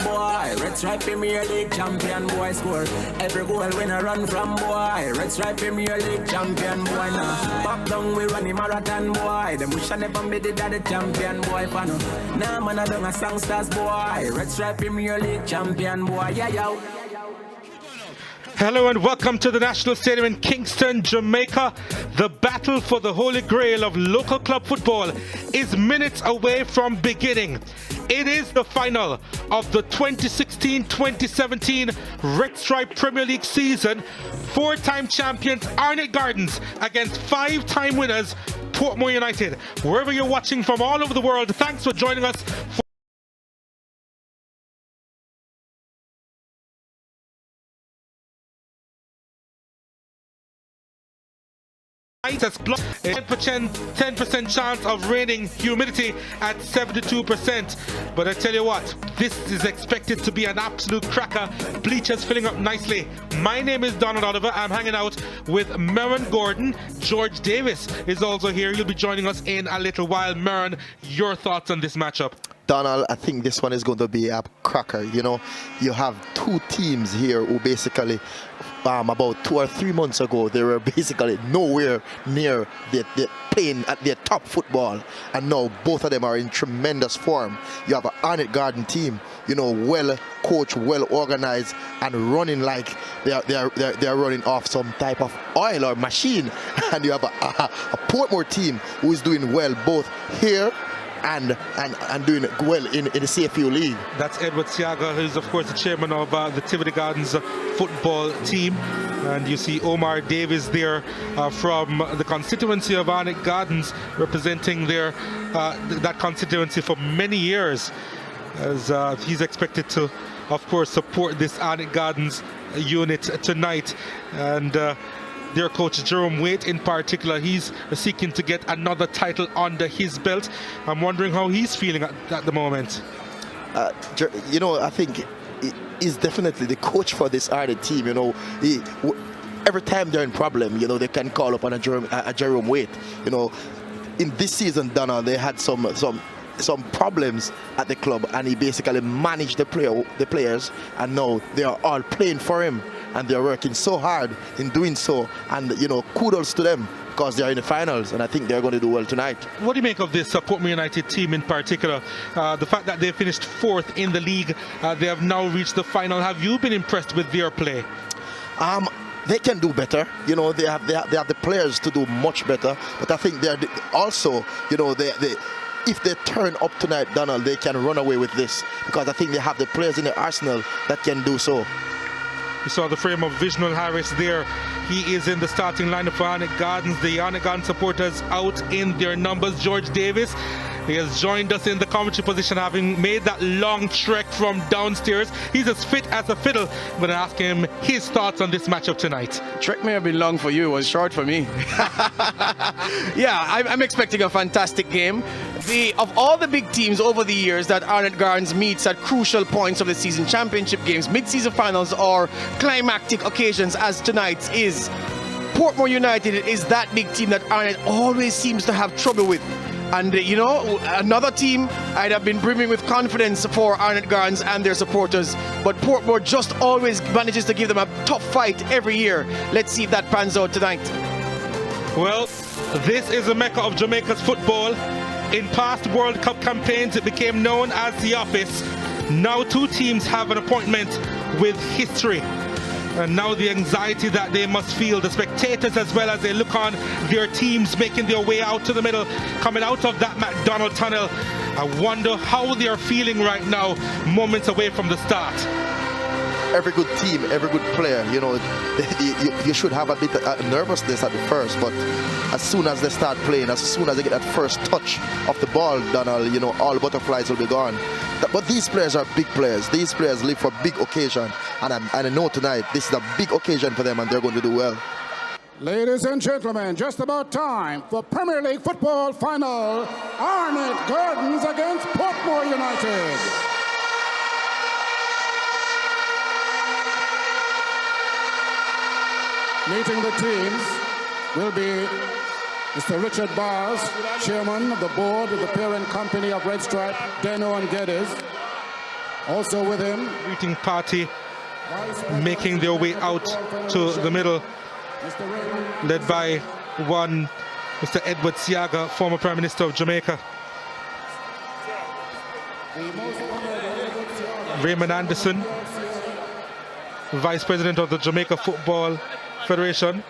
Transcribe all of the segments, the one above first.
boy. Red Stripe Premier League champion, boy, score. Every goal when I run from, boy. Red Stripe Premier League champion, boy, now. Pop down, we run the marathon, boy. Them wish I never made it, that the champion, boy, fan. Nah, man, I don't a songsters, boy. Red Stripe Premier League champion, boy, yeah, yo. Hello and welcome to the National Stadium in Kingston, Jamaica. The battle for the holy grail of local club football is minutes away from beginning. It is the final of the 2016-2017 Red Stripe Premier League season. Four-time champions Arnett Gardens against five-time winners Portmore United. Wherever you're watching from all over the world, thanks for joining us. A 10% chance of raining, humidity at 72%. But I tell you what, this is expected to be an absolute cracker. Bleachers filling up nicely. My name is Donald Oliver. I'm hanging out with Merron Gordon. George Davis is also here. You'll be joining us in a little while. Merron, your thoughts on this matchup? Donald, I think this one is going to be a cracker. You know, you have two teams here who basically about 2 or 3 months ago, they were basically nowhere near the playing at their top football, and now both of them are in tremendous form. You have an Arnett Garden team, you know, well coached, well organized, and running like they are running off some type of oil or machine. And you have a Portmore team who is doing well both here and doing well in the CFU League. That's Edward Siaga, who's of course the chairman of the Tivoli Gardens football team. And you see Omar Davis there from the constituency of Arnett Gardens, representing that constituency for many years, as he's expected to, of course, support this Arnett Gardens unit tonight. And their coach Jerome Waite in particular, he's seeking to get another title under his belt. I'm wondering how he's feeling at the moment. You know, I think he's definitely the coach for this Arnett team. You know, every time they're in problem, you know, they can call upon a Jerome Waite. You know, in this season, Donald, they had some problems at the club, and he basically managed the players, and now they are all playing for him, and they're working so hard in doing so. And you know, kudos to them, because they're in the finals, and I think they're going to do well tonight. What do you make of this Portmore United team in particular? The fact that they finished 4th in the league, they have now reached the final. Have you been impressed with their play? They can do better. You know, they have the players to do much better. But I think they're also, you know, if they turn up tonight, Donald, they can run away with this, because I think they have the players in the arsenal that can do so. You saw the frame of Visional Harris there. He is in the starting lineup for Arnett Gardens. The Arnett Gardens supporters out in their numbers. George Davis, he has joined us in the commentary position, having made that long trek from downstairs. He's as fit as a fiddle. I'm going to ask him his thoughts on this matchup tonight. Trek may have been long for you, it was short for me. Yeah, I'm expecting a fantastic game. Of all the big teams over the years that Arnett Gardens meets at crucial points of the season, championship games, mid-season finals, or climactic occasions as tonight's is, Portmore United is that big team that Arnett always seems to have trouble with. And you know, another team I'd have been brimming with confidence for Arnett Gardens and their supporters, but Portmore just always manages to give them a tough fight every year. Let's see if that pans out tonight. Well, this is a mecca of Jamaica's football. In past World Cup campaigns, it became known as the office. Now two teams have an appointment with history. And now the anxiety that they must feel, the spectators as well, as they look on their teams making their way out to the middle, coming out of that McDonald tunnel. I wonder how they are feeling right now, moments away from the start. Every good team, every good player, you know, you should have a bit of nervousness at the first, but as soon as they start playing, as soon as they get that first touch of the ball, Donald, you know, all butterflies will be gone. But these players are big players. These players live for big occasion, and I know tonight this is a big occasion for them, and they're going to do well. Ladies and gentlemen, just about time for Premier League football final. Arnett Gardens against Portmore United. Meeting the teams will be Mr. Richard Bars, chairman of the board of the parent company of Red Stripe, Deno and Geddes. Also with him, Greeting party making their way out to the middle, led by one Mr. Edward Siaga, former Prime Minister of Jamaica. Raymond Anderson, Vice President of the Jamaica Football Federation.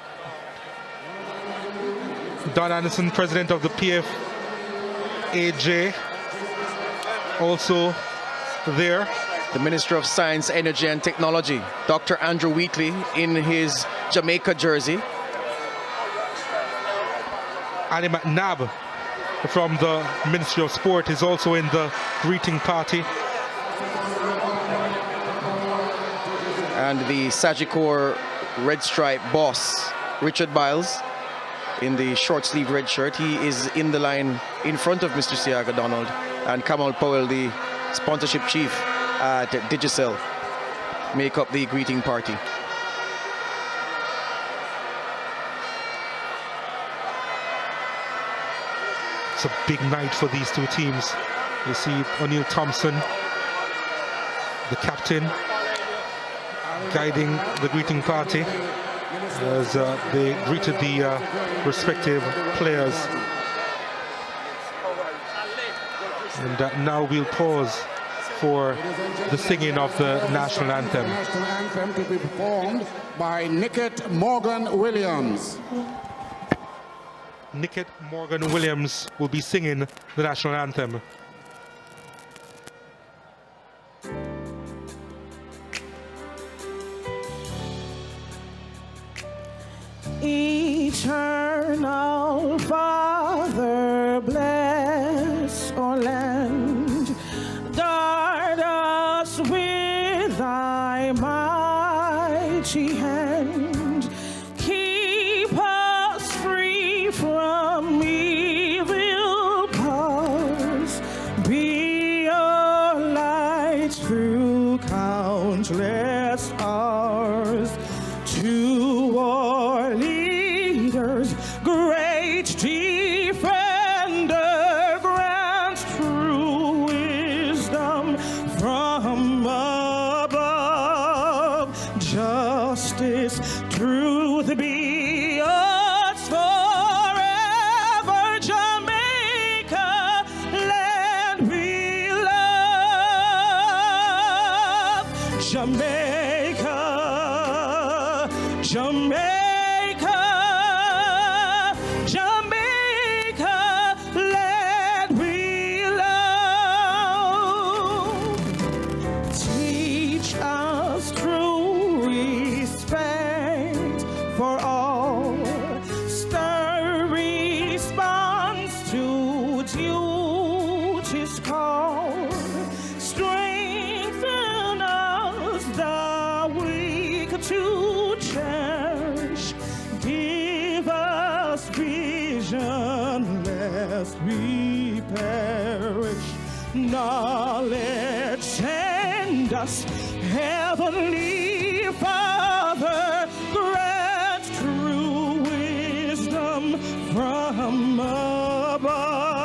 Don Anderson, President of the PFAJ, also there. The Minister of Science, Energy and Technology, Dr. Andrew Wheatley, in his Jamaica jersey. Ali McNabb from the Ministry of Sport is also in the greeting party. And the Sagicor Red Stripe boss, Richard Biles, in the short sleeve red shirt. He is in the line in front of Mr. Siaga Donald, and Kamal Powell, the sponsorship chief at Digicel, make up the greeting party. It's a big night for these two teams. You see O'Neill Thompson, the captain, guiding the greeting party as they greeted the respective players. And now we'll pause for the singing of the national anthem. The national anthem to be performed by Nickett Morgan Williams. Nickett Morgan Williams will be singing the national anthem. Eternal Father, bless our land. Guard us with thy mighty hand. Keep us free from evil powers. Be our light through countless hours. To our leaders, great defender, grant true wisdom from above. Justice, truth be us forever. Jamaica, land we love. Jamaica, Jamaica, Jamaica, land we love. Teach us true respect for all. Stir response to duty's call. Strengthen us, the weak to cherish. Give us vision lest we perish. Knowledge send us, Heavenly Father. Grant true wisdom from above.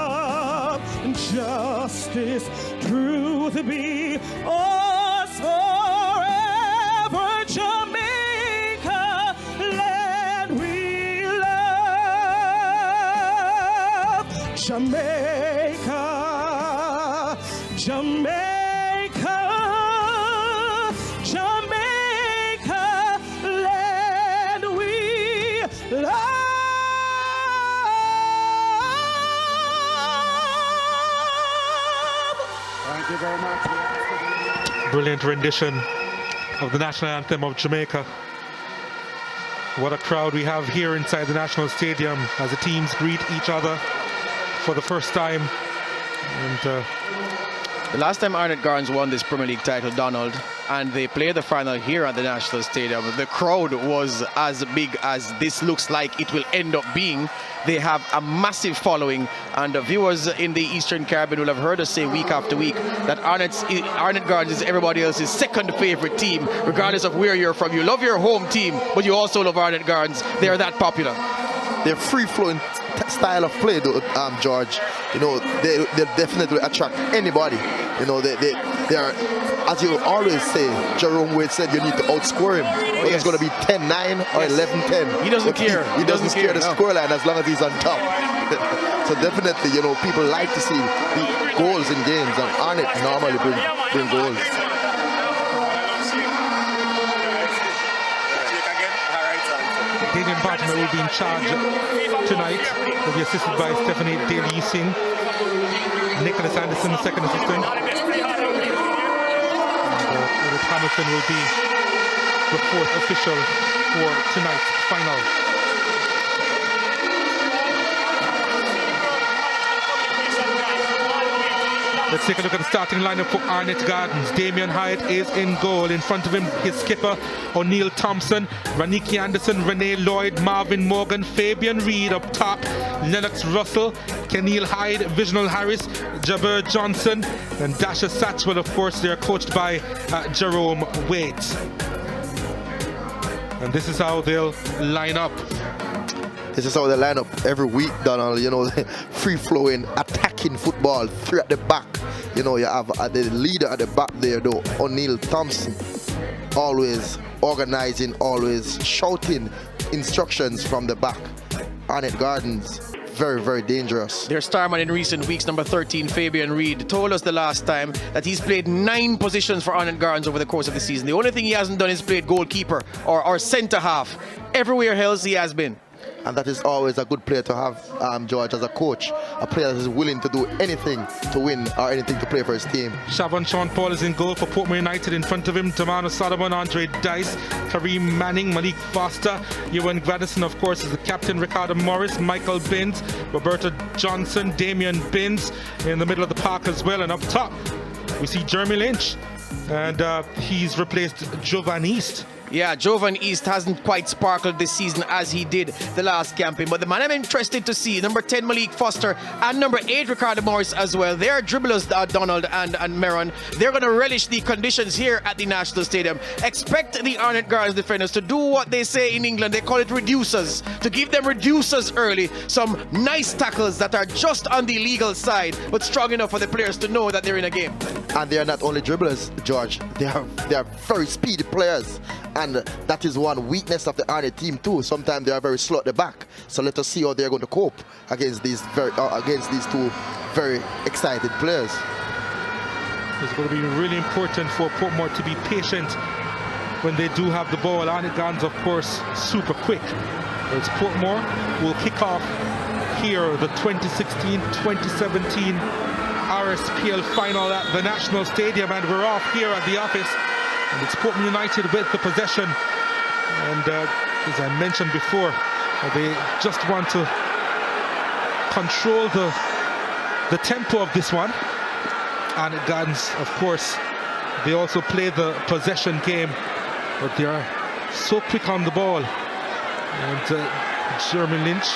Justice, truth be us forever. Jamaica, land we love. Jamaica, Jamaica, Jamaica, land we love. Thank you very much. Brilliant rendition of the national anthem of Jamaica. What a crowd we have here inside the National Stadium as the teams greet each other for the first time. And The last time Arnett Gardens won this Premier League title, Donald, and they played the final here at the National Stadium, the crowd was as big as this looks like it will end up being. They have a massive following, and the viewers in the Eastern Caribbean will have heard us say week after week that Arnett Gardens is everybody else's second favorite team, regardless of where you're from. You love your home team, but you also love Arnett Gardens. They're that popular. Their free-flowing style of play, though, George, you know, they definitely attract anybody. You know, they are as you always say, Jerome Wade said you need to outscore him. Whether it's going to be 10-9 or 11-10. He doesn't care. He doesn't care the no. scoreline as long as he's on top. So definitely, you know, people like to see the goals in games, and Arnett normally bring goals. Daniel Portmore will be in charge tonight. Will be assisted by Stephanie Daly Singh. Nicholas Anderson, second assistant. Edward Hamilton will be the fourth official for tonight's final. Let's take a look at the starting lineup for Arnett Gardens. Damien Hyatt is in goal. In front of him, his skipper, O'Neill Thompson, Raniki Anderson, Renee Lloyd, Marvin Morgan, Fabian Reed up top, Lennox Russell, Keneal Hyde, Visional Harris, Jabber Johnson, and Dasha Satchwell, of course. They're coached by Jerome Waite. And this is how they'll line up. This is how they line up every week, Donald. You know, free-flowing, attacking football, three at the back. You know, you have the leader at the back there, though, O'Neill Thompson. Always organizing, always shouting instructions from the back. Arnett Gardens, very, very dangerous. Their starman in recent weeks, number 13, Fabian Reed, told us the last time that he's played 9 positions for Arnett Gardens over the course of the season. The only thing he hasn't done is played goalkeeper or centre half. Everywhere else he has been. And that is always a good player to have, George, as a coach. A player that is willing to do anything to win or anything to play for his team. Siobhan Sean Paul is in goal for Portmore United. In front of him, Damano Solomon, Andre Dice, Kareem Manning, Malik Foster, Ewan Gradison, of course, is the captain, Ricardo Morris, Michael Binns, Roberta Johnson, Damian Binns in the middle of the park as well. And up top, we see Jeremy Lynch. And he's replaced Jovan East. Yeah, Jovan East hasn't quite sparkled this season as he did the last campaign. But the man I'm interested to see, number 10, Malik Foster, and number 8, Ricardo Morris as well. They're dribblers, Donald and Meron. They're going to relish the conditions here at the National Stadium. Expect the Arnett Gardens defenders to do what they say in England. They call it reducers. To give them reducers early. Some nice tackles that are just on the legal side, but strong enough for the players to know that they're in a game. And they are not only dribblers, George. They are very speedy players. And that is one weakness of the Arnett team too. Sometimes they are very slow at the back. So let us see how they're going to cope against these two very excited players. It's going to be really important for Portmore to be patient when they do have the ball. Arnett Gardens, of course, super quick. It's Portmore will kick off here the 2016-2017 RSPL final at the National Stadium, and we're off here at the office. And it's Portmore United with the possession. And as I mentioned before, they just want to control the tempo of this one. Arnett Gardens, of course, they also play the possession game, but they are so quick on the ball. And Jeremy Lynch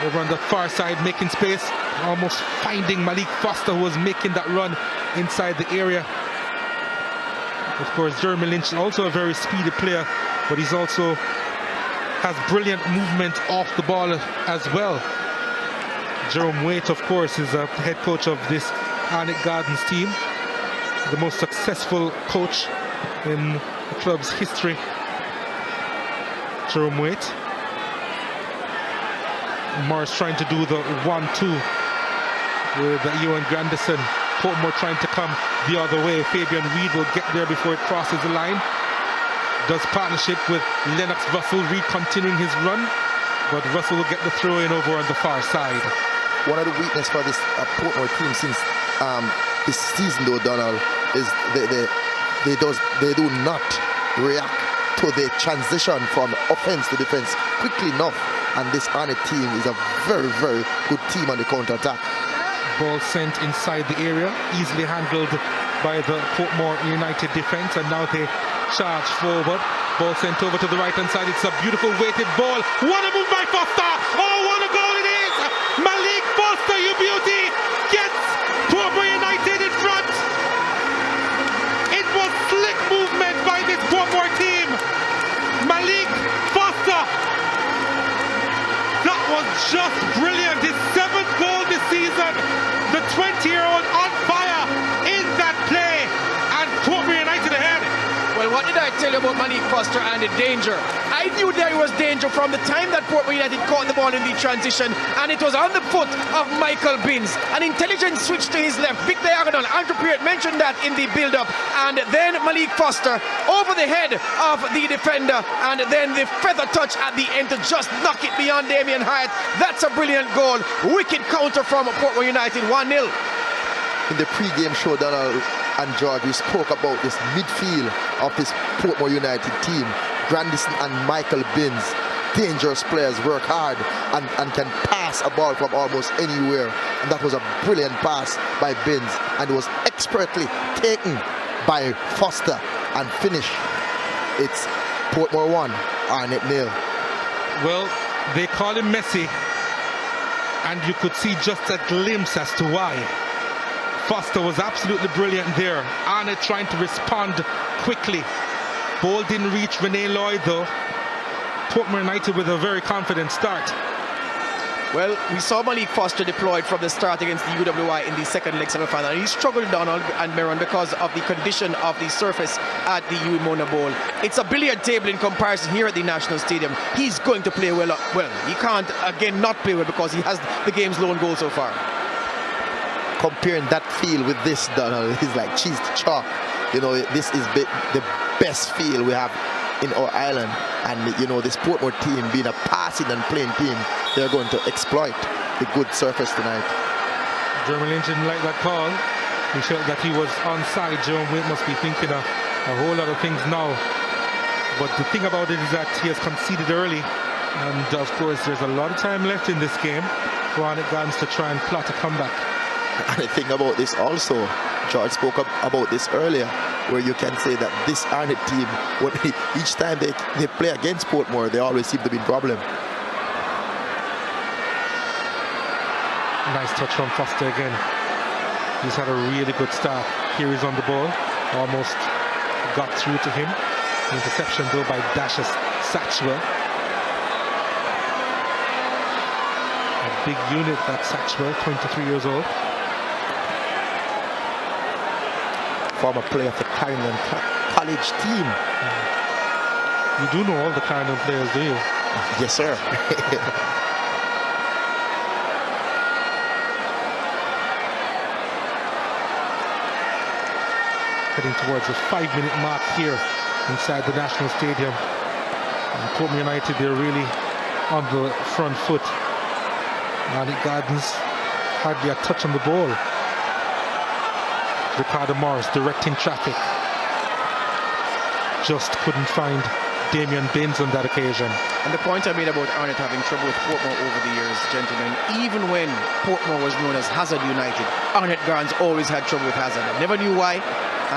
over on the far side making space, almost finding Malik Foster, who was making that run inside the area. Of course, Jeremy Lynch is also a very speedy player, but he's also has brilliant movement off the ball as well. Jerome Waite, of course, is the head coach of this Arnett Gardens team, the most successful coach in the club's history. Jerome Waite. Morris trying to do the 1-2 with Ewan Grandison. Portmore trying to come the other way. Fabian Reed will get there before it crosses the line. Does partnership with Lennox Russell. Reed continuing his run, but Russell will get the throw in over on the far side. One of the weaknesses for this Portmore team since this season, though, Donald, is they do not react to the transition from offense to defense quickly enough. And this Arnett team is a very, very good team on the counter-attack. Ball sent inside the area, easily handled by the Portmore United defense, and now they charge forward. Ball sent over to the right-hand side. It's a beautiful weighted ball. What a move by Foster! Oh, what a goal it is! Malik Foster, you beauty, gets Portmore United in front. It was slick movement by this Portmore team. Malik Foster. That was just brilliant. His 7th goal this season. The 20-year-old on fire in that play. And Portmore tell you about Malik Foster and the danger. I knew there was danger from the time that Portmore United caught the ball in the transition, and it was on the foot of Michael Binns. An intelligent switch to his left, big diagonal. Andrew Peart mentioned that in the build-up, and then Malik Foster over the head of the defender, and then the feather touch at the end to just knock it beyond Damien Hyatt. That's a brilliant goal. Wicked counter from Portmore United, 1-0. In the pre-game show, Donald and George, we spoke about this midfield of this Portmore United team. Grandison and Michael Binns, dangerous players, work hard and can pass a ball from almost anywhere. And that was a brilliant pass by Binns, and it was expertly taken by Foster and finished. It's Portmore 1, Arnett 0. Well, they call him Messi, and you could see just a glimpse as to why. Foster was absolutely brilliant there. Arnett trying to respond quickly. Ball didn't reach Renee Lloyd though. Portmore United with a very confident start. Well, we saw Malik Foster deployed from the start against the UWI in the second leg semi-final. He struggled, Donald and Meron, because of the condition of the surface at the Uimona Bowl. It's a billiard table in comparison here at the National Stadium. He's going to play well. Well, he can't, again, not play well because he has the game's lone goal so far. Comparing that field with this, Donald, is like cheese to chalk. You know, this is the best field we have in our island, and you know, this Portmore team being a passing and playing team, they're going to exploit the good surface tonight. Jeremy Lynch didn't like that call. He felt that he was onside. Jerome Waite must be thinking a whole lot of things now. But the thing about it is that he has conceded early, and of course there's a lot of time left in this game for Arnett Gardens to try and plot a comeback. And the thing about this also, George spoke about this earlier, where you can say that this Arnett team, each time they play against Portmore, they always seem to be in problem. Nice touch from Foster again. He's had a really good start. Here he's on the ball, almost got through to him. Interception though by Dash's Satchwell. A big unit, that Satchwell, 23 years old. Former player of the Clarendon College team. You do know all the Clarendon players, do you? Yes, sir. Heading towards the 5-minute mark here inside the National Stadium. And Portmore United, they're really on the front foot. Arnett Gardens hardly a touch on the ball. Ricardo Morris directing traffic. Just couldn't find Damien Binns on that occasion. And the point I made about Arnett having trouble with Portmore over the years, gentlemen, even when Portmore was known as Hazard United, Arnett Gardens always had trouble with Hazard. I never knew why,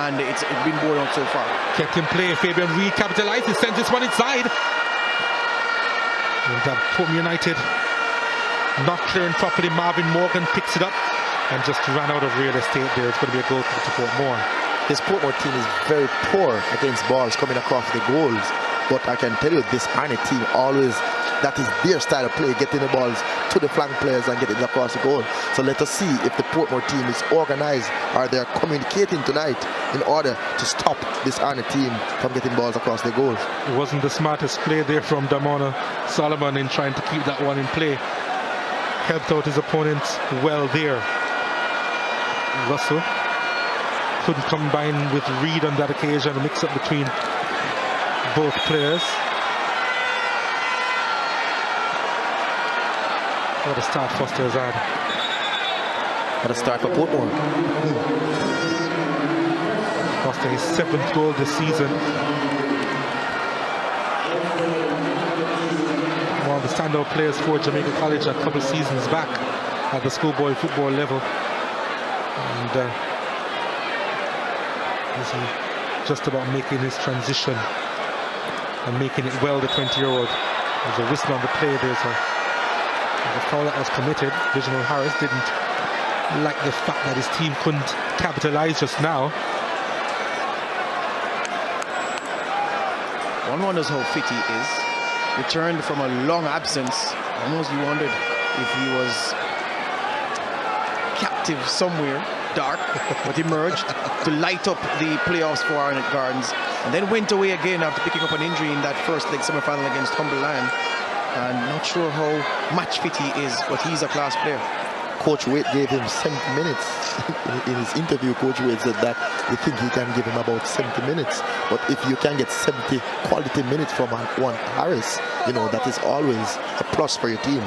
and it's been borne out so far. Kept in play, Fabian Reed capitalizes, sends this one inside. And Portmore United not clearing properly. Marvin Morgan picks it up and just ran out of real estate there. It's going to be a goal to Portmore. This Portmore team is very poor against balls coming across the goals. But I can tell you, this Arnett team always, that is their style of play, getting the balls to the flank players and getting it across the goal. So let us see if the Portmore team is organized or they're communicating tonight in order to stop this Arnett team from getting balls across the goals. It wasn't the smartest play there from Damona Solomon in trying to keep that one in play. Helped out his opponents well there. Russell couldn't combine with Reed on that occasion, a mix-up between both players. What a start Foster has had. What a start for Portmore. Foster his 7th goal this season. One of the standout players for Jamaica College a couple seasons back at the schoolboy football level. And he's just about making his transition and making it well, the 20-year-old. There's a whistle on the play. There's a foul that was committed. Reginald Harris didn't like the fact that his team couldn't capitalize just now. One wonders how fit he is. Returned from a long absence. Almost you wondered if he was captive somewhere. dark, but emerged to light up the playoffs for Arnett Gardens, and then went away again after picking up an injury in that first leg semi-final against Humble Lion. And not sure how match fit he is, but he's a class player. Coach Wade gave him 70 minutes. In his interview, Coach Wade said that he think he can give him about 70 minutes. But if you can get 70 quality minutes from one Harris, you know, that is always a plus for your team.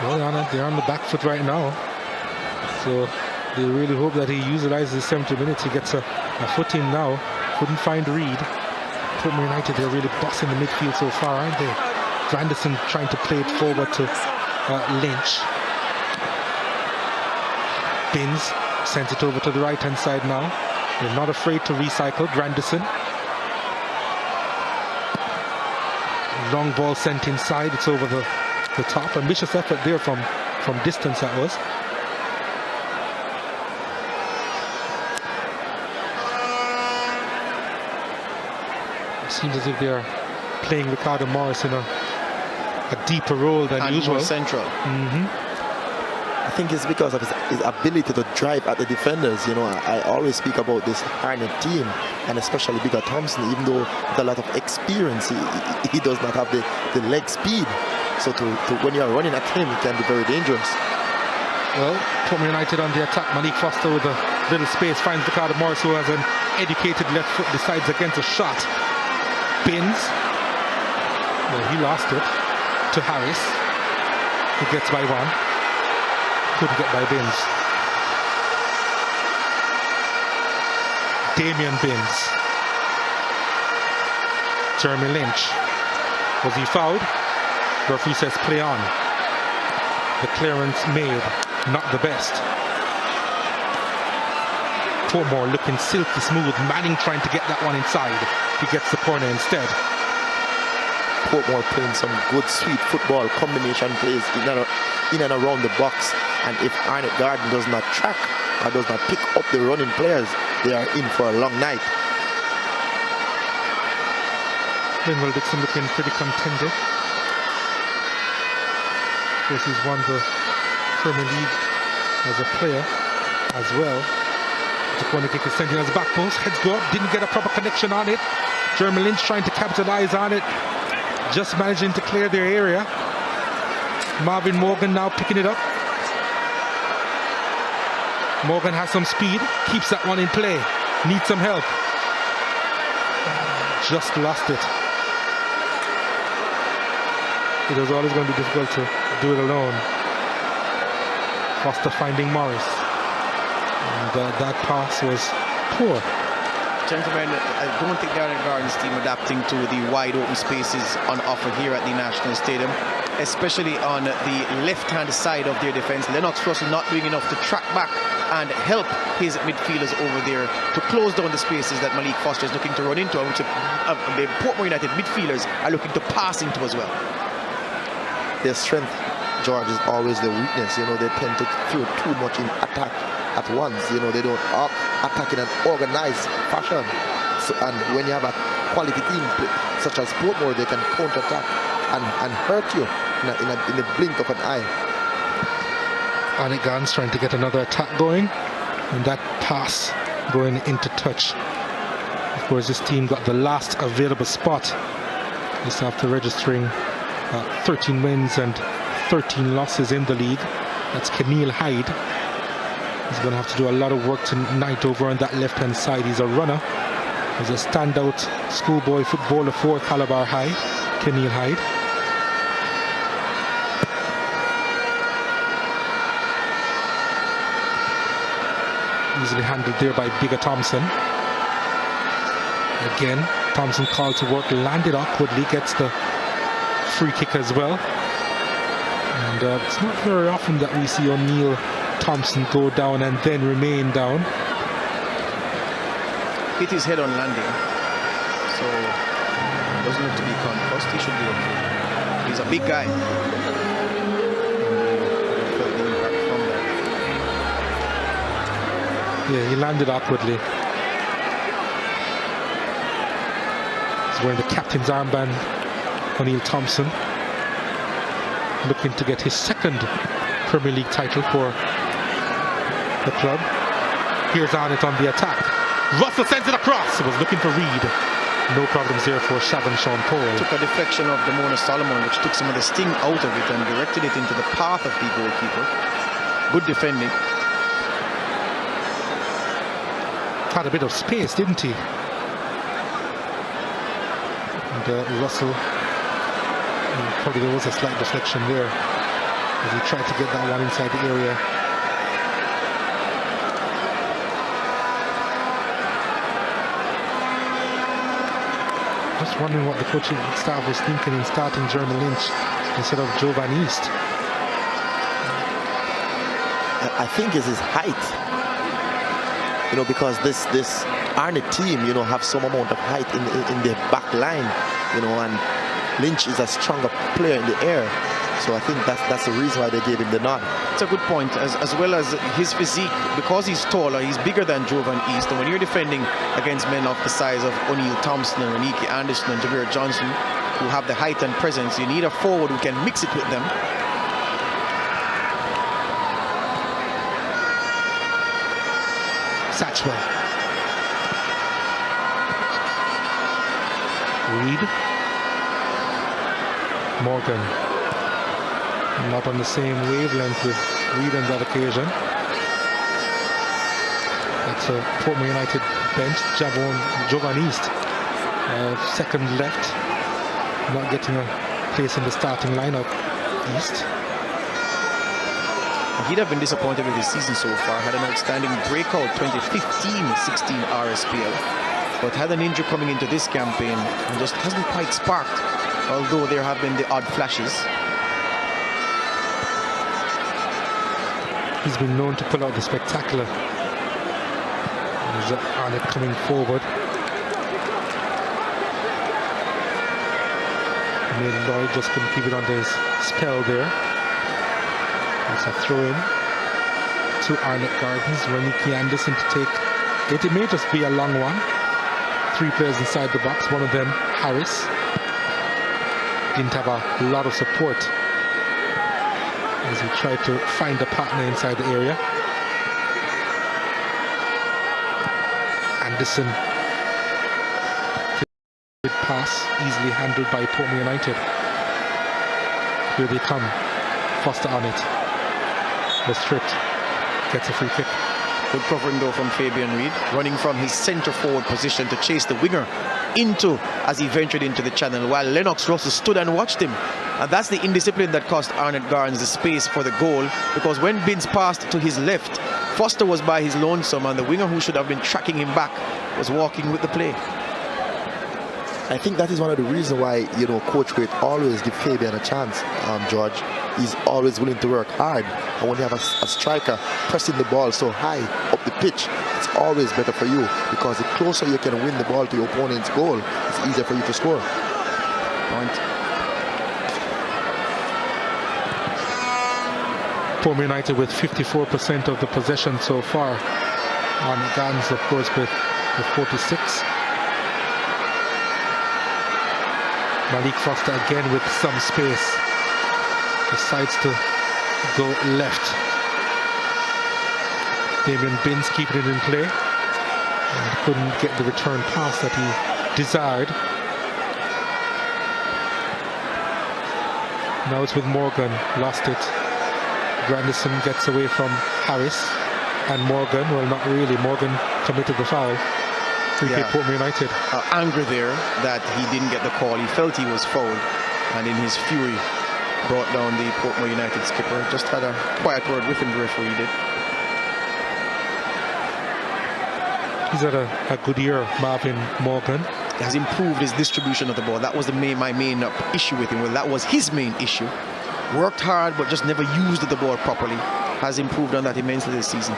Well, they're on the back foot right now. So they really hope that he utilizes the 70 minutes. He gets a foot in now. Couldn't find Reed. Portmore United, they're really bossing the midfield so far, aren't they? Granderson trying to play it forward to Lynch. Binns sends it over to the right-hand side now. They're not afraid to recycle. Granderson. Long ball sent inside. It's over the top. Ambitious effort there from distance, that was. It seems as if they're playing Ricardo Morris in a deeper role than usual. More central. I think it's because of his ability to drive at the defenders. You know, I always speak about this Arnett team, and especially Bigger Thompson. Even though with a lot of experience, he does not have the leg speed. So when you're running at him, it can be very dangerous. Well, Portmore United on the attack. Malik Foster with a little space finds Ricardo Morris, who has an educated left foot, decides against a shot. Binns. Well, he lost it to Harris, who gets by one. Couldn't get by Binns. Damian Binns. Jeremy Lynch. Was he fouled? Referee says play on. The clearance made, not the best. Portmore looking silky smooth. Manning trying to get that one inside. He gets the corner instead. Portmore playing some good, sweet football combination plays in and around the box. And if Arnett Garden does not track or does not pick up the running players, they are in for a long night. Linwell Dixon looking pretty contented. Of course, he's won the Premier League as a player as well. The corner kick is sent in as a back post. Heads go up, didn't get a proper connection on it. Jeremy Lynch trying to capitalize on it. Just managing to clear their area. Marvin Morgan now picking it up. Morgan has some speed, keeps that one in play. Needs some help. Just lost it. It was always going to be difficult to do it alone. Foster finding Morris. And that pass was poor. Gentlemen, I don't think the Arnett Gardens team adapting to the wide open spaces on offer here at the National Stadium, especially on the left-hand side of their defense. Lennox Russell not doing enough to track back and help his midfielders over there to close down the spaces that Malik Foster is looking to run into, and which the Portmore United midfielders are looking to pass into as well. Their strength, George, is always their weakness. You know, they tend to throw too much in attack at once. You know, they don't attack in an organized fashion. So, and when you have a quality team such as Portmore, they can counter-attack and hurt you in the blink of an eye. Arnett Gardens trying to get another attack going, and that pass going into touch. Of course, this team got the last available spot just after registering 13 wins and 13 losses in the league. That's Keneal Hyde. He's going to have to do a lot of work tonight over on that left-hand side. He's a runner. He's a standout schoolboy footballer for Calabar High, Keneal Hyde. Easily handled there by Bigger Thompson. Again, Thompson called to work, landed awkwardly, gets the free kick as well. And it's not very often that we see O'Neill Thompson go down and then remain down. Hit his head on landing, so doesn't look to be concussed. He should be okay. He's a big guy. Felt the impact from that. Yeah, he landed awkwardly. He's wearing the captain's armband, O'Neill Thompson, looking to get his second Premier League title for the club. Here's Arnett on the attack. Russell sends it across. Was looking for Reed. No problems there for Sean Paul. Took a deflection of Damona Solomon, which took some of the sting out of it and directed it into the path of the goalkeeper. Good defending. Had a bit of space, didn't he? And Russell, probably there was a slight deflection there as he tried to get that one inside the area. Just wondering what the coaching staff was thinking in starting Jeremy Lynch instead of Jovan East. I think it's his height. You know, because this Arnett team, you know, have some amount of height in the back line, you know, and Lynch is a stronger player in the air. So I think that's the reason why they gave him the nod. It's a good point, as well as his physique, because he's taller, he's bigger than Jovan East. And when you're defending against men of the size of O'Neal Thompson and Reniki Anderson and Javier Johnson, who have the height and presence, you need a forward who can mix it with them. Satchwell. Reed. Morgan. Not on the same wavelength with Reed on that occasion. That's a Portmore United bench. Jovan East, second left, not getting a place in the starting lineup. East. He'd have been disappointed with his season so far. Had an outstanding breakout 2015-16 RSPL, but had an injury coming into this campaign and just hasn't quite sparked, although there have been the odd flashes. He's been known to pull out the spectacular. There's Arnett coming forward. Lloyd just couldn't keep it under his spell there. It's a throw in to Arnett Gardens. Reniki Anderson to take it. It may just be a long one. 3 players inside the box. One of them, Harris, didn't have a lot of support as he tried to find a partner inside the area. Anderson, pass easily handled by Portmore United. Here they come. Foster on it. Was tripped. Gets a free kick. Good covering though from Fabian Reed, running from his centre forward position to chase the winger into as he ventured into the channel, while Lennox Russell stood and watched him. And that's the indiscipline that cost Arnett Gardens the space for the goal, because when Binns passed to his left, Foster was by his lonesome, and the winger who should have been tracking him back was walking with the play. I think that is one of the reasons why, you know, Coach Wade always give Fabian a chance, George. He's always willing to work hard. And when you have a striker pressing the ball so high up the pitch, it's always better for you, because the closer you can win the ball to your opponent's goal, it's easier for you to score. Point. Portmore United with 54% of the possession so far. On Gardens, of course, with 46. Malik Foster again with some space. Decides to go left. Damien Binns keeping it in play. And couldn't get the return pass that he desired. Now it's with Morgan. Lost it. Grandison gets away from Harris. And Morgan, well, not really. Morgan committed the foul. Portmore United. Angry there that he didn't get the call. He felt he was fouled, and in his fury brought down the Portmore United skipper. Just had a quiet word with him, the referee did. He's had a good year, Marvin Morgan. He has improved his distribution of the ball. That was my main issue with him. Well, that was his main issue. Worked hard, but just never used the ball properly. Has improved on that immensely this season.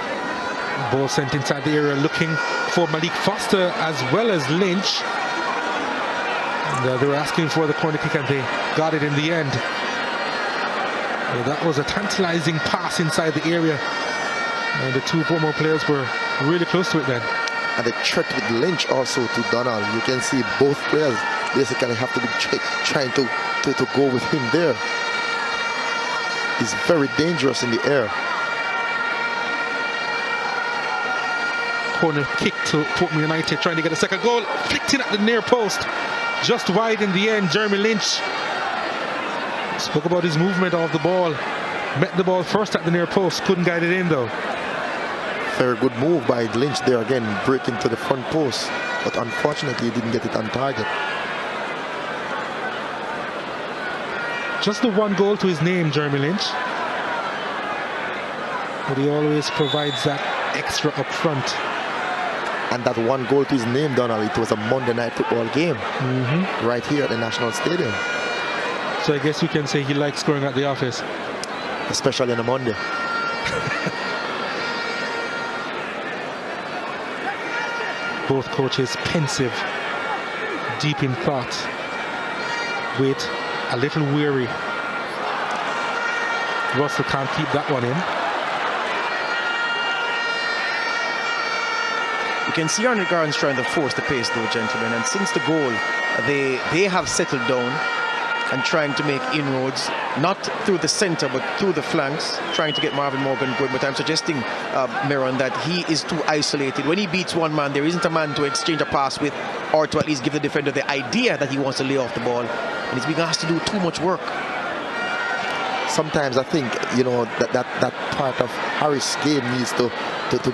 Ball sent inside the area, looking for Malik Foster as well as Lynch. And, they were asking for the corner kick, and they got it in the end. Well, that was a tantalizing pass inside the area, and the two Portmore players were really close to it then. And the threat with Lynch also to Donald. You can see both players basically have to be trying to go with him there. He's very dangerous in the air. corner kick to Portmore United, trying to get a second goal. Flicked in at the near post. Just wide in the end. Jeremy Lynch spoke about his movement of the ball. Met the ball first at the near post. Couldn't guide it in though. Very good move by Lynch there again, breaking to the front post. But unfortunately, he didn't get it on target. Just the one goal to his name, Jeremy Lynch. But he always provides that extra up front. And that one goal to his name, Donald, it was a Monday night football game. Right here at the National Stadium. So I guess you can say he likes scoring at the office. Especially on a Monday. Both coaches pensive, deep in thought, wait, a little weary. Russell can't keep that one in. You can see Arnett Gardens trying to force the pace though, gentlemen, and since the goal they have settled down and trying to make inroads, not through the center but through the flanks, trying to get Marvin Morgan going. But I'm suggesting, Miron, that he is too isolated. When he beats one man, there isn't a man to exchange a pass with, or to at least give the defender the idea that he wants to lay off the ball, and he's being asked to do too much work. Sometimes I think, you know, that part of Harris' game needs to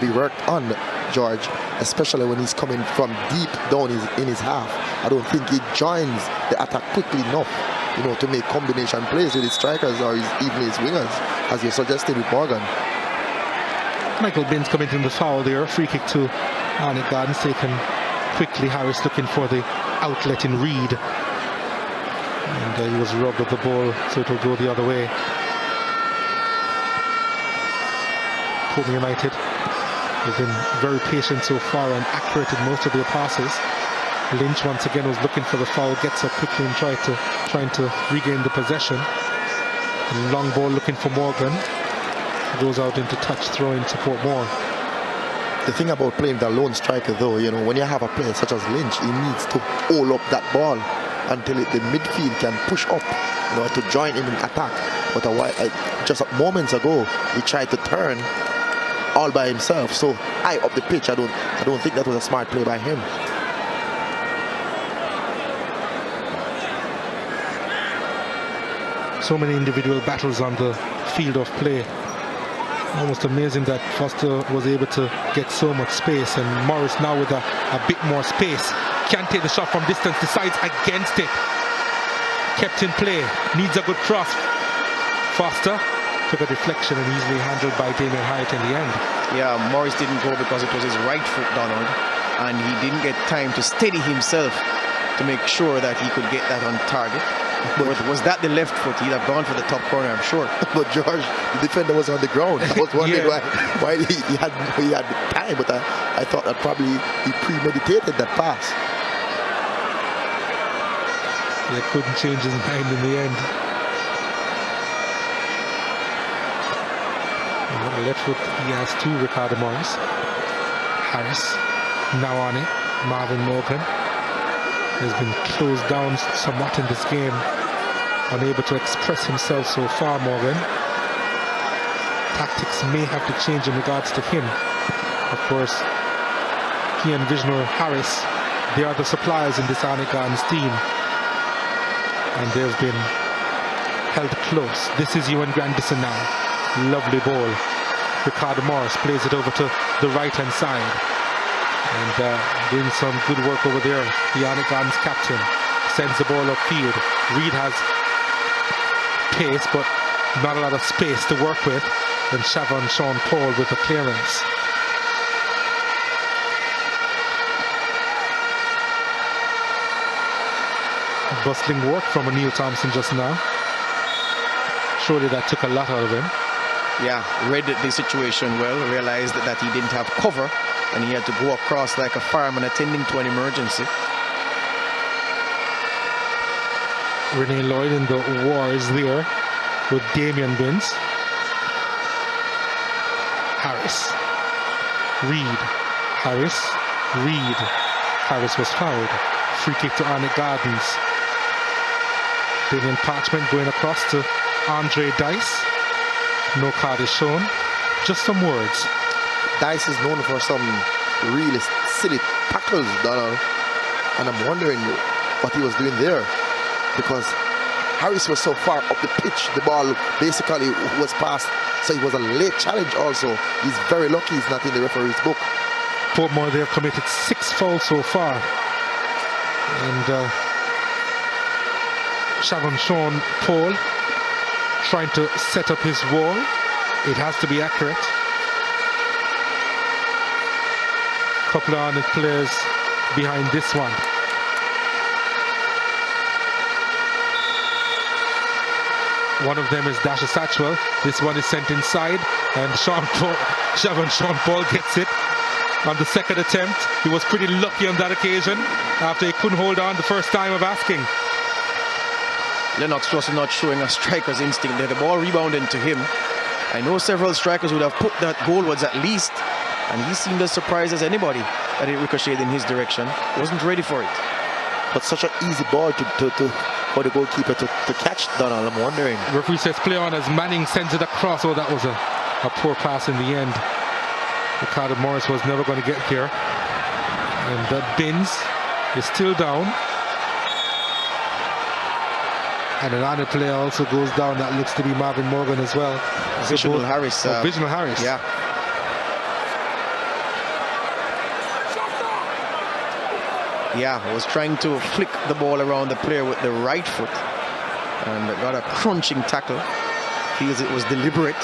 be worked on, George, especially when he's coming from deep down in his half. I don't think he joins the attack quickly enough, you know, to make combination plays with his strikers or even his wingers, as you suggested with Morgan. Michael Binns committing the foul there. Free kick to Arnett Gardens taken quickly. Harris looking for the outlet in Reed. And he was robbed of the ball, so it will go the other way. Portmore United have been very patient so far and accurate in most of their passes. Lynch once again was looking for the foul, gets up quickly and trying to regain the possession. And long ball looking for Morgan. Goes out into touch, throw into Portmore. The thing about playing the lone striker though, you know, when you have a player such as Lynch, he needs to hold up that ball until the midfield can push up, you know, to join him in attack. But just moments ago, he tried to turn all by himself, so high up the pitch. I don't think that was a smart play by him. So many individual battles on the field of play. Almost amazing that Foster was able to get so much space, and Morris now with a bit more space. Can't take the shot from distance, decides against it. Kept in play, needs a good cross. Foster took a deflection and easily handled by Damien Hyatt in the end. Yeah, Morris didn't go because it was his right foot, Donald, and he didn't get time to steady himself to make sure that he could get that on target. But was that the left foot, he'd have gone for the top corner, I'm sure. But George, the defender was on the ground. I was wondering why he had time, but I thought that probably he premeditated that pass. They couldn't change his mind in the end. And on the left foot, he has two, Ricardo Morris. Harris, now on it, Marvin Morgan. Has been closed down somewhat in this game. Unable to express himself so far, Morgan. Tactics may have to change in regards to him. Of course, he and Visional Harris, they are the suppliers in this Arnett Gardens team. And they've been held close. This is Ewan Grandison now. Lovely ball. Ricardo Morris plays it over to the right-hand side. And doing some good work over there. The Arnett Gardens captain sends the ball upfield. Reed has pace, but not a lot of space to work with. And Shavon Sean Paul with the clearance. Bustling work from Neil Thompson just now. Surely that took a lot out of him. Yeah, read the situation well, realized that he didn't have cover, and he had to go across like a fireman attending to an emergency. Renee Lloyd in the war is there with Damien Binns. Harris. Reed. Harris. Reed. Harris was fouled. Free kick to Arnett Gardens. Damien Parchment going across to Andre Dice. No card is shown. Just some words. Dice is known for some really silly tackles, Donald. And I'm wondering what he was doing there, because Harris was so far up the pitch, the ball basically was passed, so it was a late challenge also. He's very lucky he's not in the referee's book. Portmore, they have committed 6 fouls so far. And Sean Paul trying to set up his wall. It has to be accurate. Couple of Arnett players behind this one. One of them is Dasha Satchwell. This one is sent inside, and Sean Paul gets it on the second attempt. He was pretty lucky on that occasion after he couldn't hold on the first time of asking. Lennox was not showing a striker's instinct there. The ball rebounded to him. I know several strikers would have put that goalwards at least, and he seemed as surprised as anybody that it ricocheted in his direction. Wasn't ready for it. But such an easy ball for the goalkeeper to catch, Donald. I'm wondering. Referee says play on as Manning sends it across. Oh, that was a poor pass in the end. Ricardo Morris was never going to get there. And Binns is still down. And an Arnett player also goes down. That looks to be Marvin Morgan as well. Visional Harris. Visional Harris. Yeah. Yeah, was trying to flick the ball around the player with the right foot and got a crunching tackle. Feels it was deliberate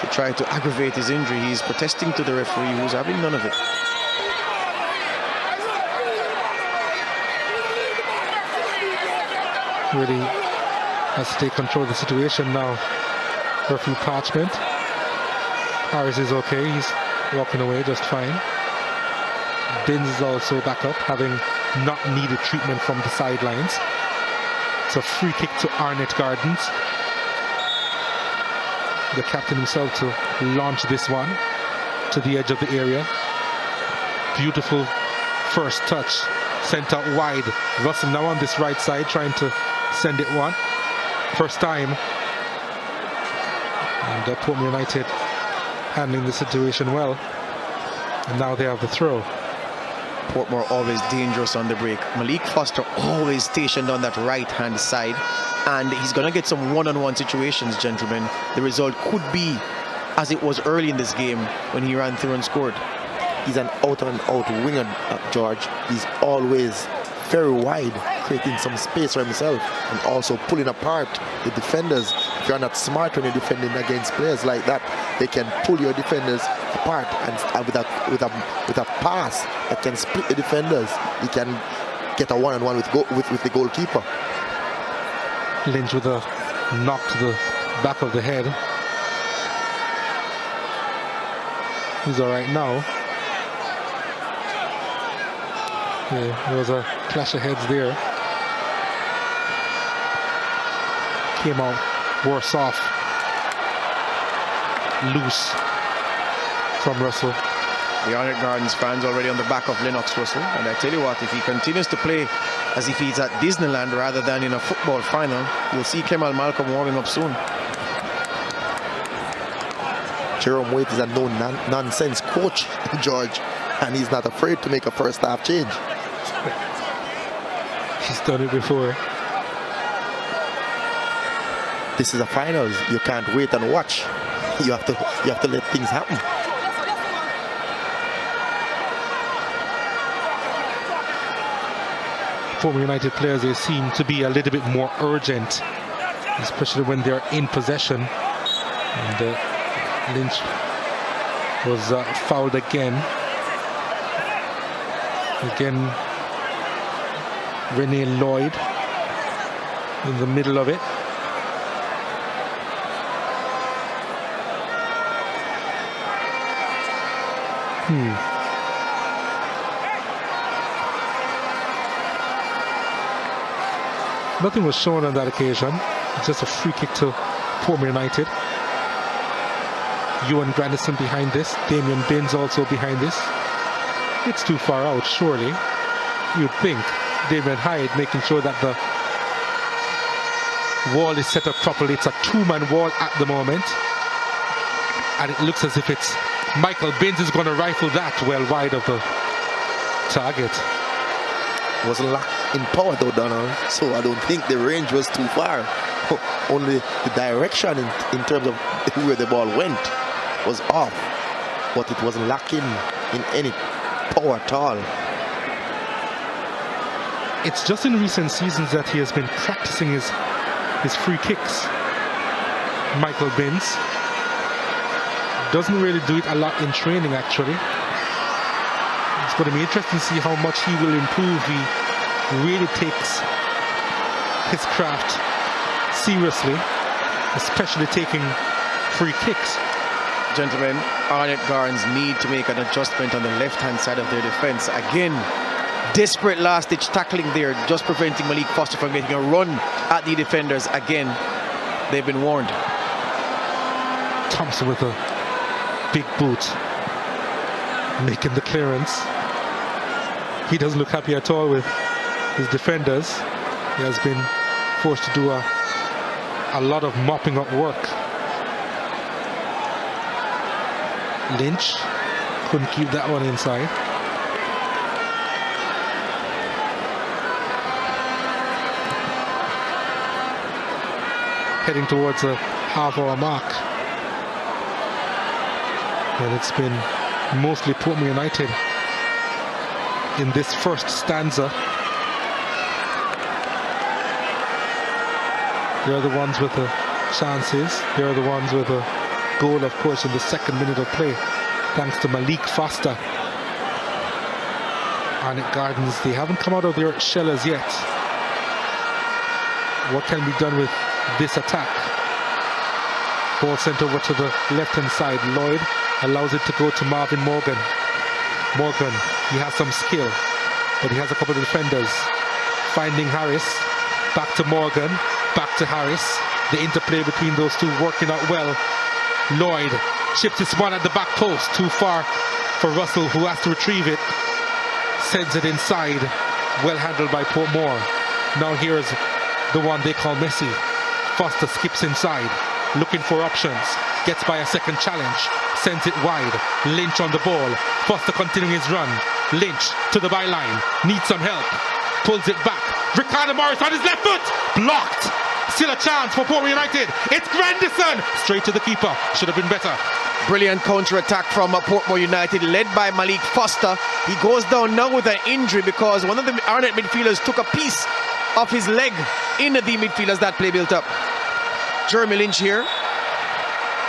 to try to aggravate his injury. He's protesting to the referee, who's having none of it. Really has to take control of the situation now. Referee Parchment. Harris is okay. He's walking away just fine. Binns is also back up, having not needed treatment from the sidelines. It's a free kick to Arnett Gardens. The captain himself to launch this one to the edge of the area. Beautiful first touch, sent out wide. Russell now on this right side trying to send it one. First time. And Portmore United handling the situation well. And now they have the throw. Portmore always dangerous on the break. Malik Foster always stationed on that right-hand side, and he's going to get some one-on-one situations, gentlemen. The result could be as it was early in this game when he ran through and scored. He's an out-and-out winger, George. He's always very wide, creating some space for himself and also pulling apart the defenders. If you're not smart when you're defending against players like that, they can pull your defenders apart, and with a pass that can split the defenders, he can get a one-on-one with the goalkeeper. Lynch with a knock to the back of the head. He's all right now. Yeah, there was a clash of heads there. Came out worse off. Loose from Russell. The Arnett Gardens fans already on the back of Lennox Russell, and I tell you what, if he continues to play as if he's at Disneyland rather than in a football final, you'll see Kemal Malcolm warming up soon. Jerome Waite is a no-nonsense coach, George, and he's not afraid to make a first half change. He's done it before. This is a finals. You can't wait and watch. You have to let things happen. Portmore United players, they seem to be a little bit more urgent, especially when they're in possession. And Lynch was fouled again. Again, Renee Lloyd in the middle of it. Nothing was shown on that occasion. Just a free kick to Portmore United. Ewan Grandison behind this. Damian Binns also behind this. It's too far out, surely. You'd think. Damian Hyde making sure that the wall is set up properly. It's a two-man wall at the moment. And it looks as if it's Michael Binns is going to rifle that well wide of the target. Wasn't locked in power though, Donald, so I don't think the range was too far. Only the direction in terms of where the ball went was off, but it wasn't lacking in any power at all. It's just in recent seasons that he has been practicing his free kicks. Michael Binns doesn't really do it a lot in training, actually. It's going to be interesting to see how much he will improve. He really takes his craft seriously, especially taking free kicks. Gentlemen, Arnett Garns need to make an adjustment on the left-hand side of their defense. Again, desperate last-ditch tackling there, just preventing Malik Foster from getting a run at the defenders. Again, they've been warned. Thompson with a big boot, making the clearance. He doesn't look happy at all with his defenders. He has been forced to do a lot of mopping up work. Lynch couldn't keep that one inside. Heading towards a half-hour mark. And it's been mostly Portmore United in this first stanza. They're the ones with the chances. They're the ones with a goal, of course, in the second minute of play, thanks to Malik Foster. Arnett Gardens, they haven't come out of their shell as yet. What can be done with this attack? Ball sent over to the left-hand side. Lloyd allows it to go to Marvin Morgan. Morgan, he has some skill, but he has a couple of defenders. Finding Harris, back to Morgan, back to Harris. The interplay between those two working out well. Lloyd chips this one at the back post, too far for Russell, who has to retrieve it. Sends it inside, well handled by Portmore. Now here's the one they call Messi. Foster skips inside, looking for options. Gets by a second challenge, sends it wide. Lynch on the ball. Foster continuing his run. Lynch to the byline, needs some help. Pulls it back. Ricardo Morris on his left foot, blocked. Still a chance for Portmore United. It's Grandison. Straight to the keeper. Should have been better. Brilliant counter-attack from Portmore United, led by Malik Foster. He goes down now with an injury because one of the Arnett midfielders took a piece of his leg in the midfield as that play built up. Jeremy Lynch here,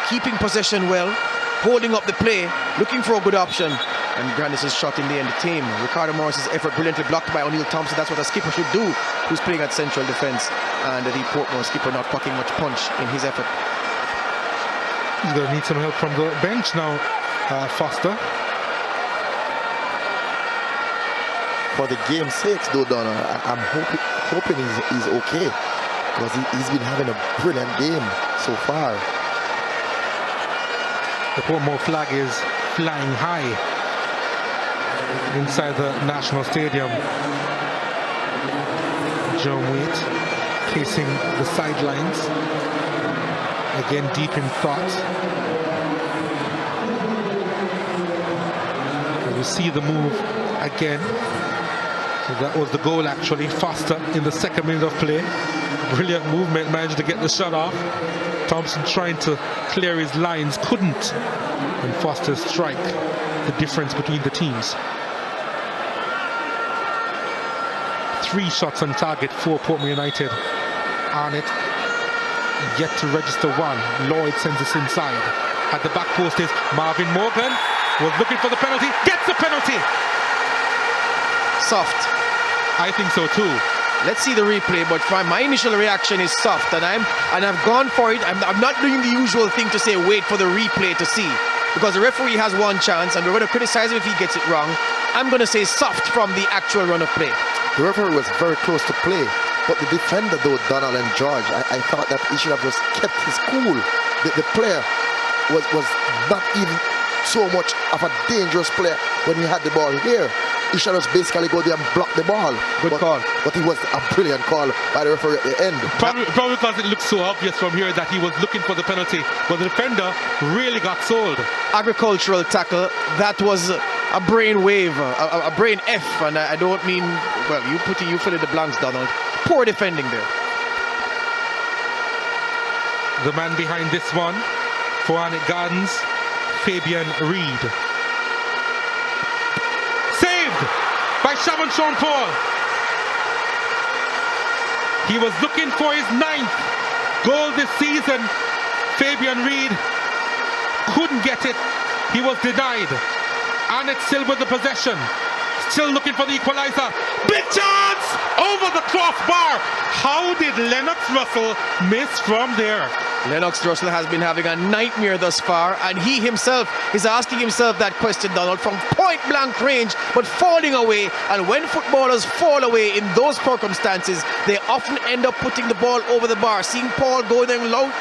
keeping possession well, holding up the play, looking for a good option. And Grandison's shot in the end came. Ricardo Morris's effort brilliantly blocked by O'Neill Thompson. That's what a skipper should do, who's playing at central defence. And the Portmore skipper not packing much punch in his effort. He's going to need some help from the bench now, Foster. For the game's sake, though, Donald, I'm hoping he's okay, because he's been having a brilliant game so far. The Portmore flag is flying high inside the National Stadium. John Waite pacing the sidelines, again deep in thought. And you see the move again. So that was the goal, actually. Foster in the second minute of play. Brilliant movement, managed to get the shot off. Thompson trying to clear his lines, couldn't. And Foster's strike, the difference between the teams. 3 shots on target for Portmore United. Arnett yet to register 1. Lloyd sends this inside. At the back post is Marvin Morgan. Was looking for the penalty. Gets the penalty. Soft. I think so too. Let's see the replay, but my initial reaction is soft, and I've gone for it. I'm not doing the usual thing to say wait for the replay to see, because the referee has one chance, and we're going to criticize him if he gets it wrong. I'm going to say soft from the actual run of play. The referee was very close to play, but the defender, though, Donald and George, I thought that he should have just kept his cool. The player was not even so much of a dangerous player when he had the ball here. He should just basically go there and block the ball. Good call. But it was a brilliant call by the referee at the end. Probably because it looks so obvious from here that he was looking for the penalty, but the defender really got sold. Agricultural tackle. That was a brain wave, a brain F, and I don't mean, well, you fill in the blanks, Donald. Poor defending there. The man behind this one for Arnett Gardens, Fabian Reed. Saved by Shavon Sean Paul. He was looking for his 9th goal this season. Fabian Reed couldn't get it. He was denied. Arnett still with the possession. Still looking for the equalizer. Big chance! Over the crossbar. How did Lennox Russell miss from there? Lennox Russell has been having a nightmare thus far, and he himself is asking himself that question, Donald, from point blank range, but falling away. And when footballers fall away in those circumstances, they often end up putting the ball over the bar. Seeing Paul going down low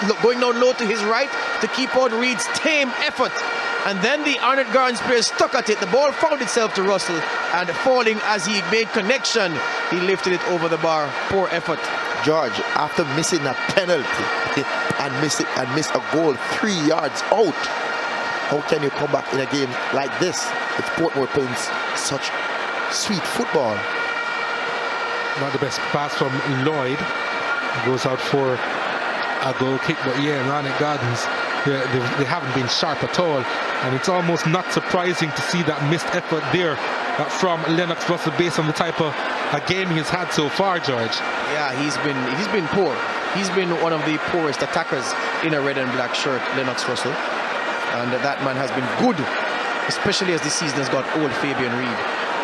to his right to keep out Reed's tame effort. And then the Arnett Gardens player stuck at it. The ball found itself to Russell, and falling as he made connection, he lifted it over the bar. Poor effort. George, after missing a penalty and miss a goal 3 yards out, how can you come back in a game like this with Portmore playing such sweet football? Not the best pass from Lloyd. Goes out for a goal kick, but yeah, Arnett Gardens, they haven't been sharp at all, and it's almost not surprising to see that missed effort there from Lennox Russell based on the type of a game he's had so far, George. Yeah, he's been poor. He's been one of the poorest attackers in a red and black shirt, Lennox Russell, and that man has been good, especially as the season has got old. Fabian Reed,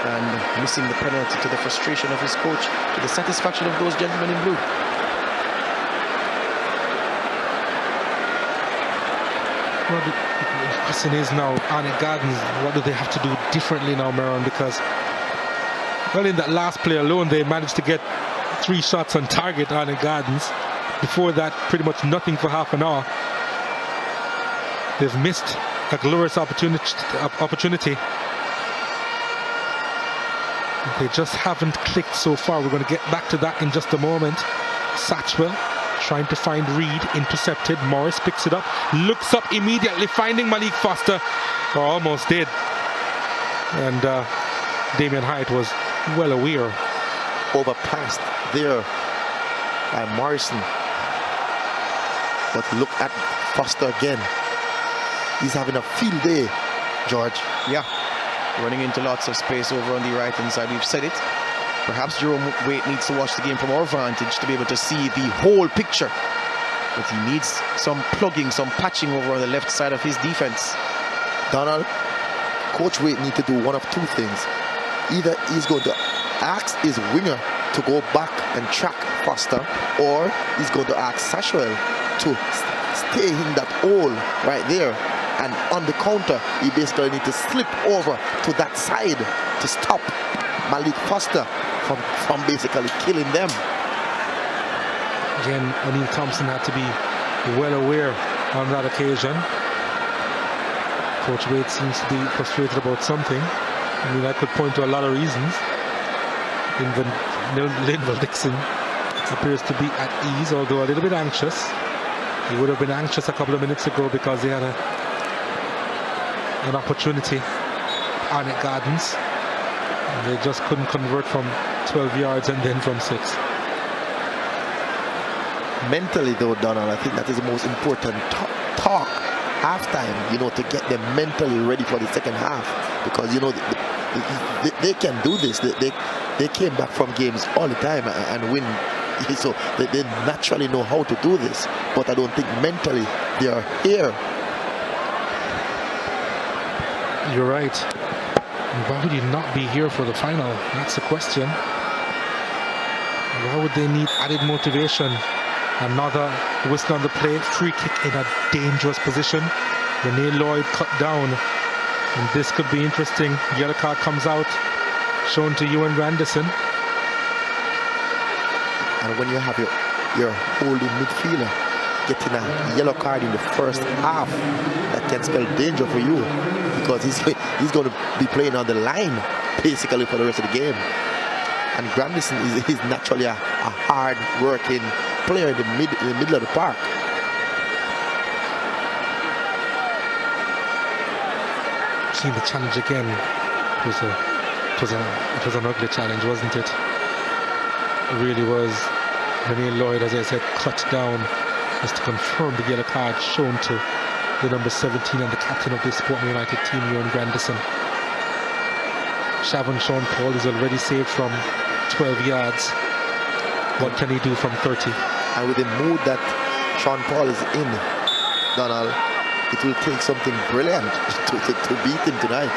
and missing the penalty to the frustration of his coach, to the satisfaction of those gentlemen in blue. Well, the question is now, Arnett Gardens, what do they have to do differently now, Maron? Because, well, in that last play alone, they managed to get 3 shots on target, Arnett Gardens. Before that, pretty much nothing for half an hour. They've missed a glorious opportunity. They just haven't clicked so far. We're going to get back to that in just a moment. Satchwell trying to find Reed, intercepted. Morris picks it up, looks up immediately, finding Malik Foster, or almost did. And Damian Hyatt was well aware. Overpassed there by Morrison. But look at Foster again. He's having a field day, George. Yeah, running into lots of space over on the right hand side. We've said it. Perhaps Jerome Waite needs to watch the game from our vantage to be able to see the whole picture. But he needs some plugging, some patching over on the left side of his defense. Donald, Coach Waite needs to do one of 2 things. Either he's going to ask his winger to go back and track Foster, or he's going to ask Satchwell to stay in that hole right there. And on the counter, he basically needs to slip over to that side to stop Malik Foster from basically killing them. Again, O'Neill Thompson had to be well aware on that occasion. Coach Waite seems to be frustrated about something. I mean, I could point to a lot of reasons. Linval Dixon appears to be at ease, although a little bit anxious. He would have been anxious a couple of minutes ago because he had an opportunity. Arnett Gardens. And they just couldn't convert from 12 yards and then from 6. Mentally though, Donald, I think that is the most important talk halftime, to get them mentally ready for the second half, because they can do this. They came back from games all the time and win, so they naturally know how to do this, but I don't think mentally they are here. You're right. Why would you not be here for the final? That's the question. Why would they need added motivation? Another whistle on the plate. Free kick in a dangerous position. Renee Lloyd cut down. And this could be interesting. Yellow card comes out. Shown to Ewan Randerson. And when you have your holding midfielder getting a yellow card in the first half, that can spell danger for you, because he's going to be playing on the line basically for the rest of the game. And Grandison is naturally a hard-working player in the middle of the park. Seeing the challenge again. It was an ugly challenge, wasn't it? It really was. Renee Lloyd, as I said, cut down as to confirm the yellow card shown to the number 17 and the captain of this Portmore United team, Ewan Grandison. Sean Paul is already saved from 12 yards. What can he do from 30? And with the mood that Sean Paul is in, Donald, it will take something brilliant to beat him tonight.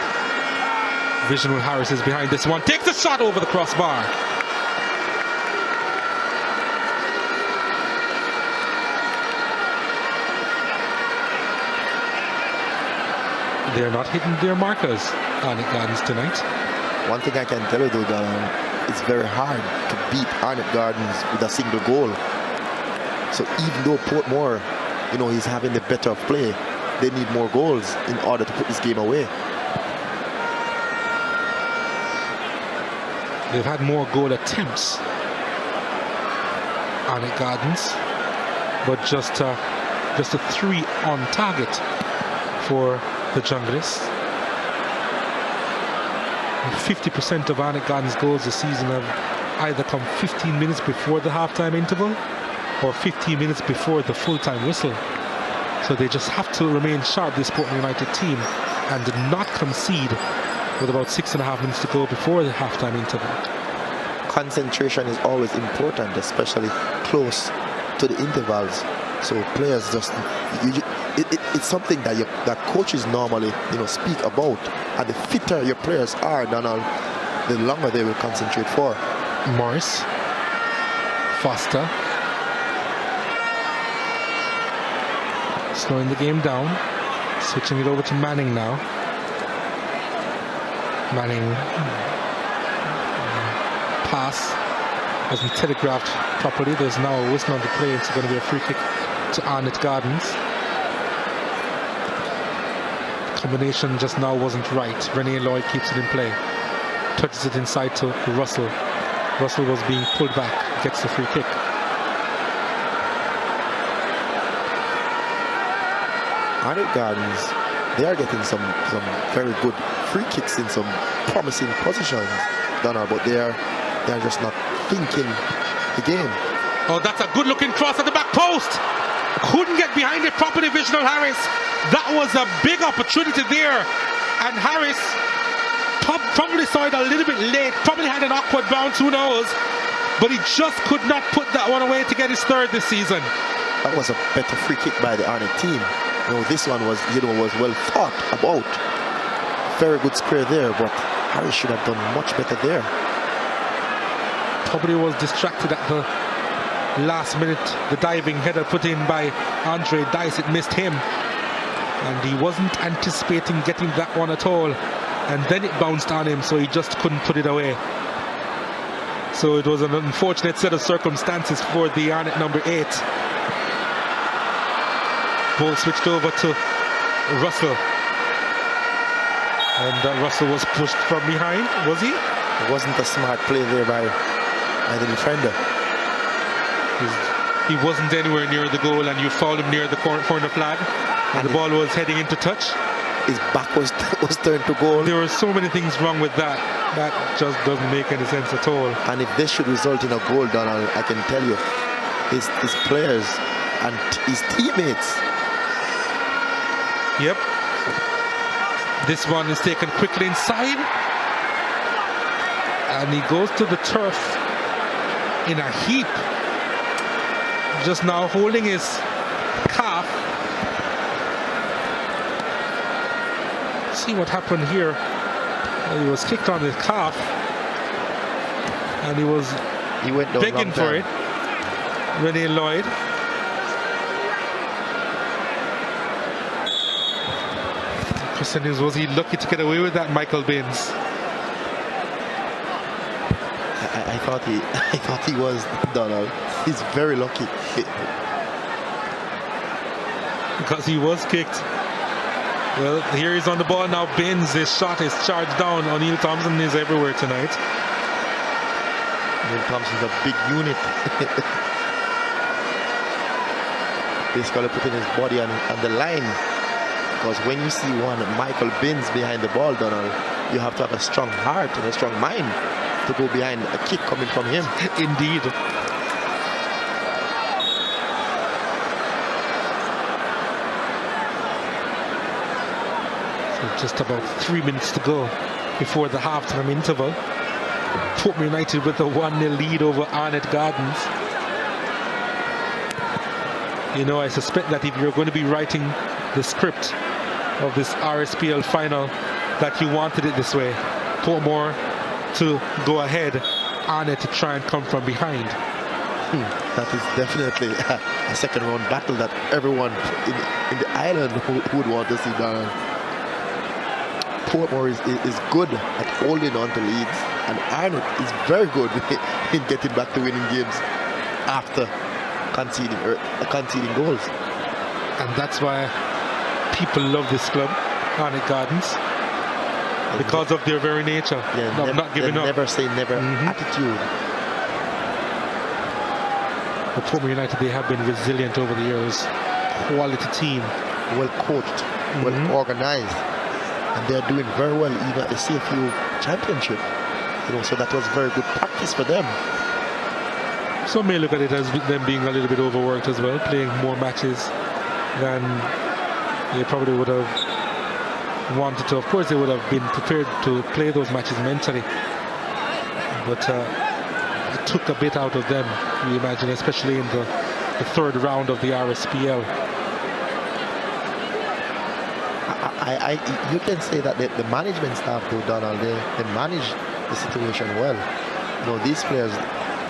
Visional Harris is behind this one. Takes a shot over the crossbar. They're not hitting their markers, Arnett Gardens, tonight. One thing I can tell you though, Donald, it's very hard to beat Arnett Gardens with a single goal. So even though Portmore, he's having the better of play, they need more goals in order to put this game away. They've had more goal attempts, Arnett Gardens, but just a 3 on target for the Junglists. 50% of Arnett Gardens' goals this season have either come 15 minutes before the halftime interval or 15 minutes before the full-time whistle. So they just have to remain sharp, this Portmore United team, and not concede with about 6.5 minutes to go before the halftime interval. Concentration is always important, especially close to the intervals. So players just, it's something that coaches normally, speak about. And the fitter your players are, Donald, the longer they will concentrate for. Morris, Foster, slowing the game down, switching it over to Manning now. Manning pass wasn't telegraphed properly. There's now a whistle on the play. It's going to be a free kick to Arnett Gardens. Combination just now wasn't right. Renee Lloyd keeps it in play, touches it inside to Russell. Russell was being pulled back, gets the free kick. Arnett Gardens, they are getting some very good free kicks in some promising positions, Donald, but they are just not thinking the game. Oh, that's a good-looking cross at the back post. Couldn't get behind it properly, Visional Harris. That was a big opportunity there, and Harris probably saw it a little bit late, probably had an awkward bounce, who knows, but he just could not put that one away to get his third this season. That was a better free kick by the Arnett team. This one was, was well thought about. Very good square there, but Harris should have done much better there. Probably was distracted at the last minute. The diving header put in by Andre Dice, it missed him, and he wasn't anticipating getting that one at all, and then it bounced on him, so he just couldn't put it away. So it was an unfortunate set of circumstances for the Arnett number 8. Ball switched over to Russell, and Russell was pushed from behind, was he? It wasn't a smart play there by the defender. He wasn't anywhere near the goal, and you fouled him near the corner flag, and the ball was heading into touch. His back was turned to goal. There were so many things wrong with that. That just doesn't make any sense at all. And if this should result in a goal, Donald, I can tell you, his players and his teammates. Yep. This one is taken quickly inside, and he goes to the turf in a heap, just now holding his calf. See what happened here. He was kicked on his calf, and he went down begging for it. Renee Lloyd. The question is, was he lucky to get away with that, Michael Baines? I thought he was, Donald. He's very lucky. because he was kicked. Well, here he's on the ball now. Binns, his shot is charged down. O'Neal Thompson is everywhere tonight. O'Neal Thompson's a big unit. Basically putting his body on the line. Because when you see one Michael Binns behind the ball, Donald, you have to have a strong heart and a strong mind to go behind a kick coming from him. Indeed. So just about 3 minutes to go before the halftime interval. Portmore United with a 1-0 lead over Arnett Gardens. You know, I suspect that if you're going to be writing the script of this RSPL final, that you wanted it this way. Portmore to go ahead, Arnett to try and come from behind. That is definitely a second round battle that everyone in the island would want to see done. Portmore is good at holding on to leads, and Arnett is very good in getting back to winning games after conceding goals. And that's why people love this club, Arnett Gardens, because of their very nature, not giving up. Never say never attitude. But Portmore United, they have been resilient over the years. Quality team. Well coached, well organized, and they're doing very well even at the CFU championship. You know, so that was very good practice for them. Some may look at it as them being a little bit overworked as well, playing more matches than they probably would have wanted to. Of course, they would have been prepared to play those matches mentally, but it took a bit out of them, we imagine, especially in the third round of the RSPL. You can say that the management staff, though, Donald, they manage the situation well. You know, these players,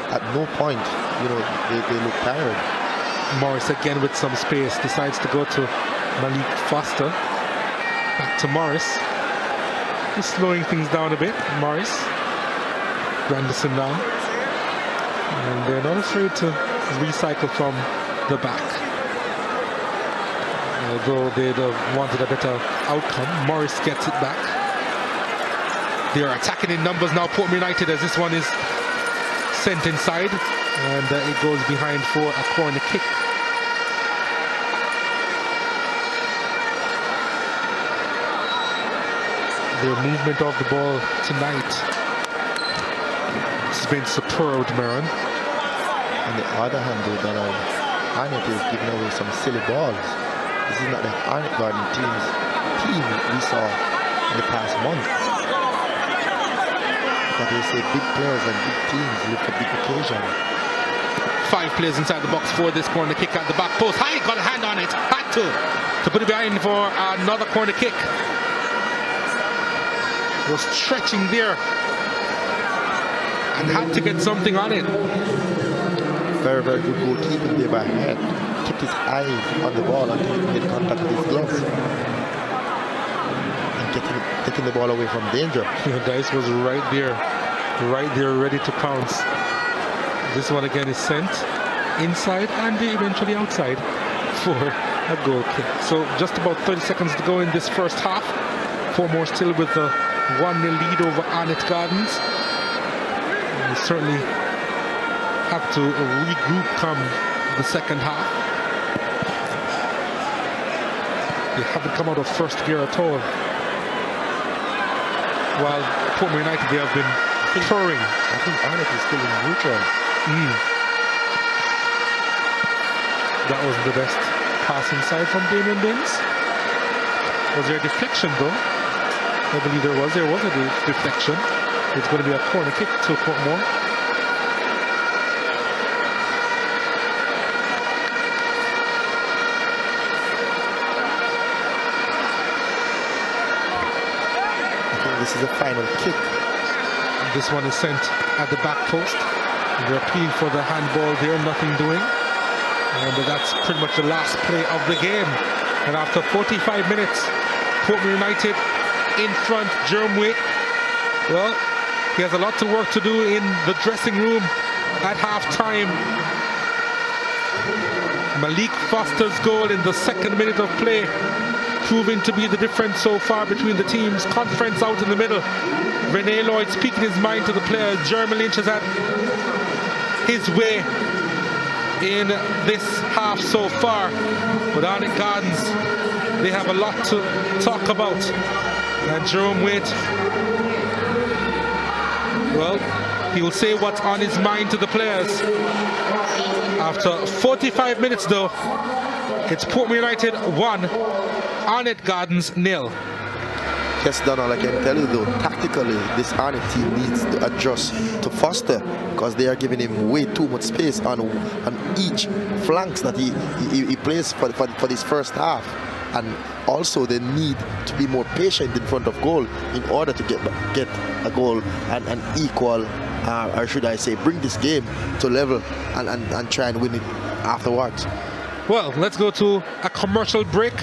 at no point, you know, they look tired. Morris again with some space, decides to go to Malik Foster. Back to Morris. Just slowing things down a bit. Morris. Granderson now. And they're not afraid to recycle from the back. Although they'd have wanted a better outcome. Morris gets it back. They're attacking in numbers now, Portmore United, as this one is sent inside. And it goes behind for a corner kick. Their movement of the ball tonight has been superb, Maron. On the other hand, though, Donald, Arnett is giving away some silly balls. This is not the Arnett Garden team we saw in the past month. But they say big players and big teams look for big occasion. 5 players inside the box for this corner kick at the back post. High, got a hand on it, had to put it behind for another corner kick. Was stretching there and had to get something on it. Very, very good goalkeeping there by Head. Kept his eye on the ball until he made contact with his gloves. And taking the ball away from danger. Dice was right there, ready to pounce. This one again is sent inside and eventually outside for a goal kick. So just about 30 seconds to go in this first half. Portmore still with the 1-0 lead over Arnett Gardens. And we certainly have to regroup come the second half. They haven't come out of first gear at all. While Portmore United, they have been touring. I think Arnett is still in neutral. That wasn't the best pass inside from Damien Binns. Was there a deflection though? I believe there was a deflection. It's going to be a corner kick to Portmore. I think this is the final kick. And this one is sent at the back post. And they're appealing for the handball there, nothing doing. But that's pretty much the last play of the game. And after 45 minutes, Portmore United in front. Jerome Wick, well, he has a lot to work to do in the dressing room at half-time. Malik Foster's goal in the second minute of play, proving to be the difference so far between the teams. Conference out in the middle. Rene Lloyd speaking his mind to the players. Jeremy Lynch has had his way in this half so far. But Arnett Gardens, they have a lot to talk about. And Jerome Waite, well, he will say what's on his mind to the players. After 45 minutes though, it's Portmore United 1, Arnett Gardens 0. Yes, Donald, I can tell you though, tactically, this Arnett team needs to adjust to Foster because they are giving him way too much space on each flanks that he plays for this first half. And also they need to be more patient in front of goal in order to get a goal and equal, or should I say, bring this game to level and try and win it afterwards. Well, let's go to a commercial break.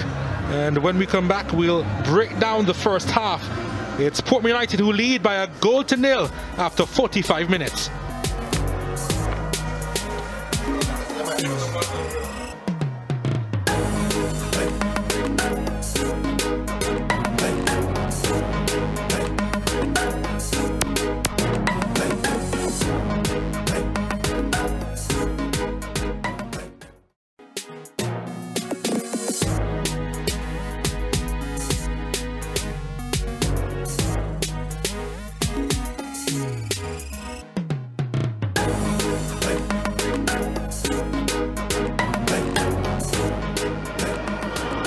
And when we come back, we'll break down the first half. It's Portmore United who lead by a goal to 0 after 45 minutes.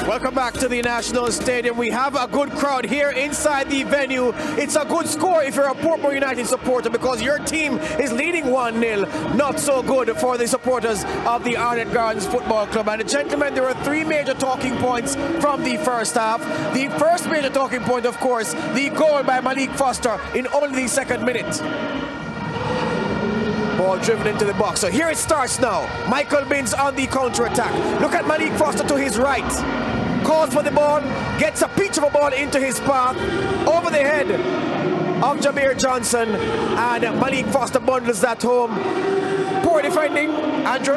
Welcome back to the National Stadium. We have a good crowd here inside the venue. It's a good score if you're a Portmore United supporter because your team is leading 1-0. Not so good for the supporters of the Arnett Gardens Football Club. And gentlemen, there were three major talking points from the first half. The first major talking point, of course, the goal by Malik Foster in only the second minute. Ball driven into the box. So here it starts now. Michael Binns on the counter-attack. Look at Malik Foster to his right. Calls for the ball, gets a pitch of a ball into his path, over the head of Jameer Johnson, and Malik Foster bundles that home. Poor defending, Andrew?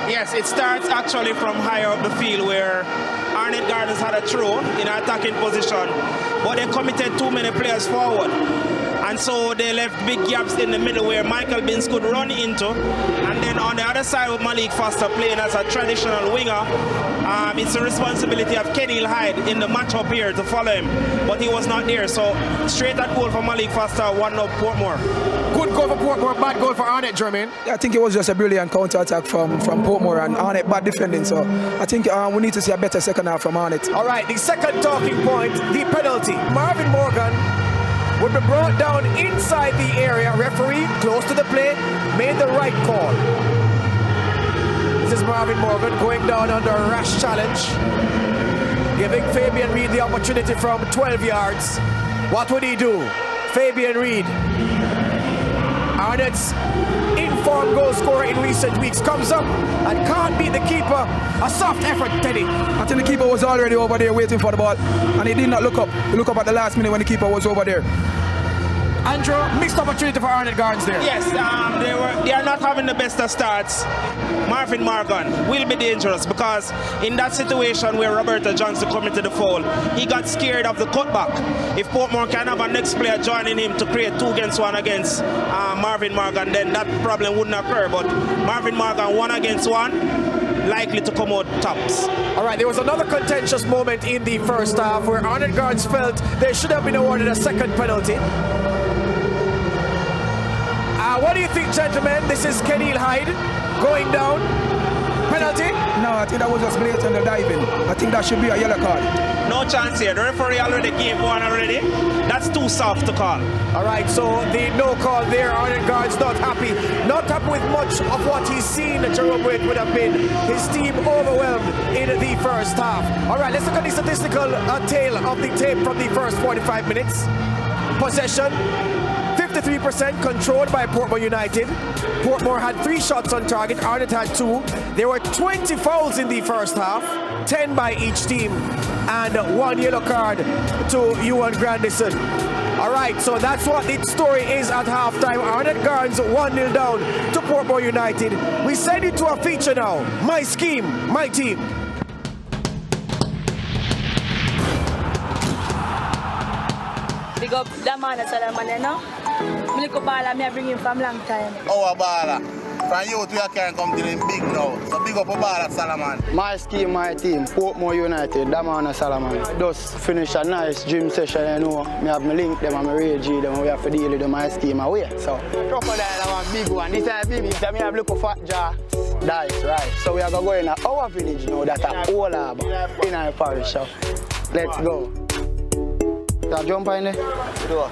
Yes, it starts actually from higher up the field where Arnett Gardens had a throw in attacking position, but they committed too many players forward. And so they left big gaps in the middle where Michael Binns could run into. And then on the other side with Malik Foster playing as a traditional winger, it's the responsibility of Kenil Hyde in the matchup here to follow him. But he was not there. So straight at goal for Malik Foster, 1-0 Portmore. Good goal for Portmore, bad goal for Arnett, Jermaine. I think it was just a brilliant counter-attack from Portmore, and Arnett bad defending. So I think we need to see a better second half from Arnett. All right, the second talking point, the penalty. Marvin Morgan would be brought down inside the area. Referee, close to the play, made the right call. This is Marvin Morgan going down under a rash challenge, giving Fabian Reid the opportunity from 12 yards. What would he do? Fabian Reid, Arnett's informed goal scorer in recent weeks, comes up and can't beat the keeper. A soft effort, Teddy. I think the keeper was already over there waiting for the ball, and he did not look up. He looked up at the last minute when the keeper was over there. Andrew, missed opportunity for Arnett Gardens there. Yes, they are not having the best of starts. Marvin Morgan will be dangerous because in that situation where Roberto Johnson committed the foul, he got scared of the cutback. If Portmore can have a next player joining him to create 2 against 1 against Marvin Morgan, then that problem wouldn't occur. But Marvin Morgan 1 against 1, likely to come out tops. All right, there was another contentious moment in the first half where Arnett Gardens felt they should have been awarded a second penalty. What do you think, gentlemen? This is Kenil Hyde going down. Penalty? No, I think that was just blatant diving. I think that should be a yellow card. No chance here. The referee already gave one already. That's too soft to call. All right, so the no call there. Arnett Gardens not happy. Not happy with much of what he's seen. Jerome Waite would have been. His team overwhelmed in the first half. All right, let's look at the statistical tale of the tape from the first 45 minutes. Possession, 53% controlled by Portmore United. Portmore had 3 shots on target. Arnett had 2. There were 20 fouls in the first half, 10 by each team, and 1 yellow card to Ewan Grandison. All right, so that's what the story is at halftime. Arnett Gardens 1-0 down to Portmore United. We send it to a feature now. My scheme, my team. Big up that man at Salaman, you know? Miliko Bala, me I bring him from long time. Our Bala. From youth we can come to them big now. So big up a Bala at Salaman. My scheme, my team, Portmore United, that man at Salaman. Just finish a nice gym session, you know. Me have my link them and my rage them, and we have to deal with them, my scheme away. So, crocodile one big one. This is big. So me have look for fat jaw. Dice, right. So we are going to go in our village now, that are all harbor in our parish. So let's go. Can jump in there? Do.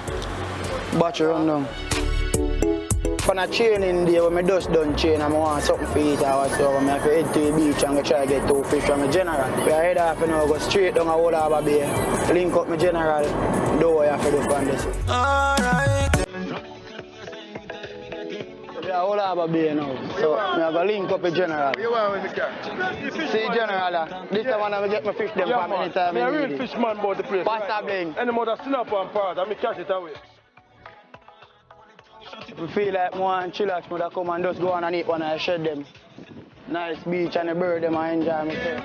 Battery run down. For a training day when I just done train and I want something for eat or so, I have to head to the beach and go try to get 2 fish from my general. We are head off and now go straight down a whole harbor bay, link up my general, do what you have to do from this. Alright. We are whole harbor bay now, so I have to link up with general. See general, this time I get my fish them from anytime I need it. I'm a real fishman about the place. Pasta bling. Any more that snap on part, I catch it away. We feel like more chillax would come and just go on and eat one and shed them. Nice beach and the bird them and enjoy myself.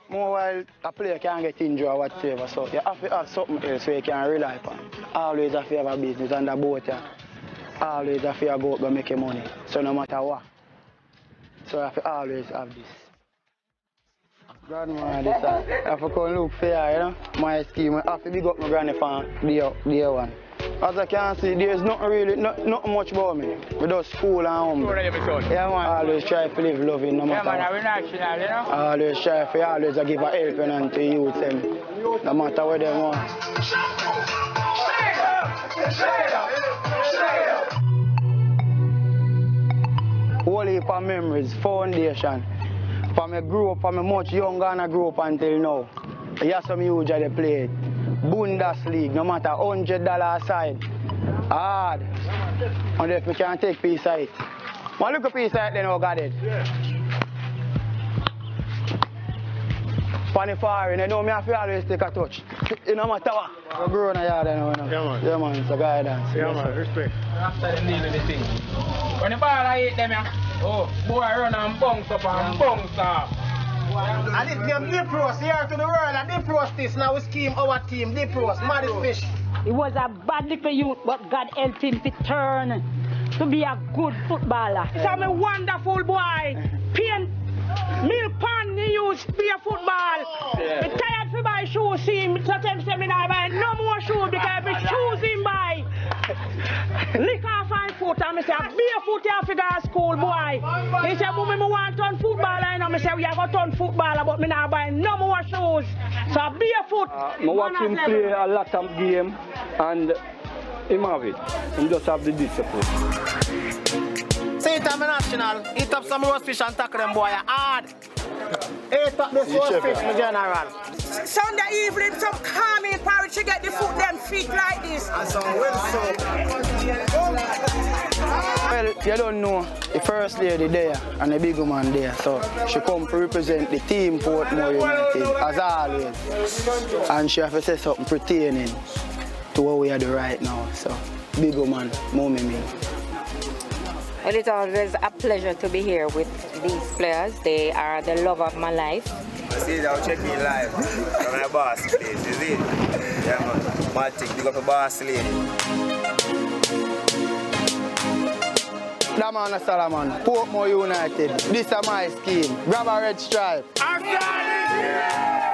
More while a player can't get injured or whatever, so you have to have something else where you can rely upon. Always have to have a business on the boat. Always have to go out and make money, so no matter what. So I have to always have this. Grandma, this I have to come look fair, you know. My scheme, I have to big up my granny from day one. As I can see, there's not much about me. We just school and home. Yeah, man. Always try to live loving no matter what. Yeah, man, we're national, you know. Always try to always give a helping hand to youth them, no matter what they want. Whole heap of memories, foundation. From I grew up, from I much younger and I grew up until now. Yes, some huge they played. Bundesliga, no matter $100 aside. Hard. And if we can't take piece of it. One look at piece of it, then we got it. Funny foreign, you know me have to always take a touch. You no matter what. We grow in a yard, you know. Yeah, man. Yeah, man, it's a guidance. Yeah, man, respect. After them deal with the thing. When the ball I hit them, oh, boy run and bounce up and bounce off. And this game, deep roast here to the world, and deep roast this. Now we scheme our team, deep roast, maddest fish. He was a bad little youth, but God helped him to turn to be a good footballer. He's a wonderful boy. Paint, milk pan, he used to be a football. Yeah. He tired to buy shoes, see him, so tell him I buy no more shoes because the shoes him buy. Lick off my foot and I say, barefoot you have to go to school, boy. He said, Mommy, I want to turn footballer. And I say, we have to turn footballer, but I not buy no more shoes. So barefoot. I watch him play a lot of game and him have it. He just have the discipline. Say time national, eat up some roast fish and tackle them boy hard. Eat up this roast fish, my general. Sunday evening, some calming porridge to get the foot them feet like this. And some well soap. Well, you don't know, the first lady there and the big woman there, so she come to represent the team Portmore United, as always. And she have to say something pertaining to what we are doing right now, so big woman, mommy me. Well, it's always a pleasure to be here with these players. They are the love of my life. I see that I'll check me live from my boss place, you see? Yeah, man. Matic, big up a boss lady. That man is Salaman, Portmore United. This is my scheme. Grab a red stripe. I got it!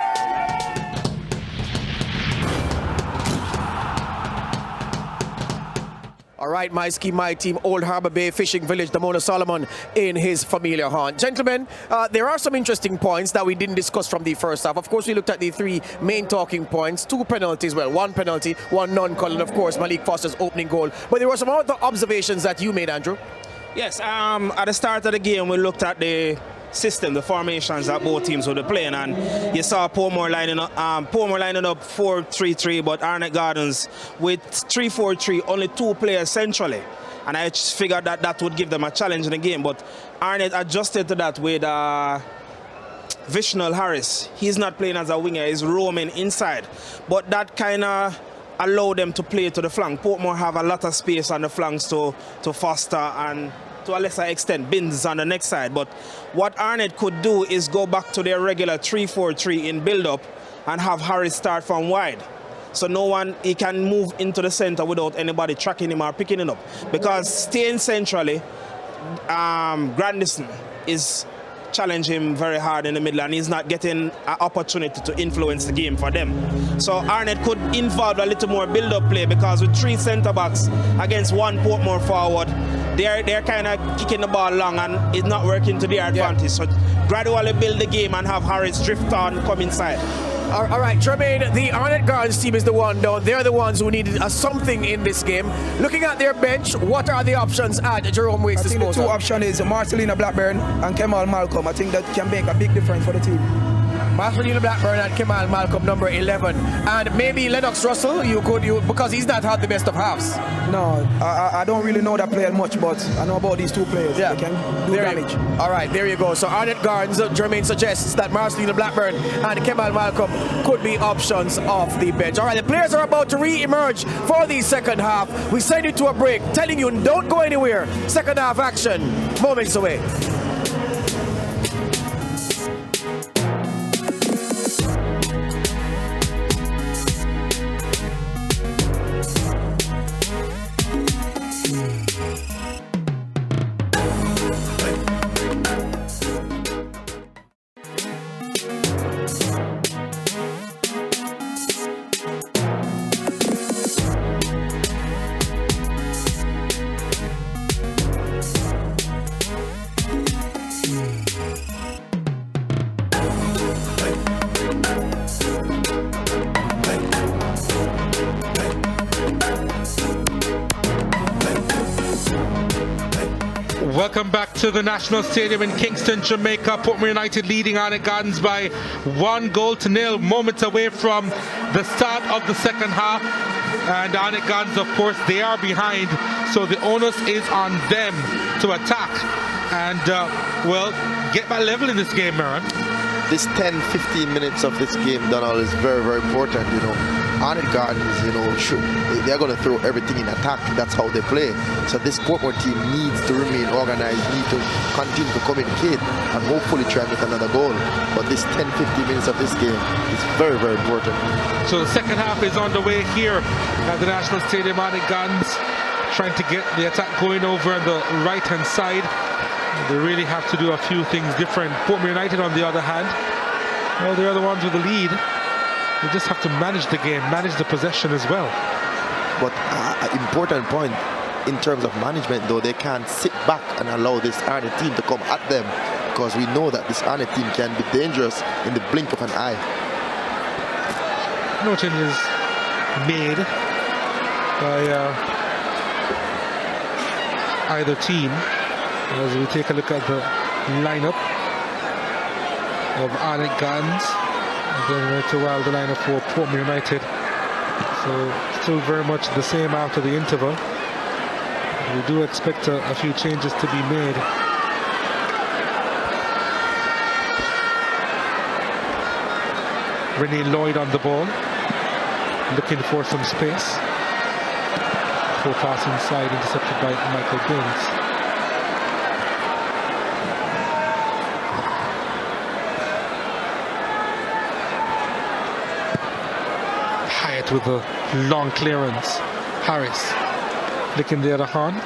All right, my scheme, my team, Old Harbour Bay Fishing Village, the Mona Solomon in his familiar haunt. Gentlemen, there are some interesting points that we didn't discuss from the first half. Of course, we looked at the 3 main talking points, 2 penalties, well, 1 penalty, 1 non-call, and of course, Malik Foster's opening goal. But there were some other observations that you made, Andrew. Yes, at the start of the game, we looked at the system, the formations that both teams were playing, and you saw Portmore lining up 4-3-3, but Arnett Gardens with 3-4-3, only 2 players centrally, and I just figured that that would give them a challenge in the game. But Arnett adjusted to that with Vishnal Harris. He's not playing as a winger, he's roaming inside, but that kind of allow them to play to the flank. Portmore have a lot of space on the flanks to foster, and to a lesser extent Binns on the next side. But what Arnett could do is go back to their regular 3-4-3 in build-up and have Harris start from wide. So he can move into the center without anybody tracking him or picking him up. Because staying centrally, Grandison is challenging him very hard in the middle, and he's not getting an opportunity to influence the game for them. So Arnett could involve a little more build-up play, because with 3 centre-backs against 1 Portmore forward, they're kind of kicking the ball long and it's not working to their advantage. Yeah. So gradually build the game and have Harris drift on, come inside. All right, Jermaine, the Arnett Gardens team is the one down. They're the ones who needed something in this game. Looking at their bench, what are the options at Jerome Wake's disposal? I think the 2 options is Marcelina Blackburn and Kemal Malcolm. I think that can make a big difference for the team. Marcelina Blackburn and Kemal Malcolm, number 11. And maybe Lennox Russell, because he's not had the best of halves. No, I don't really know that player much, but I know about these 2 players. Yeah. They can do damage. All right, there you go. So Arnett Gardens, Jermaine suggests that Marcelina Blackburn and Kemal Malcolm could be options off the bench. All right, the players are about to re-emerge for the second half. We send you to a break, telling you don't go anywhere. Second half action, moments away. Welcome back to the National Stadium in Kingston, Jamaica. Portmore United leading Arnett Gardens by 1-0. Moments away from the start of the second half. And Arnett Gardens, of course, they are behind. So the onus is on them to attack and, get back level in this game, Maran. This 10-15 minutes of this game, Donald, is very, very important, Arnett Gardens, they're going to throw everything in attack. That's how they play. So this Portmore team needs to remain organized, need to continue to communicate, and hopefully try and get another goal. But this 10-15 minutes of this game is very, very important. So the second half is on the way here at the National Stadium. Arnett Gardens trying to get the attack going over on the right-hand side. They really have to do a few things different. Portmore United, on the other hand, well, they're the ones with the lead. They just have to manage the game, manage the possession as well. But an important point in terms of management, though, they can't sit back and allow this Arnett team to come at them, because we know that this Arnett team can be dangerous in the blink of an eye. No changes made by either team. As we take a look at the lineup of Arnett Gardens, then to the lineup for Portmore United. So still very much the same after the interval. We do expect a few changes to be made. Renee Lloyd on the ball, looking for some space. Poor pass inside, intercepted by Michael Binns. With a long clearance. Harris flicking the other hand.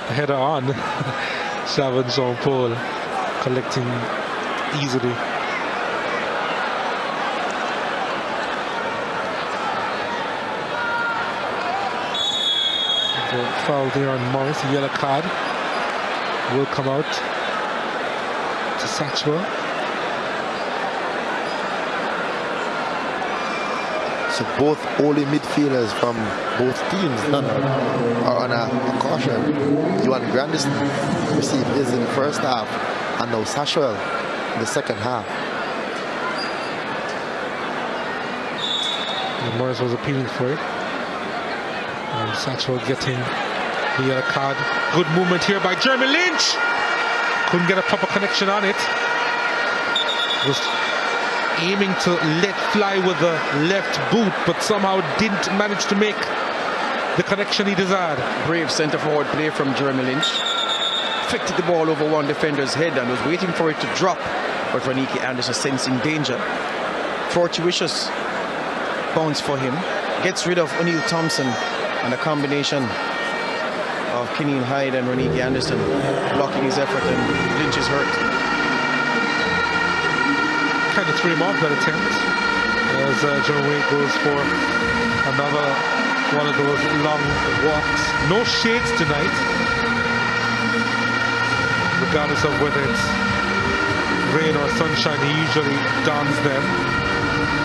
The header on. Shavan Jean-Paul collecting easily. The foul there on Morris. The yellow card will come out to Satchwell. So both early midfielders from both teams are on a caution. Johan Grandison received his in the first half, and now Satchwell in the second half. And Morris was appealing for it. And Satchwell getting the yellow card. Good movement here by Jeremy Lynch. Couldn't get a proper connection on it. Was aiming to let fly with the left boot, but somehow didn't manage to make the connection he desired. Brave centre forward play from Jeremy Lynch. Flicked the ball over one defender's head and was waiting for it to drop, but Reniki Anderson sensing danger. Fortuitous bounce for him. Gets rid of O'Neal Thompson, and a combination of Keneen Hyde and Reniki Anderson blocking his effort, and Lynch is hurt. Kind of threw him off that attempt as John Wade goes for another one of those long walks. No shades tonight, regardless of whether it's rain or sunshine. He usually dons them.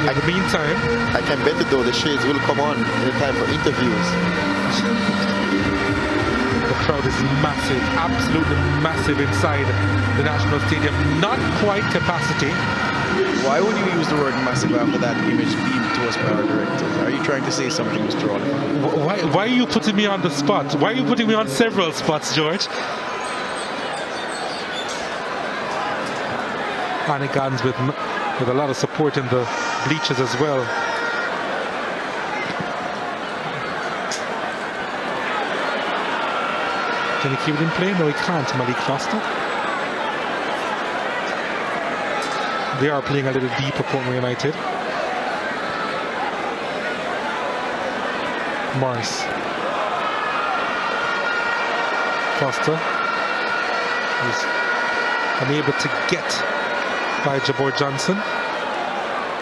In the meantime, I can bet it though, the shades will come on in the time for interviews. The crowd is massive, absolutely massive inside the National Stadium. Not quite capacity. Why would you use the word massive after that image beamed to us by our director? Are you trying to say something, Mr. Oliver? Why are you putting me on the spot? Why are you putting me on several spots, George? Arnett Gardens with a lot of support in the bleachers as well. Can he keep it in play? No, he can't. Malik Foster. They are playing a little deeper, Portmore United. Morris. Foster is unable to get by Jabor Johnson.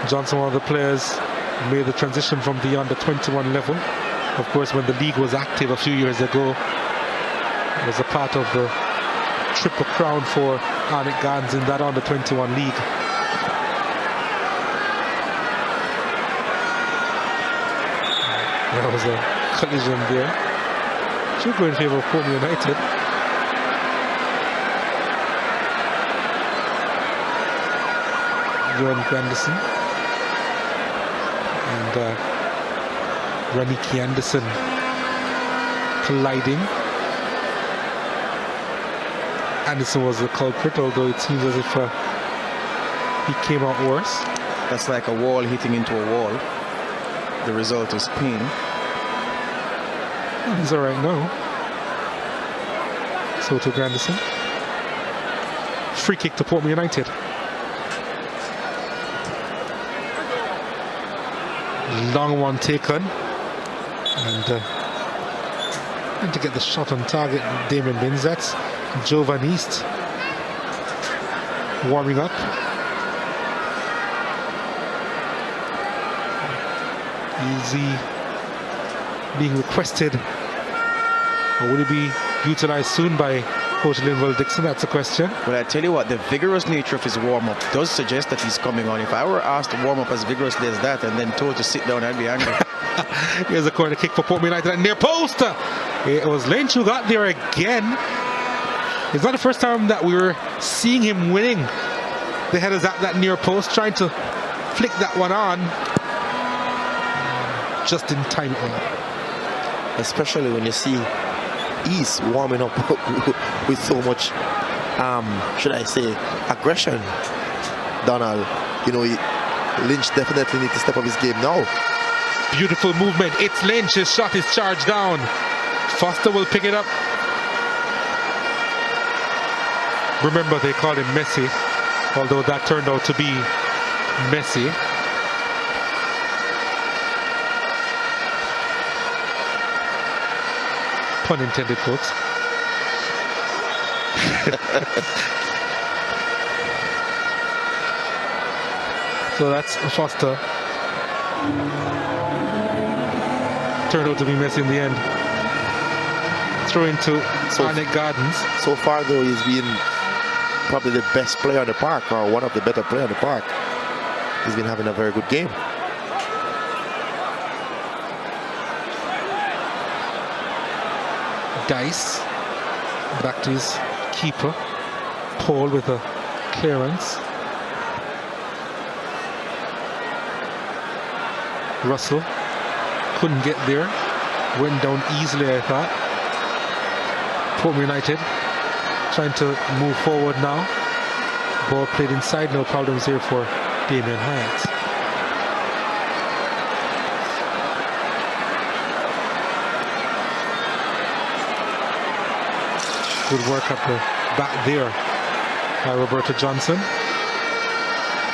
Johnson, one of the players, made the transition from the under-21 level. Of course, when the league was active a few years ago, it was a part of the Triple Crown for Arnett Gardens in that under-21 league. There was a collision there. Should go in favour of Portmore United. Jordan Granderson and Reniki Anderson colliding. Anderson was the culprit, although it seems as if he came out worse. That's like a wall hitting into a wall. The result is pain. Well, he's all right now. So to Granderson. Free kick to Portmore United. Long one taken. And to get the shot on target, Damon Benzats. Jovan East warming up. Is he being requested, or will he be utilized soon by Coach Linville Dixon? That's a question. Well, I tell you what, the vigorous nature of his warm-up does suggest that he's coming on. If I were asked to warm up as vigorously as that and then told to sit down, I'd be angry. Here's a corner kick for Portmore United at near post. It was Lynch who got there again. It's not the first time that we were seeing him winning the headers at that near post, trying to flick that one on. Just in time. Especially when you see East warming up with so much, should I say, aggression. Donald, you know, Lynch definitely needs to step up his game now. Beautiful movement. It's Lynch. His shot is charged down. Foster will pick it up. Remember, they called him Messi, although that turned out to be Messi. Pun intended, folks. So that's Foster. Turned out to be Messi in the end. Throw into Arnett Gardens. So far, though, he's been probably the best player on the park, or one of the better players on the park. He's been having a very good game. Dice back to his keeper. Paul with a clearance. Russell couldn't get there. Went down easily, I thought. Portmore United trying to move forward now. Ball played inside, no problems here for Damien Hyatt. Good work at the back there by Roberta Johnson.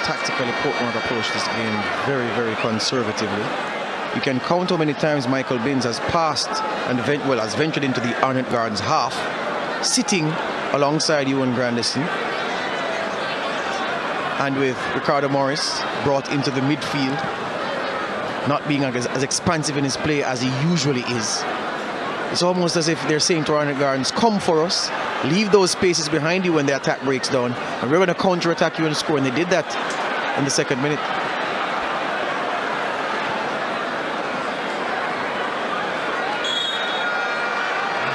Tactically, Portmore approached this game very, very conservatively. You can count how many times Michael Binns has passed and has ventured into the Arnett Gardens half, sitting alongside Ewan Grandison, and with Ricardo Morris brought into the midfield, not being as expansive in his play as he usually is. It's almost as if they're saying to Arnett Gardens, come for us, leave those spaces behind you when the attack breaks down, and we're going to counter-attack you and score. And they did that in the second minute.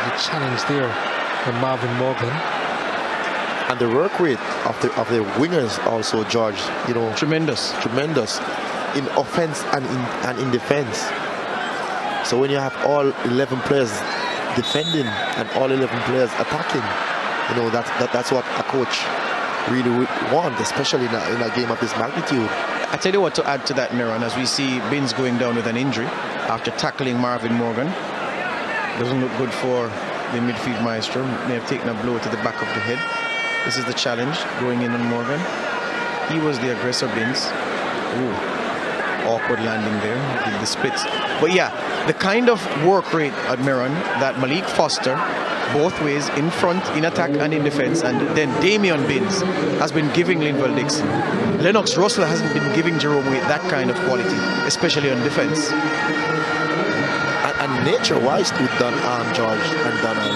The challenge there from Marvin Morgan. And the work rate of the wingers also, George, you know, tremendous in offense and in defense. So when you have all 11 players defending and all 11 players attacking, you know, that's what a coach really would want, especially in a game of this magnitude. I tell you what, to add to that, Miran, as we see Binns going down with an injury after tackling Marvin Morgan. Doesn't look good for the midfield maestro. May have taken a blow to the back of the head. This is the challenge going in on Morgan. He was the aggressor, Binns. Ooh, awkward landing there, did the splits. But yeah, the kind of work rate at Miran that Malik Foster, both ways, in front, in attack and in defense, and then Damian Binns has been giving Linval Dixon. Lennox Russell hasn't been giving Jerome Waite that kind of quality, especially on defense. And nature-wise, with George and Donald,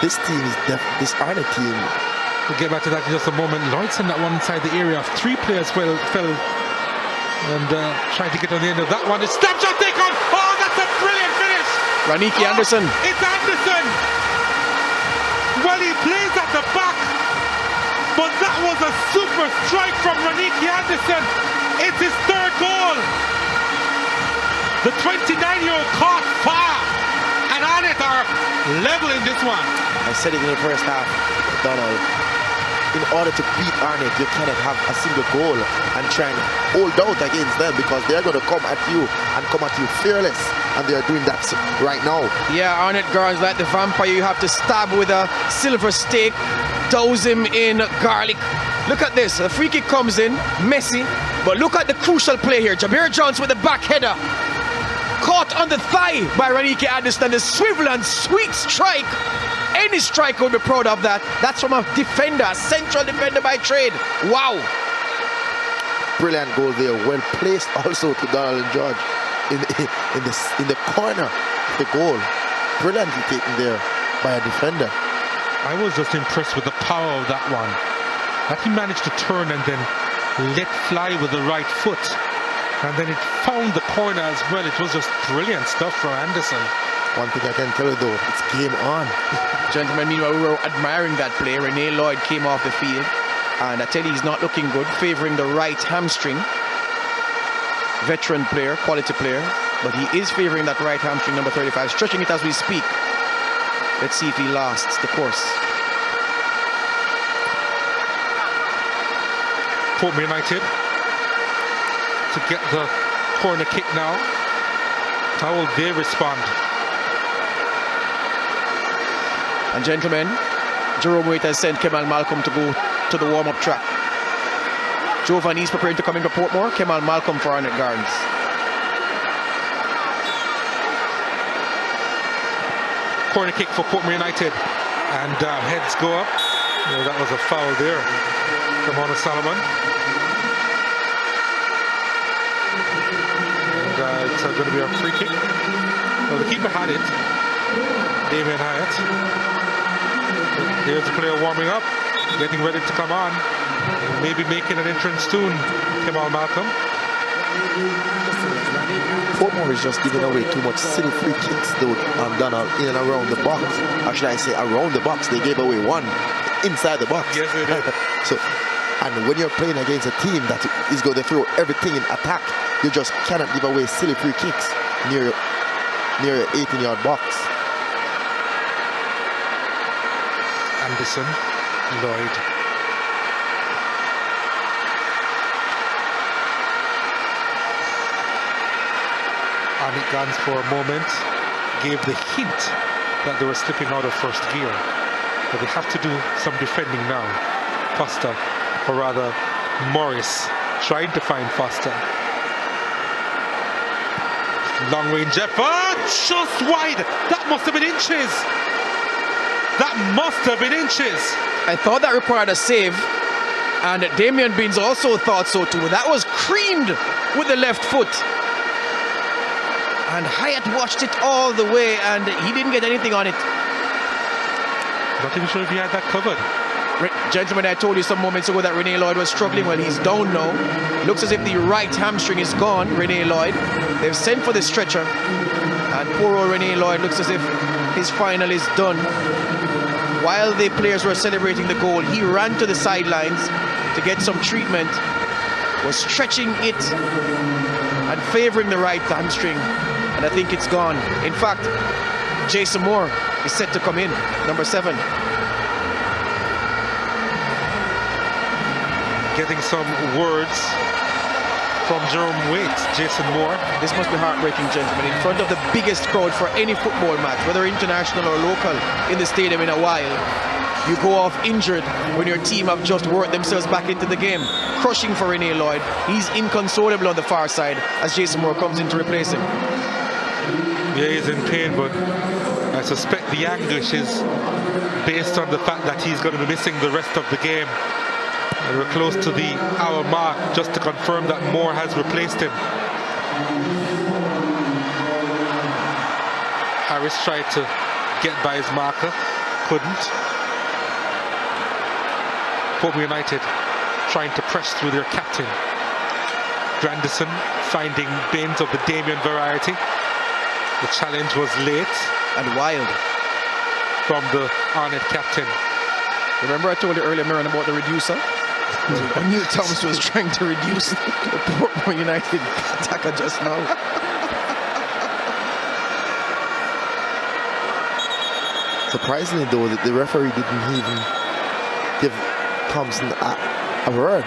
this team is this Arnett team. We'll get back to that in just a moment. Lloydson that one inside the area of 3 players fell and trying to get on the end of that one. It's snapshot take on. Oh, that's a brilliant finish. Raniki Anderson. It's Anderson. Well, he plays at the back, but that was a super strike from Raniki Anderson. It's his 3rd goal. The 29-year-old caught far, and Arnett are level in this one. I said it in the first half, Donald. In order to beat Arnett, you cannot have a single goal and try and hold out against them, because they're going to come at you and come at you fearless, and they're doing that right now. Yeah, Arnett Gardens, like the vampire, you have to stab with a silver stake, douse him in garlic. Look at this, the free kick comes in, messy, but look at the crucial play here. Jabir Jones with the back header, caught on the thigh by Raniki Anderson, the swivel and sweet strike. Any striker would be proud of that. That's from a defender, a central defender by trade. Wow. Brilliant goal there. Well placed also to Donald and George in the corner of the goal. Brilliantly taken there by a defender. I was just impressed with the power of that one. That he managed to turn and then let fly with the right foot. And then it found the corner as well. It was just brilliant stuff from Anderson. One thing I can tell you though, it's game on. Gentlemen, meanwhile, we were admiring that play. Renee Lloyd came off the field, and I tell you, he's not looking good, favoring the right hamstring. Veteran player, quality player, but he is favoring that right hamstring, number 35, stretching it as we speak. Let's see if he lasts the course. Portmore United to get the corner kick now. How will they respond? And gentlemen, Jerome Waite has sent Kemal Malcolm to go to the warm-up track. Giovanni's preparing to come into Portmore. Kemal Malcolm for Arnett Gardens. Corner kick for Portmore United, and heads go up. Oh, that was a foul there from Mona Solomon. And it's going to be a free kick. Well, the keeper had it, Damien Hyatt. There's the player warming up, getting ready to come on. Maybe making an entrance soon, Kemal Malcolm. Portmore is just giving away too much silly free kicks, though, Donald, in and around the box. Or should I say around the box? They gave away one inside the box. Yes, they did. So, and when you're playing against a team that is going to throw everything in attack, you just cannot give away silly free kicks near your 18-yard box. Anderson, Lloyd. Arnett Gardens for a moment gave the hint that they were slipping out of first gear. But they have to do some defending now. Foster, or rather Morris, trying to find Foster. Long range effort, just wide. That must have been inches. That must have been inches. I thought that required a save, and Damian Beans also thought so too. That was creamed with the left foot. And Hyatt watched it all the way, and he didn't get anything on it. Not even sure if he had that covered. Gentlemen, I told you some moments ago that Rene Lloyd was struggling. Well, he's down now. Looks as if the right hamstring is gone, Rene Lloyd. They've sent for the stretcher. And poor old Rene Lloyd looks as if his final is done. While the players were celebrating the goal, he ran to the sidelines to get some treatment. Was stretching it and favouring the right hamstring. And I think it's gone. In fact, Jason Moore is set to come in, number 7. Getting some words from Jerome Waite, Jason Moore. This must be heartbreaking, gentlemen. In front of the biggest crowd for any football match, whether international or local, in the stadium in a while, you go off injured when your team have just worked themselves back into the game. Crushing for Rene Lloyd. He's inconsolable on the far side as Jason Moore comes in to replace him. Yeah, he's in pain, but I suspect the anguish is based on the fact that he's going to be missing the rest of the game. And we're close to the hour mark just to confirm that Moore has replaced him. Harris tried to get by his marker, couldn't. Portmore United trying to press through their captain. Grandison finding Baines of the Damien variety. The challenge was late and wild from the Arnett captain. Remember I told you earlier, Marin, about the reducer? I knew Thomas was trying to reduce the Portmore United attacker just now. Surprisingly though, the referee didn't even give Thompson a word.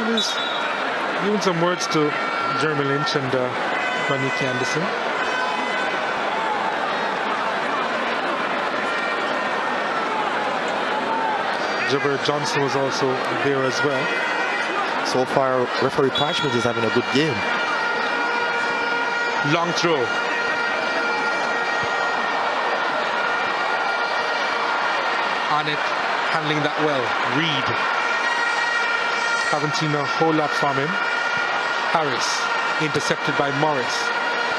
There's giving some words to Jeremy Lynch and Raniki Anderson. Jabber Johnson was also there as well. So far, referee Parchment is having a good game. Long throw. Arnett handling that well. Reed. Haven't seen a whole lot from him. Harris intercepted by Morris.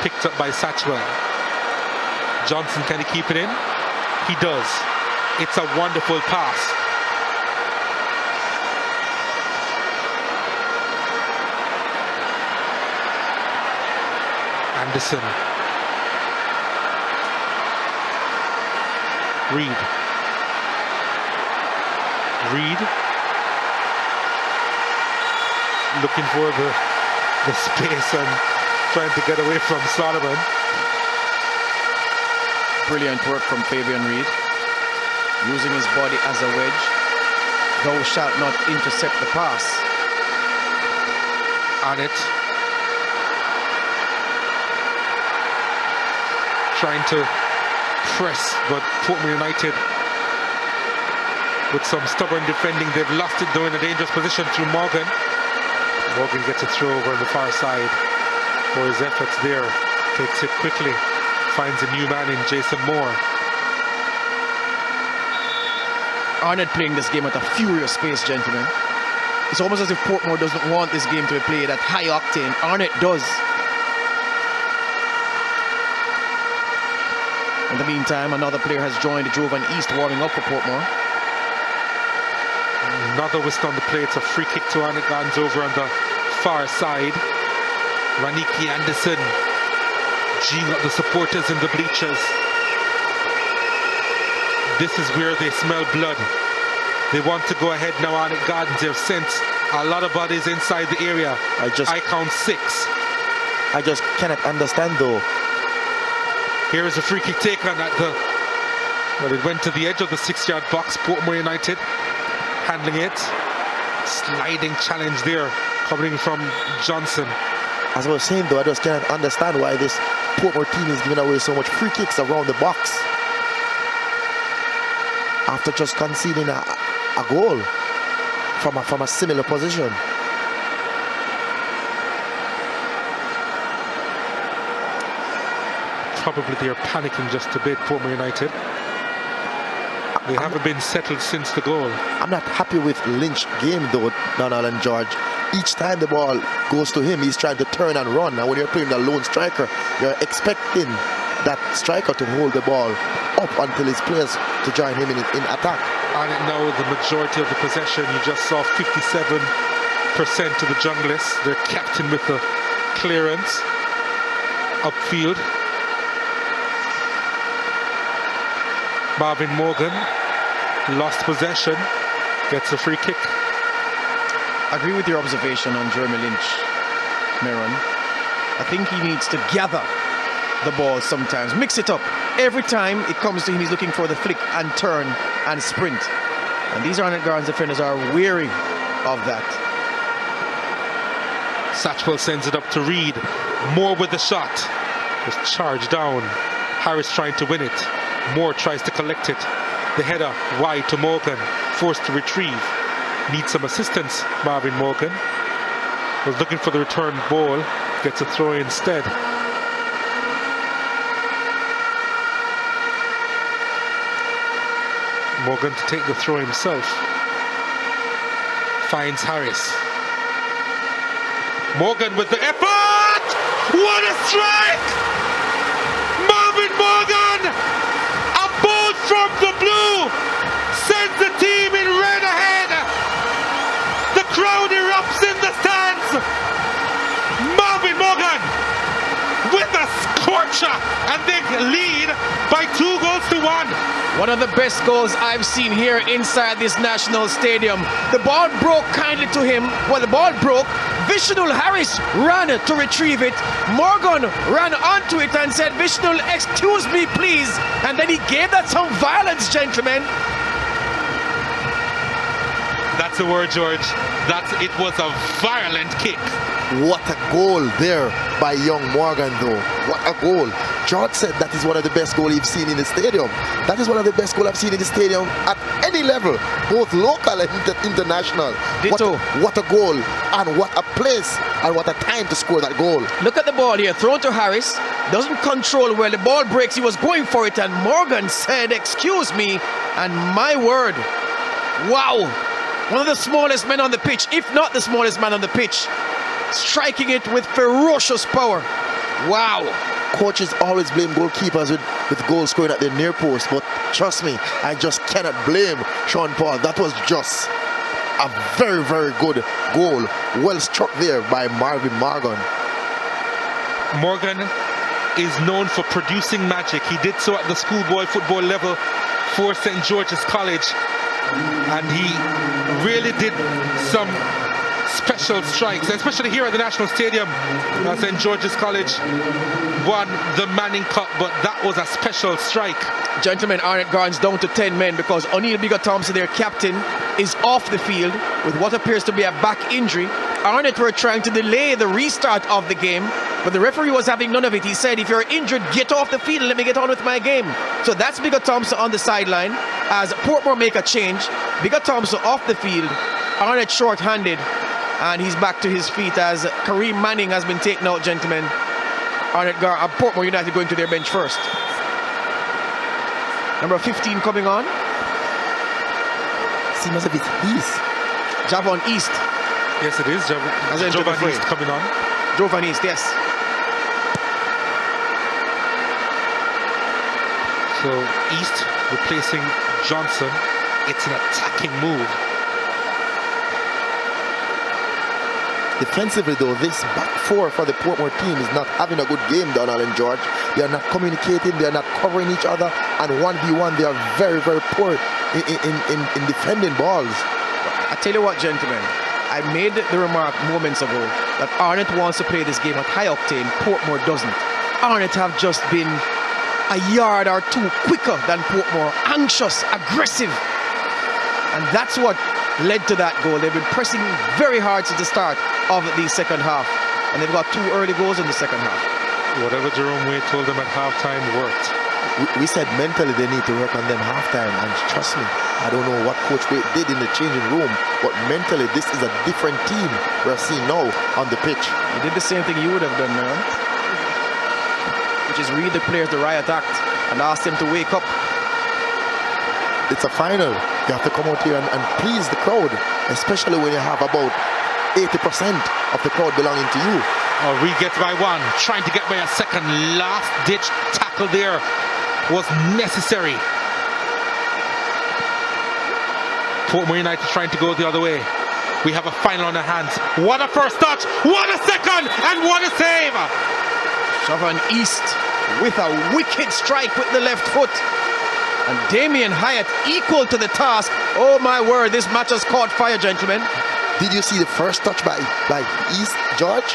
Picked up by Satchwell. Johnson, can he keep it in? He does. It's a wonderful pass. Anderson. Reed. Looking for the space and trying to get away from Solomon. Brilliant work from Fabian Reed. Using his body as a wedge. Thou shalt not intercept the pass. Arnett trying to press, but Portmore United with some stubborn defending. They've lost it though in a dangerous position through Morgan. Morgan gets a throw over on the far side for his efforts there. Takes it quickly. Finds a new man in Jason Moore. Arnett playing this game at a furious pace, gentlemen. It's almost as if Portmore doesn't want this game to be played at high octane. Arnett does. In the meantime, another player has joined Jovan East, warming up for Portmore. Another whistle on the play. It's a free kick to Arnett Gardens over on the far side. Raniki Anderson geeing up the supporters in the bleachers. This is where they smell blood. They want to go ahead now. Arnett Gardens, they've sent a lot of bodies inside the area. I count 6. I just cannot understand though. Here is a free kick taken at the... Well, it went to the edge of the 6-yard box. Portmore United handling it. Sliding challenge there coming from Johnson. As I was saying though, I just can't understand why this Portmore team is giving away so much free kicks around the box after just conceding a goal from a similar position. Probably they're panicking just a bit, Portmore United. They haven't been settled since the goal. I'm not happy with Lynch's game though, Donald and George. Each time the ball goes to him, he's trying to turn and run. And when you're playing the lone striker, you're expecting that striker to hold the ball up until his players to join him in attack. And now the majority of the possession, you just saw 57% to the Junglers. They're captain with the clearance upfield. Marvin Morgan lost possession, gets a free kick. I agree with your observation on Jeremy Lynch, Meron. I think he needs to gather the ball sometimes, mix it up. Every time it comes to him, he's looking for the flick and turn and sprint. And these Arnett Gardens defenders are weary of that. Satchwell sends it up to Reed. Moore with the shot. Just charged down. Harris trying to win it. Moore tries to collect it. The header wide to Morgan. Forced to retrieve. Needs some assistance, Marvin Morgan. Was looking for the return ball. Gets a throw instead. Morgan to take the throw himself. Finds Harris. Morgan with the effort! What a strike! Marvin Morgan! A bolt from the blue! Sends the team in red ahead! The crowd erupts in the stands! Marvin Morgan with a scorcher! And they lead by 2 goals to 1. One of the best goals I've seen here inside this national stadium. The ball broke kindly to him. Well, the ball broke. Vishnul Harris ran to retrieve it. Morgan ran onto it and said, Vishnul, excuse me, please. And then he gave that some violence, gentlemen. That's the word, George. It was a violent kick. What a goal there by young Morgan though. What a goal. George said that is one of the best goals he's seen in the stadium. That is one of the best goals I've seen in the stadium at any level, both local and international. What a goal, and what a place, and what a time to score that goal. Look at the ball here, thrown to Harris. Doesn't control where the ball breaks. He was going for it, and Morgan said, excuse me, and my word. Wow. One of the smallest men on the pitch, if not the smallest man on the pitch, striking it with ferocious power. Wow. Coaches always blame goalkeepers with goals scoring at the near post, but trust me, I just cannot blame Sean Paul. That was just a very, very good goal. Well struck there by Marvin Morgan. Morgan is known for producing magic. He did so at the schoolboy football level for St. George's College, and he really did some special strikes, especially here at the National Stadium. St. George's College won the Manning Cup, but that was a special strike. Gentlemen, Arnett Gardens down to 10 men because O'Neill Bigger-Thompson, their captain, is off the field with what appears to be a back injury. Arnett were trying to delay the restart of the game, but the referee was having none of it. He said, if you're injured, get off the field and let me get on with my game. So that's Bigger-Thompson on the sideline as Portmore make a change. Bigger-Thompson off the field, Arnett short-handed, and he's back to his feet as Kareem Manning has been taken out, gentlemen. Portmore United going to their bench first. Number 15 coming on. Seems as if it's East. Javon East. Yes, it is. Jovan East coming on. Jovan East, yes. So East replacing Johnson. It's an attacking move. Defensively though, this back four for the Portmore team is not having a good game, Donald and George. They are not communicating, they are not covering each other, and 1v1 they are very, very poor in defending balls. I tell you what, gentlemen, I made the remark moments ago that Arnett wants to play this game at high octane, Portmore doesn't. Arnett have just been a yard or two quicker than Portmore, anxious, aggressive, and that's what led to that goal. They've been pressing very hard since the start of the second half. and they've got 2 early goals in the second half. Whatever Jerome Wade told them at halftime worked. We said mentally they need to work on them halftime, and trust me, I don't know what Coach Wade did in the changing room, but mentally this is a different team we're seeing now on the pitch. He did the same thing you would have done, man, which is read the players the riot act and ask them to wake up. It's a final. You have to come out here and please the crowd, especially when you have about 80% of the crowd belonging to you. Oh, Reed gets by one, trying to get by a second. Last ditch tackle there was necessary. Portmore United trying to go the other way. We have a final on our hands. What a first touch, what a second, and what a save! Siobhan East with a wicked strike with the left foot. And Damien Hyatt equal to the task. Oh my word, this match has caught fire, gentlemen. Did you see the first touch by East, George?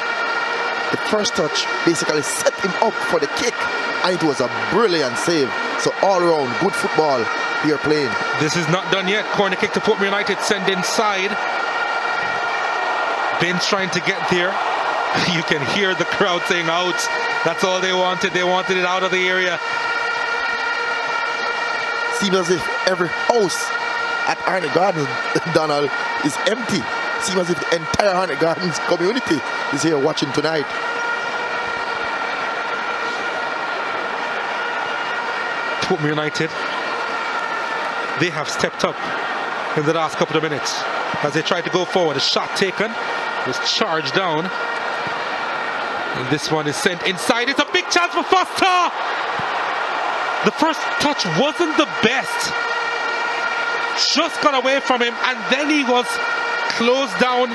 The first touch basically set him up for the kick, and it was a brilliant save. So all around, good football here playing. This is not done yet. Corner kick to Portmore United, send inside. Ben's trying to get there. You can hear the crowd saying out. That's all they wanted. They wanted it out of the area. Seems as if every house at Arnett Gardens, Donald, is empty. Seems as if the entire Arnett Gardens community is here watching tonight. Portmore United, they have stepped up in the last couple of minutes as they try to go forward. A shot taken, was charged down, and this one is sent inside. It's a big chance for Foster. The first touch wasn't the best, just got away from him, and then he was closed down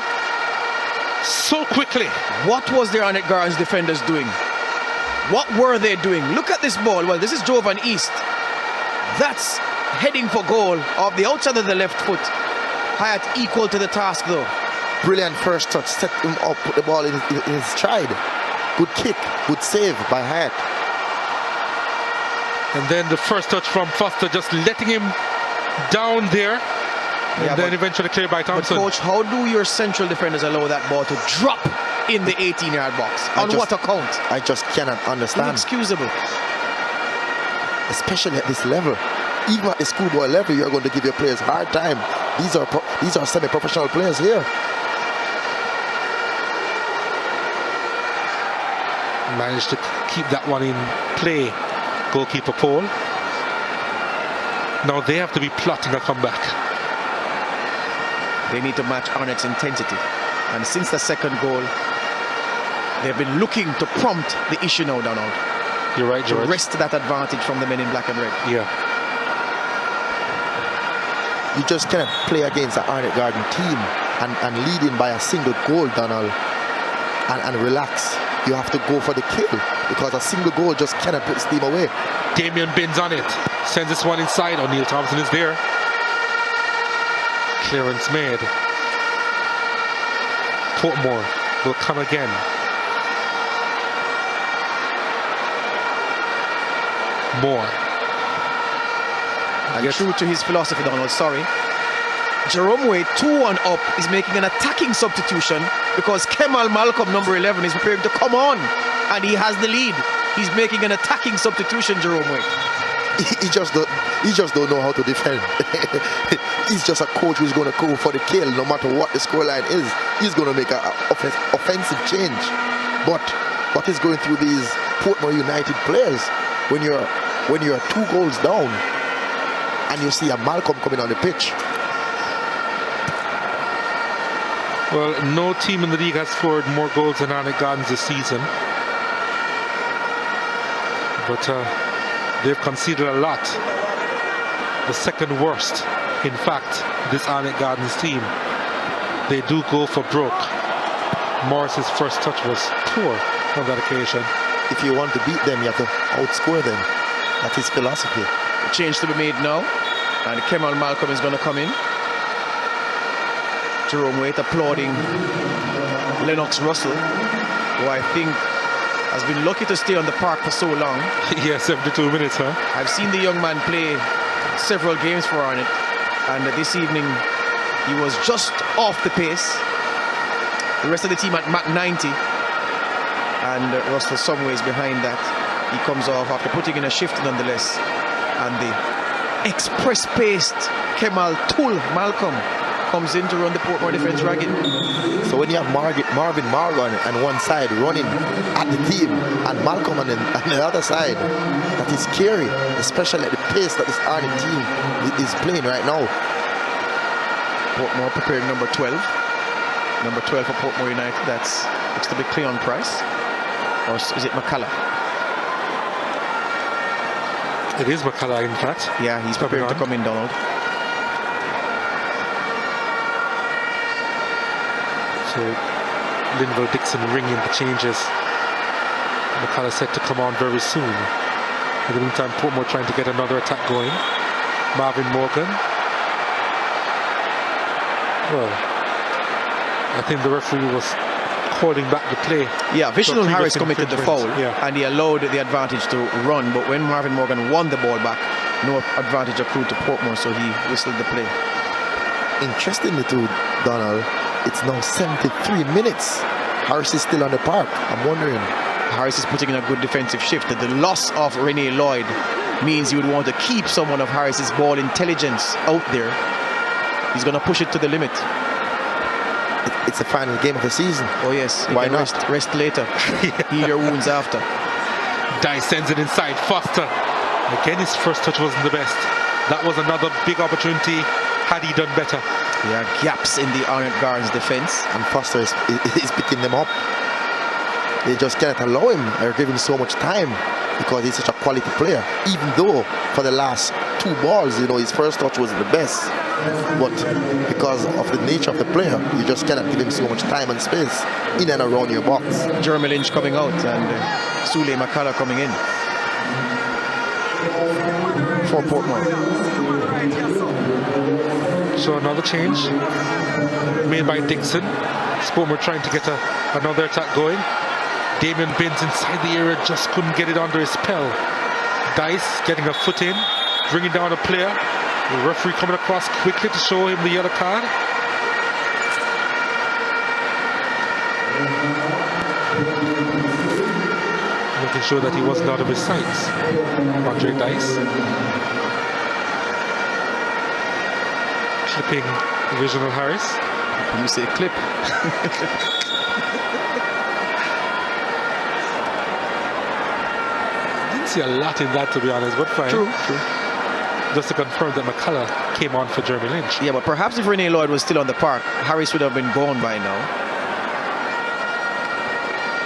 so quickly. What was the Arnett Gardens defenders doing? What were they doing? Look at this ball. Well, this is Jovan East. That's heading for goal off the outside of the left foot. Hyatt equal to the task though. Brilliant first touch, set him up, put the ball in his stride. Good kick, good save by Hyatt. And then the first touch from Foster, just letting him down there. And then eventually cleared by Thompson. But coach, how do your central defenders allow that ball to drop in the 18-yard box? On what account? I just cannot understand. Inexcusable. Especially at this level. Even at the schoolboy level, you're going to give your players a hard time. These are semi-professional players here. Managed to keep that one in play, goalkeeper Paul. Now they have to be plotting a comeback. They need to match Arnett's intensity. And since the second goal, they've been looking to prompt the issue now, Donald. You're right, George. To wrest that advantage from the men in black and red. Yeah. You just cannot play against the Arnett Garden team and lead in by a single goal, Donald, and relax. You have to go for the kill, because a single goal just cannot put steam away. Damien Binns on it. Sends this one inside. O'Neill Thompson is there. Clearance made. Portmore will come again. Moore. And true to his philosophy, Donald, sorry. Jerome Wade, 2-1 up, is making an attacking substitution because Kemal Malcolm, number 11, is preparing to come on, and he has the lead. He's making an attacking substitution, Jerome Wade. He just don't know how to defend. He's just a coach who's going to go for the kill no matter what the scoreline is. He's going to make an offensive change. But what is going through these Portmore United players when you're 2 goals down and you see a Malcolm coming on the pitch? Well, no team in the league has scored more goals than Arnett Gardens this season. But they've conceded a lot. The second worst, in fact, this Arnett Gardens team. They do go for broke. Morris's first touch was poor on that occasion. If you want to beat them, you have to outscore them. That's his philosophy. A change to be made now, and Kemal Malcolm is going to come in. Jerome Wade applauding Lennox Russell, who I think has been lucky to stay on the park for so long. Yeah, 72 minutes, huh? I've seen the young man play several games for Arnett, and this evening he was just off the pace. The rest of the team at Mach 90, and Russell some ways behind that. He comes off after putting in a shift nonetheless, and the express-paced Kemal Tool Malcolm comes in to run the Portmore defense ragged. So when you have Marvin Morgan on one side running at the team and Malcolm on the other side, that is scary, especially at the pace that this Arnett team is playing right now. Portmore preparing number 12. Number 12 for Portmore United, that's looks to be Cleon Price. Or is it McCullough? It is McCullough, in fact. Yeah, he's preparing to come in, Donald. So Linville Dixon ringing the changes. McCullough set to come on very soon. In the meantime, Portmore trying to get another attack going. Marvin Morgan. Well, I think the referee was calling back the play. Yeah, Visional Harris committed the foul, yeah, and he allowed the advantage to run, but when Marvin Morgan won the ball back, no advantage accrued to Portmore, so he whistled the play. Interestingly too, Donald, it's now 73 minutes. Harris is still on the park. I'm wondering. Harris is putting in a good defensive shift. The loss of Rene Lloyd means you would want to keep someone of Harris's ball intelligence out there. He's going to push it to the limit. It's the final game of the season. Oh yes. Why not? Rest later. Heal your wounds after. Dice sends it inside. Foster. Again, his first touch wasn't the best. That was another big opportunity. Had he done better? There are gaps in the Arnett Gardens defense. And Foster is picking them up. They just cannot allow him or give him so much time because he's such a quality player. Even though for the last 2 balls, you know, his first touch wasn't the best. But because of the nature of the player, you just cannot give him so much time and space in and around your box. Jeremy Lynch coming out and Sule McCullough coming in for Portmore. So another change made by Dixon. Portmore trying to get another attack going. Damien Binns inside the area just couldn't get it under his spell. Dice getting a foot in, bringing down a player. The referee coming across quickly to show him the yellow card. Making sure that he wasn't out of his sights. Andre Dice. Clipping Visional Harris. You say clip. Didn't see a lot in that, to be honest, but fine. True. Just to confirm that McCullough came on for Jeremy Lynch. Yeah, but perhaps if Rene Lloyd was still on the park, Harris would have been gone by now.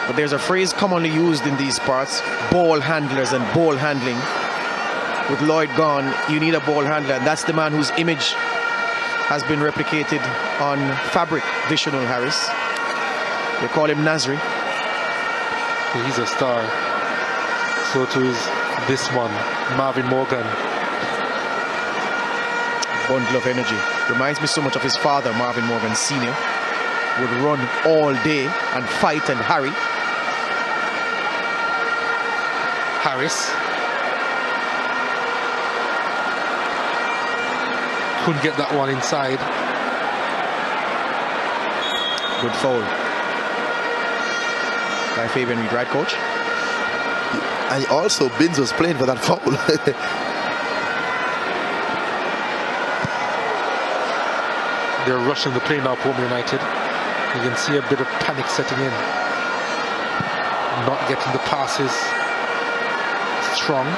But there's a phrase commonly used in these parts, ball handlers and ball handling. With Lloyd gone, you need a ball handler, and that's the man whose image has been replicated on fabric, Visional Harris. They call him Nasri. He's a star. So too is this one, Marvin Morgan. Bundle of energy. Reminds me so much of his father, Marvin Morgan Sr. Would run all day and fight and harry. Harris. Couldn't get that one inside. Good foul by Fabian Reed, right, coach? And also Binns was playing for that foul. They're rushing the play now, Portmore United. You can see a bit of panic setting in. Not getting the passes strong.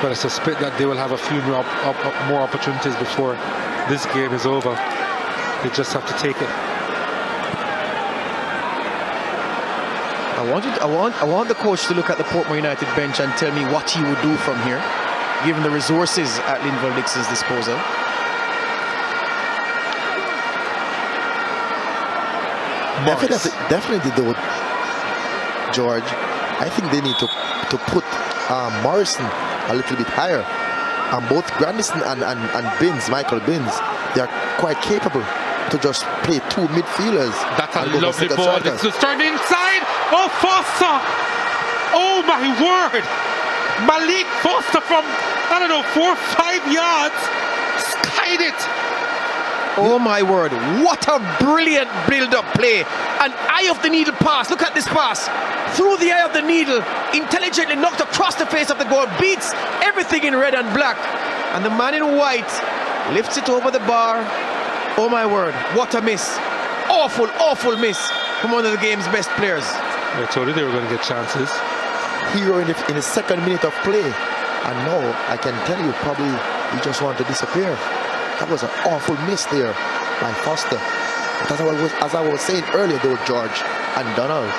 But I suspect that they will have a few more opportunities before this game is over. They just have to take it. I want the coach to look at the Portmore United bench and tell me what he would do from here, given the resources at Linville Dixon's disposal. Definitely though, George, I think they need to put Morrison a little bit higher. Both Grandison and Binns, Michael Binns, they are quite capable to just play 2 midfielders. That's a lovely ball. It's just turned inside. Oh, Foster! Oh my word! Malik Foster from, I don't know, 4 or 5 yards skied it. Oh my word, what a brilliant build-up play. An eye of the needle pass. Look at this pass. Through the eye of the needle, intelligently knocked across the face of the goal, beats everything in red and black. And the man in white lifts it over the bar. Oh my word, what a miss. Awful, awful miss from one of the game's best players. I told you they were going to get chances. Hero in the second minute of play. And now I can tell you, probably he just wanted to disappear. That was an awful miss there by Foster. But as I was saying earlier though, George and Donald,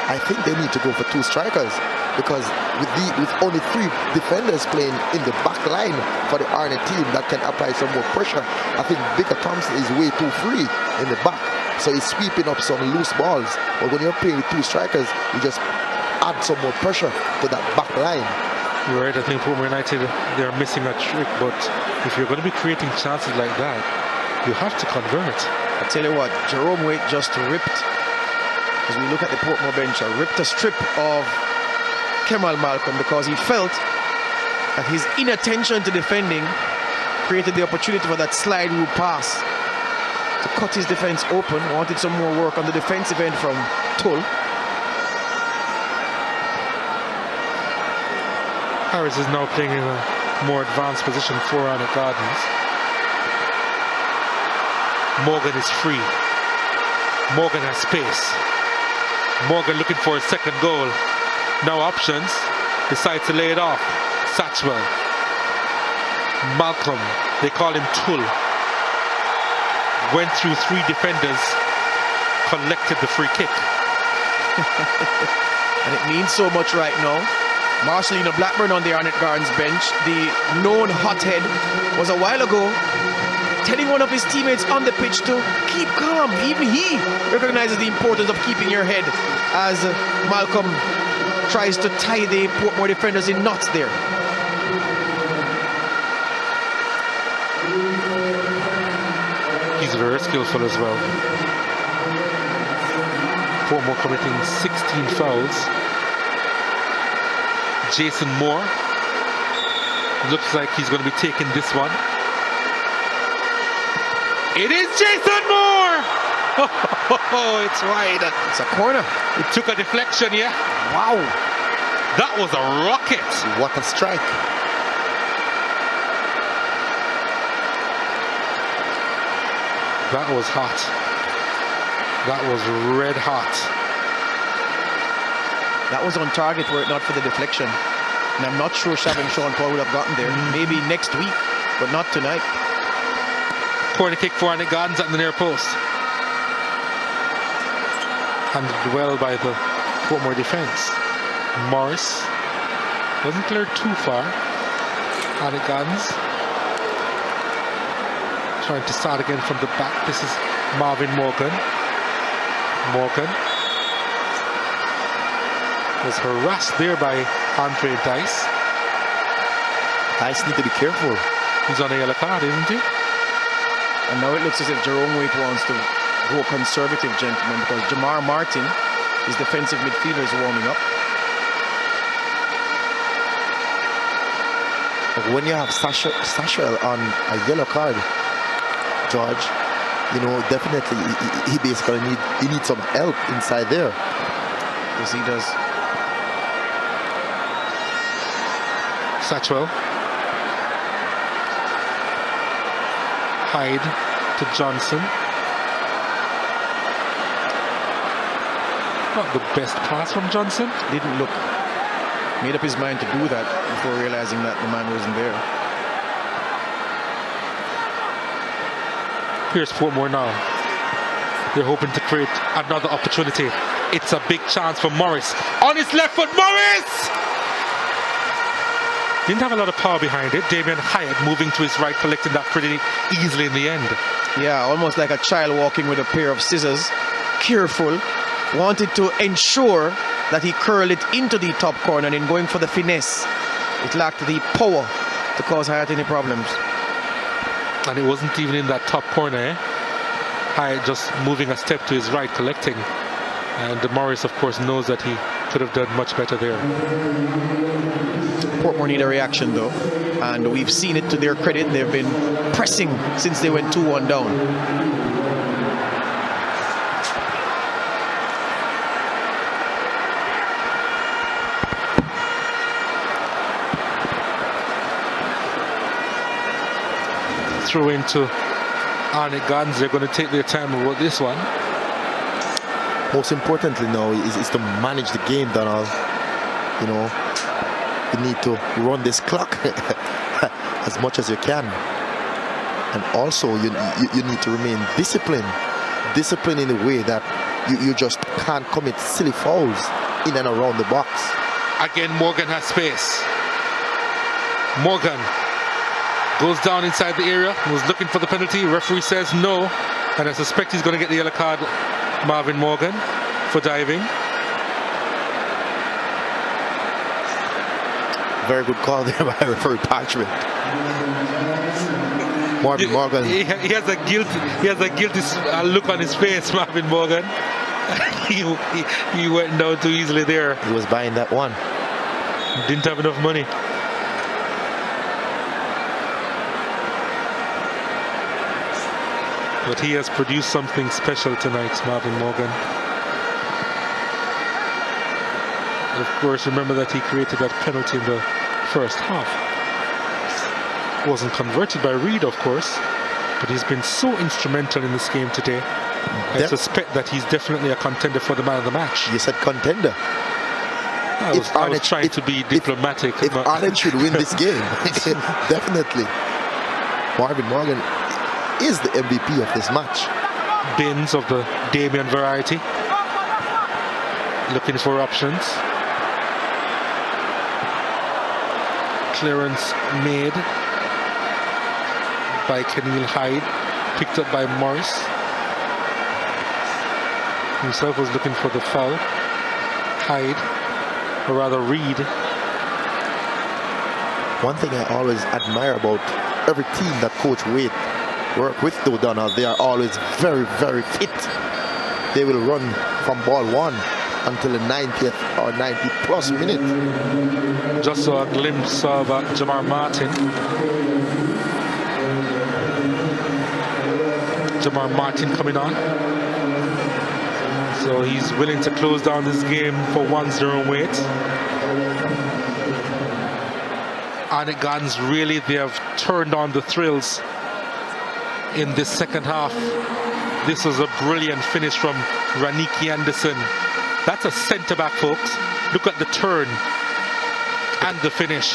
I think they need to go for 2 strikers, because with only 3 defenders playing in the back line for the Arnett team that can apply some more pressure, I think Bigger Thompson is way too free in the back. So he's sweeping up some loose balls. But when you're playing with 2 strikers, you just add some more pressure to that back line. You're right, I think Portmore United, they're missing a trick, but if you're going to be creating chances like that, you have to convert. I tell you what, Jerome Waite just ripped, as we look at the Portmore bench, ripped a strip of Kemal Malcolm because he felt that his inattention to defending created the opportunity for that slide rule pass to cut his defense open. Wanted some more work on the defensive end from Tull. Harris is now playing in a more advanced position for Arnett Gardens. Morgan is free. Morgan has space. Morgan looking for a second goal. No options. Decides to lay it off. Satchwell. Malcolm. They call him Tull. Went through 3 defenders. Collected the free kick. And it means so much right now. Marcelino Blackburn on the Arnett Gardens bench, the known hothead, was a while ago telling one of his teammates on the pitch to keep calm. Even he recognizes the importance of keeping your head as Malcolm tries to tie the Portmore defenders in knots there. He's very skillful as well. Portmore committing 16 fouls. Jason Moore looks like he's going to be taking this one. It is Jason Moore! Oh, it's wide. It's a corner. It took a deflection, yeah. Wow. That was a rocket. What a strike. That was hot. That was red hot. That was on target were it not for the deflection. And I'm not sure Shavin Sean Paul would have gotten there. Maybe next week, but not tonight. Corner kick for Arnett Gardens at the near post. Handled well by the Portmore defense. Morris doesn't clear too far. Arnett Gardens trying to start again from the back. This is Marvin Morgan. Morgan was harassed there by Andre Dice. Dice need to be careful. He's on a yellow card, isn't he? And now it looks as if Jerome Waite wants to go conservative, gentlemen, because Jamar Martin, his defensive midfielder, is warming up. But when you have Satchwell on a yellow card, George, you know, definitely he basically needs some help inside there. Yes, he does. Satchwell. Hyde to Johnson. Not the best pass from Johnson. Didn't look. Made up his mind to do that before realizing that the man wasn't there. Here's Portmore now. They're hoping to create another opportunity. It's a big chance for Morris. On his left foot, Morris! Didn't have a lot of power behind it. Damian Hyatt moving to his right, collecting that pretty easily in the end. Yeah, almost like a child walking with a pair of scissors. Careful. Wanted to ensure that he curled it into the top corner and in going for the finesse, it lacked the power to cause Hyatt any problems. And it wasn't even in that top corner, eh? Hyatt just moving a step to his right, collecting. And Morris, of course, knows that he could have done much better there. Portmore need a reaction though, and we've seen it to their credit. They've been pressing since they went 2-1 down. Throw into Arnett Gardens. They're going to take their time about this one. Most importantly now is to manage the game, Donald. You know, you need to run this clock as much as you can, and also you need to remain disciplined in a way that you just can't commit silly fouls in and around the box. Again, Morgan has space. Morgan goes down inside the area, was looking for the penalty. Referee says no, and I suspect he's going to get the yellow card, Marvin Morgan, for diving. Very good call there by referee Parchment. Marvin Morgan. He has a guilty look on his face, Marvin Morgan. he went down too easily there. He was buying that one. Didn't have enough money. But he has produced something special tonight, Marvin Morgan. Of course, remember that he created that penalty in the first half. Wasn't converted by Reed, of course, but he's been so instrumental in this game today. I suspect that he's definitely a contender for the man of the match. You said contender? I was trying to be diplomatic. If Arnett should win this game, definitely. Marvin Morgan is the MVP of this match. Bins of the Damien variety. Looking for options. Clearance made by Keneal Hyde. Picked up by Morris. Himself was looking for the foul. Hyde, or rather Reed. One thing I always admire about every team that Coach Wade work with, though, Donald, they are always very, very fit. They will run from ball one until the 90th or 90 plus minute. Just saw a glimpse of Jamar Martin. Jamar Martin coming on. So he's willing to close down this game for 1-0 wait. Arnett Gardens, really, they have turned on the thrills in this second half. This was a brilliant finish from Raniki Anderson. That's a centre-back, folks. Look at the turn and the finish.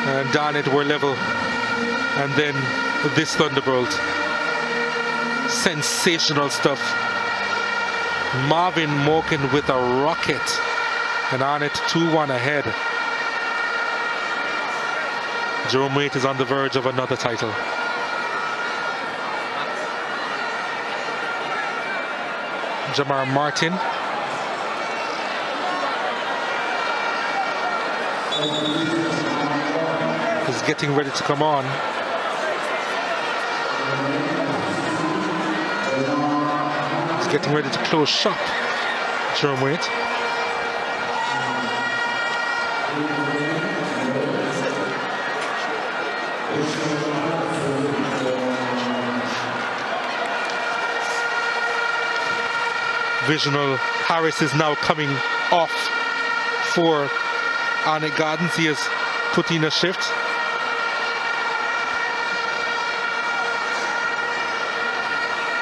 And Arnett were level. And then this thunderbolt. Sensational stuff. Marvin Morgan with a rocket. And Arnett 2-1 ahead. Jerome Waite is on the verge of another title. Jamar Martin. Is getting ready to come on. He's getting ready to close shop. Jerome Waite. Visional Harris is now coming off for Arnett Gardens. He has put in a shift.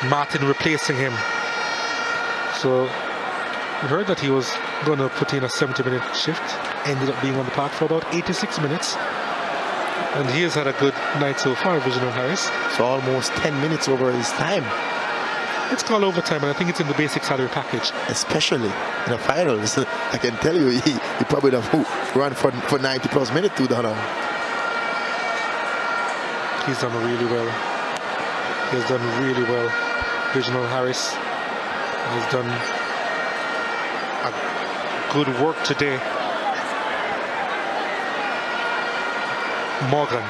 Martin replacing him. So we heard that he was going to put in a 70-minute shift. Ended up being on the park for about 86 minutes. And he has had a good night so far, Visional Harris. So almost 10 minutes over his time. It's called overtime, and I think it's in the basic salary package. Especially in the finals. I can tell you, he probably would have run for 90 plus minutes to Donald. He's done really well. He has done really well. Visional Harris has done a good work today. Morgan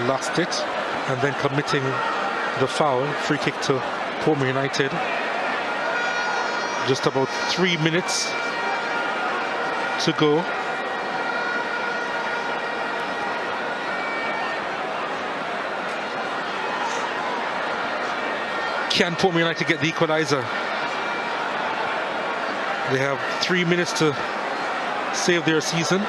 lost it, and then committing the foul. Free kick to Portmore United. Just about 3 minutes to go. Can Portmore United get the equalizer? They have 3 minutes to save their season.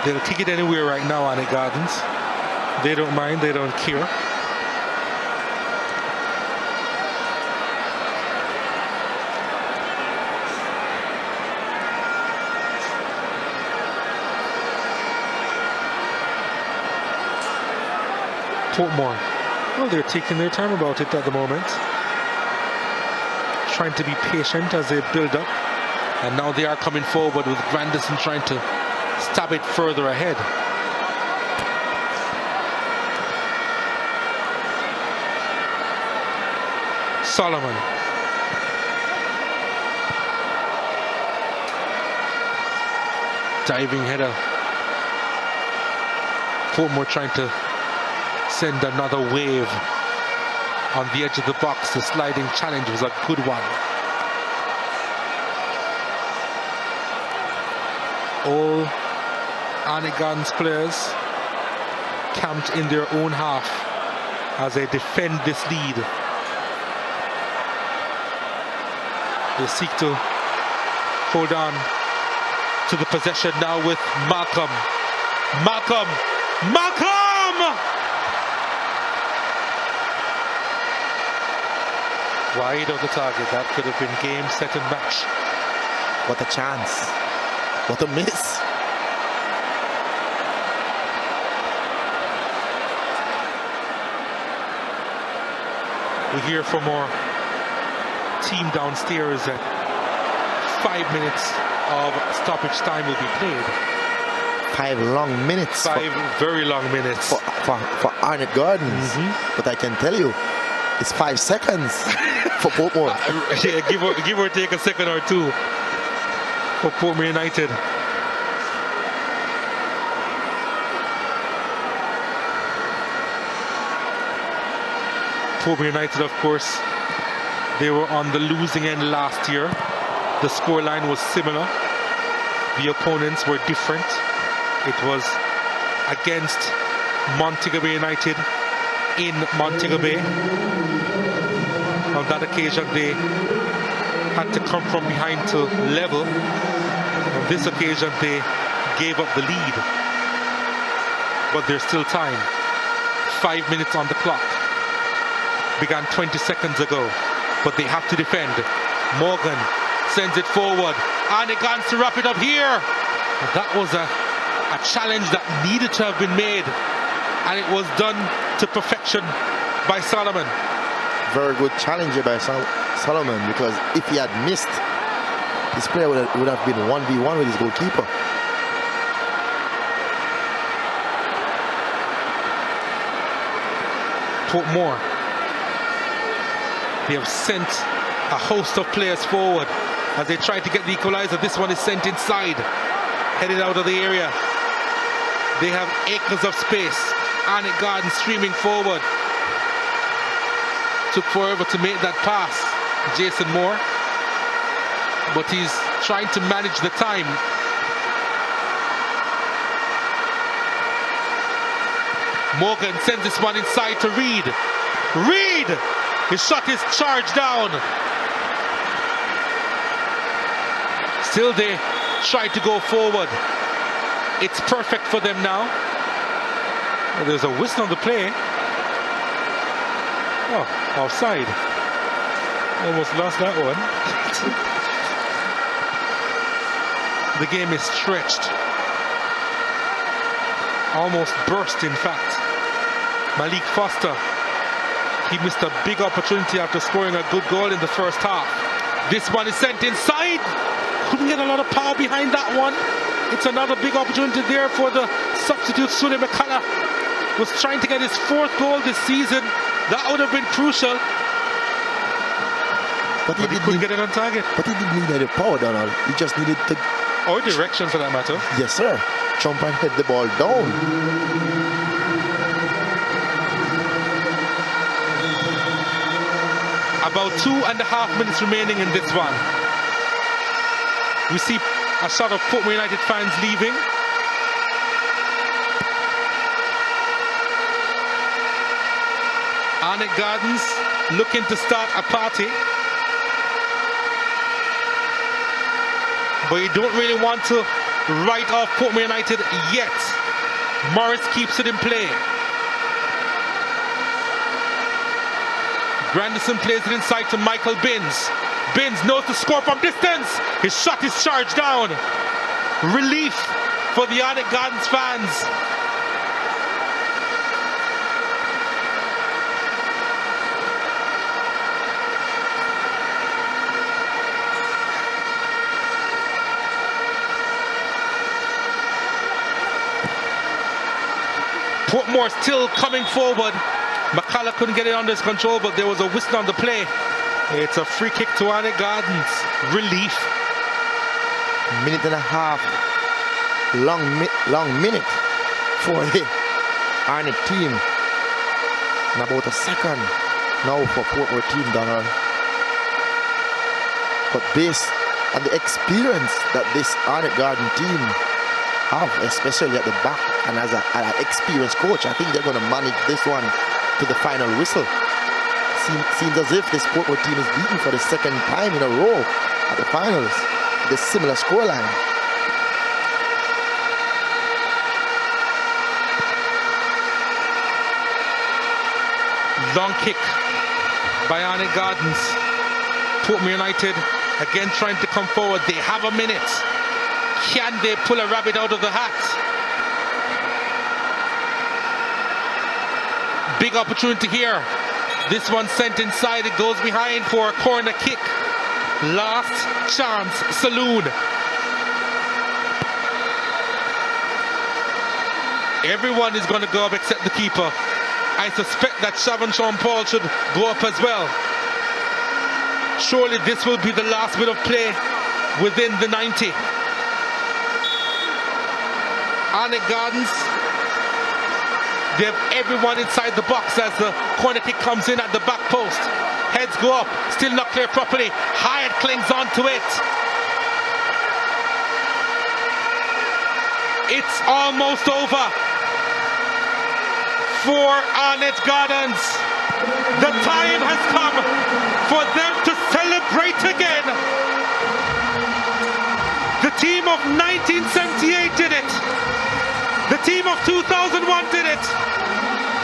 They'll kick it anywhere right now, Arnett Gardens. They don't mind, they don't care. Portmore, well, they're taking their time about it at the moment. Trying to be patient as they build up. And now they are coming forward with Grandison trying to stab it further ahead. Solomon. Diving header. Portmore trying to send another wave on the edge of the box. The sliding challenge was a good one. All Arnett Gardens players camped in their own half as they defend this lead. They seek to hold on to the possession now with Malcolm. Malcolm! Wide of the target. That could have been game, set and match. What a chance. What a miss. We hear from our team downstairs that 5 minutes of stoppage time will be played. 5 long minutes. 5 very long minutes. For Arnett Gardens. But I can tell you, it's 5 seconds for Portmore. Yeah, give or take a second or two for Portmore United. Portmore United, of course, they were on the losing end last year. The scoreline was similar. The opponents were different. It was against Montego Bay United in Montego Bay. On that occasion, they had to come from behind to level. On this occasion, they gave up the lead. But there's still time. 5 minutes on the clock. Began 20 seconds ago. But they have to defend. Morgan sends it forward. Arnett Gardens to wrap it up here. That was a challenge that needed to have been made. And it was done to perfection by Solomon. Very good challenge by Solomon, because if he had missed, his player would have been 1v1 with his goalkeeper. Portmore, they have sent a host of players forward as they try to get the equalizer. This one is sent inside, headed out of the area. They have acres of space. Arnett Gardens streaming forward. Took forever to make that pass, Jason Moore, but he's trying to manage the time. Morgan sends this one inside to Reed. Reed! His shot is charged down. Still they try to go forward. It's perfect for them now. Well, there's a whistle on the play. Oh, offside. Almost lost that one. The game is stretched. Almost burst, in fact. Malik Foster, he missed a big opportunity after scoring a good goal in the first half. This one is sent inside. Couldn't get a lot of power behind that one. It's another big opportunity there for the substitute. Sule McCullough was trying to get his 4th goal this season. That would have been crucial. But he couldn't get it on target. But he didn't need any power, Donald. He just needed to... Or direction, for that matter. Yes, sir. Jump and hit the ball down. About 2.5 minutes remaining in this one. We see a shot of Portmore United fans leaving. Arnett Gardens looking to start a party. But you don't really want to write off Portmore United yet. Morris keeps it in play. Grandison plays it inside to Michael Binns. Binns knows to score from distance. His shot is charged down. Relief for the Arnett Gardens fans. Portmore still coming forward. McCullough couldn't get it under his control, but there was a whistle on the play. It's a free kick to Arnett Gardens. Relief. Minute and a half. Long minute for the Arnett team. And about a second now for Portmore team, Donald. But based on the experience that this Arnett Garden team have, especially at the back, and as an experienced coach, I think they're going to manage this one to the final whistle. Seems as if this Portmore team is beaten for the second time in a row at the finals. The similar scoreline. Long kick by Arnett Gardens. Portmore United again trying to come forward. They have a minute. Can they pull a rabbit out of the hat? Big opportunity here. This one sent inside. It goes behind for a corner kick. Last chance saloon. Everyone is going to go up except the keeper. I suspect that Shavon Sean Paul should go up as well. Surely this will be the last bit of play within the 90. Arnett Gardens, they have everyone inside the box as the corner kick comes in at the back post. Heads go up, still not clear properly. Hyatt clings onto it. It's almost over for Arnett Gardens. The time has come for them to celebrate again. The team of 1978 did it. The team of 2001 did it.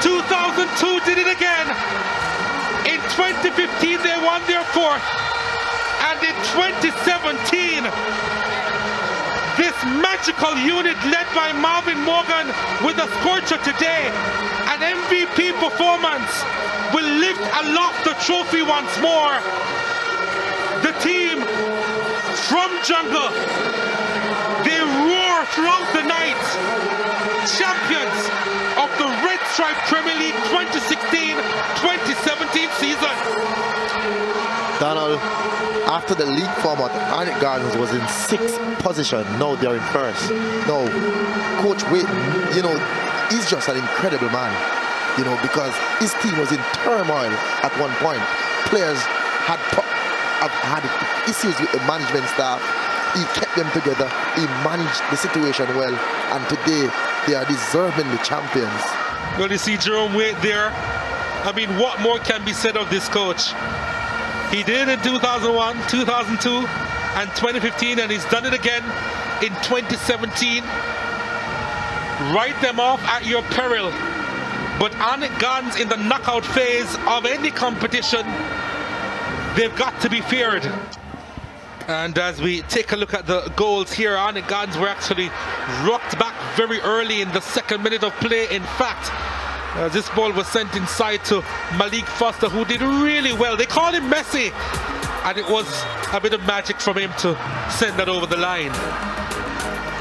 2002 did it again. In 2015 they won their fourth. And in 2017, this magical unit led by Marvin Morgan with a scorcher today, an MVP performance, will lift aloft the trophy once more. The team from Jungle, they roar throughout the night. Champions of the Red Stripe Premier League 2016-2017 season. Donald, after the league format, Arnett Gardens was in 6th position. Now they're in 1st. Now, Coach Wade, he's just an incredible man, because his team was in turmoil at one point. Players had issues with the management staff. He kept them together. He managed the situation well, and today they are deservingly champions. Well, you see Jerome Wade there. I mean, what more can be said of this coach? He did it in 2001, 2002, and 2015, and he's done it again in 2017. Write them off at your peril. But Arnett Gardens in the knockout phase of any competition, they've got to be feared. And as we take a look at the goals here, Arnett Gardens were actually rocked back very early in the 2nd minute of play. In fact, this ball was sent inside to Malik Foster, who did really well. They called him Messi, and it was a bit of magic from him to send that over the line.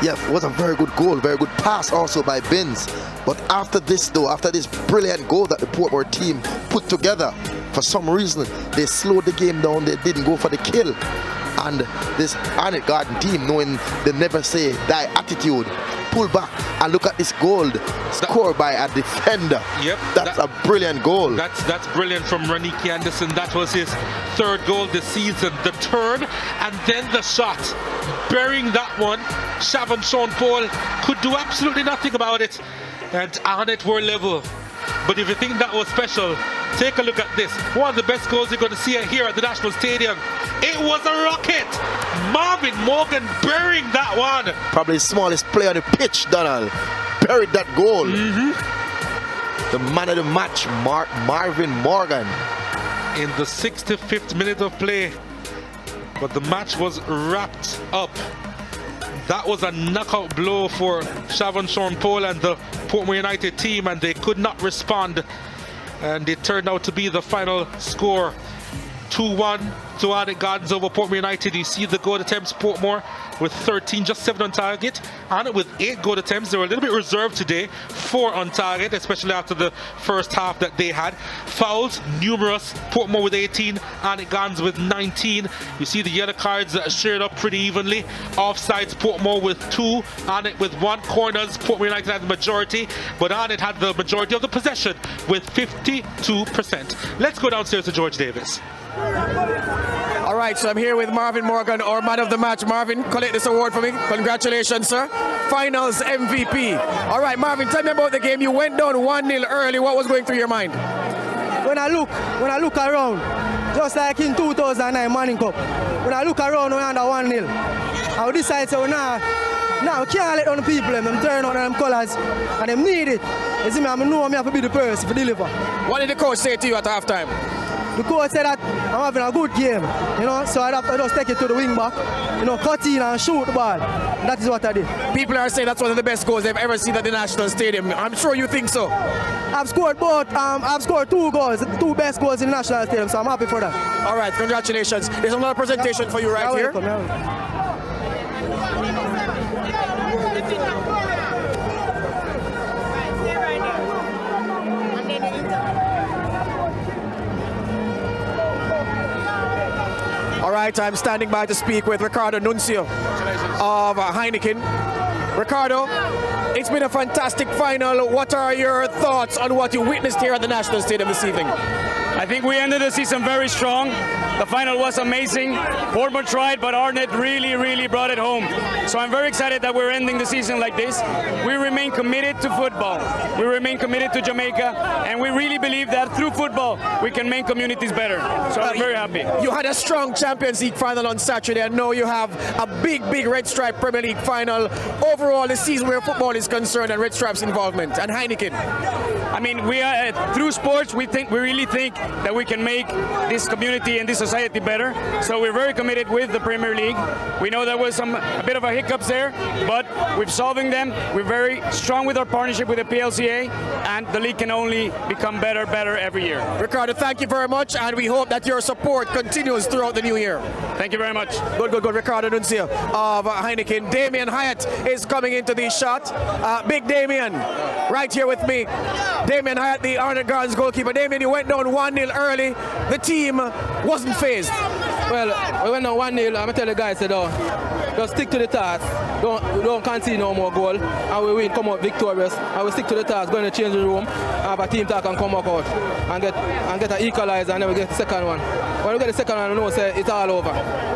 Yeah, it was a very good goal, very good pass also by Binns. But after this though, after this brilliant goal that the Portmore team put together, for some reason, they slowed the game down. They didn't go for the kill. And this Arnett Garden team, knowing the never say die attitude, pull back and look at this goal scored by a defender. Yep, that's a brilliant goal. That's brilliant from Raniki Anderson. That was his third goal this season. The turn and then the shot, burying that one. Shavon Sean Paul could do absolutely nothing about it, and Arnett were level. But if you think that was special, take a look at this. One of the best goals you're going to see here at the National Stadium. It was a rocket. Marvin Morgan burying that one. Probably the smallest player on the pitch, Donald. Buried that goal. The man of the match, Marvin Morgan. In the 65th minute of play. But the match was wrapped up. That was a knockout blow for Shavon Sean Paul and the Portmore United team, and they could not respond. And it turned out to be the final score. 2-1 to Arnett Gardens over Portmore United. You see the goal attempts, Portmore with 13, just 7 on target. Arnett with 8 goal attempts. They were a little bit reserved today, 4 on target, especially after the first half that they had. Fouls, numerous. Portmore with 18, Arnett Gardens with 19. You see the yellow cards shared up pretty evenly. Offsides, Portmore with 2, Arnett with 1. Corners, Portmore United had the majority, but Arnett had the majority of the possession with 52%. Let's go downstairs to George Davis. All right, so I'm here with Marvin Morgan, our man of the match. Marvin, collect this award for me. Congratulations, sir. Finals MVP. All right, Marvin, tell me about the game. You went down 1-0 early. What was going through your mind? When I look around, just like in 2009 Manning Cup, when I look around, we're under 1-0. I would decide, so now we can't let down the people, them turn out them colours, and them need it. You see me, I know I have to be the person to deliver. What did the coach say to you at halftime? The coach said that I'm having a good game, so I have to just take it to the wing back, cut in and shoot the ball. That is what I did. People are saying that's one of the best goals they've ever seen at the National Stadium. I'm sure you think so. I've scored both. I've scored 2 goals, the 2 best goals in the National Stadium, so I'm happy for that. All right, congratulations. There's another presentation for you right here. All right, I'm standing by to speak with Ricardo Nuncio of Heineken. Ricardo, it's been a fantastic final. What are your thoughts on what you witnessed here at the National Stadium this evening? I think we ended the season very strong. The final was amazing. Portmore tried, but Arnett really brought it home. So I'm very excited that we're ending the season like this. We remain committed to football. We remain committed to Jamaica, and we really believe that through football we can make communities better. So I'm very happy. You had a strong Champions League final on Saturday. I know you have a big Red Stripe Premier League final. Overall, the season where football is concerned and Red Stripe's involvement, and Heineken. I mean, we are through sports. We really think that we can make this community and this society better. So we're very committed with the Premier League. We know there was a bit of a hiccups there, but we're solving them. We're very strong with our partnership with the PLCA, and the league can only become better every year. Ricardo, thank you very much, and we hope that your support continues throughout the new year. Thank you very much. Good. Ricardo Nuncio of Heineken. Damien Hyatt is coming into the shot. Big Damien, right here with me. Damien Hyatt, the Arnett Gardens goalkeeper. Damien, you went down 1-0 early. The team wasn't phased. Well, we went down 1-0. I'm going to tell the guys, just stick to the task. Don't concede no more goal. And we win, come out victorious. And we stick to the task, go in the changing room, have a team talk and come back out. And get an equalizer, and then we get the second one. When we get the second one, we know it's all over.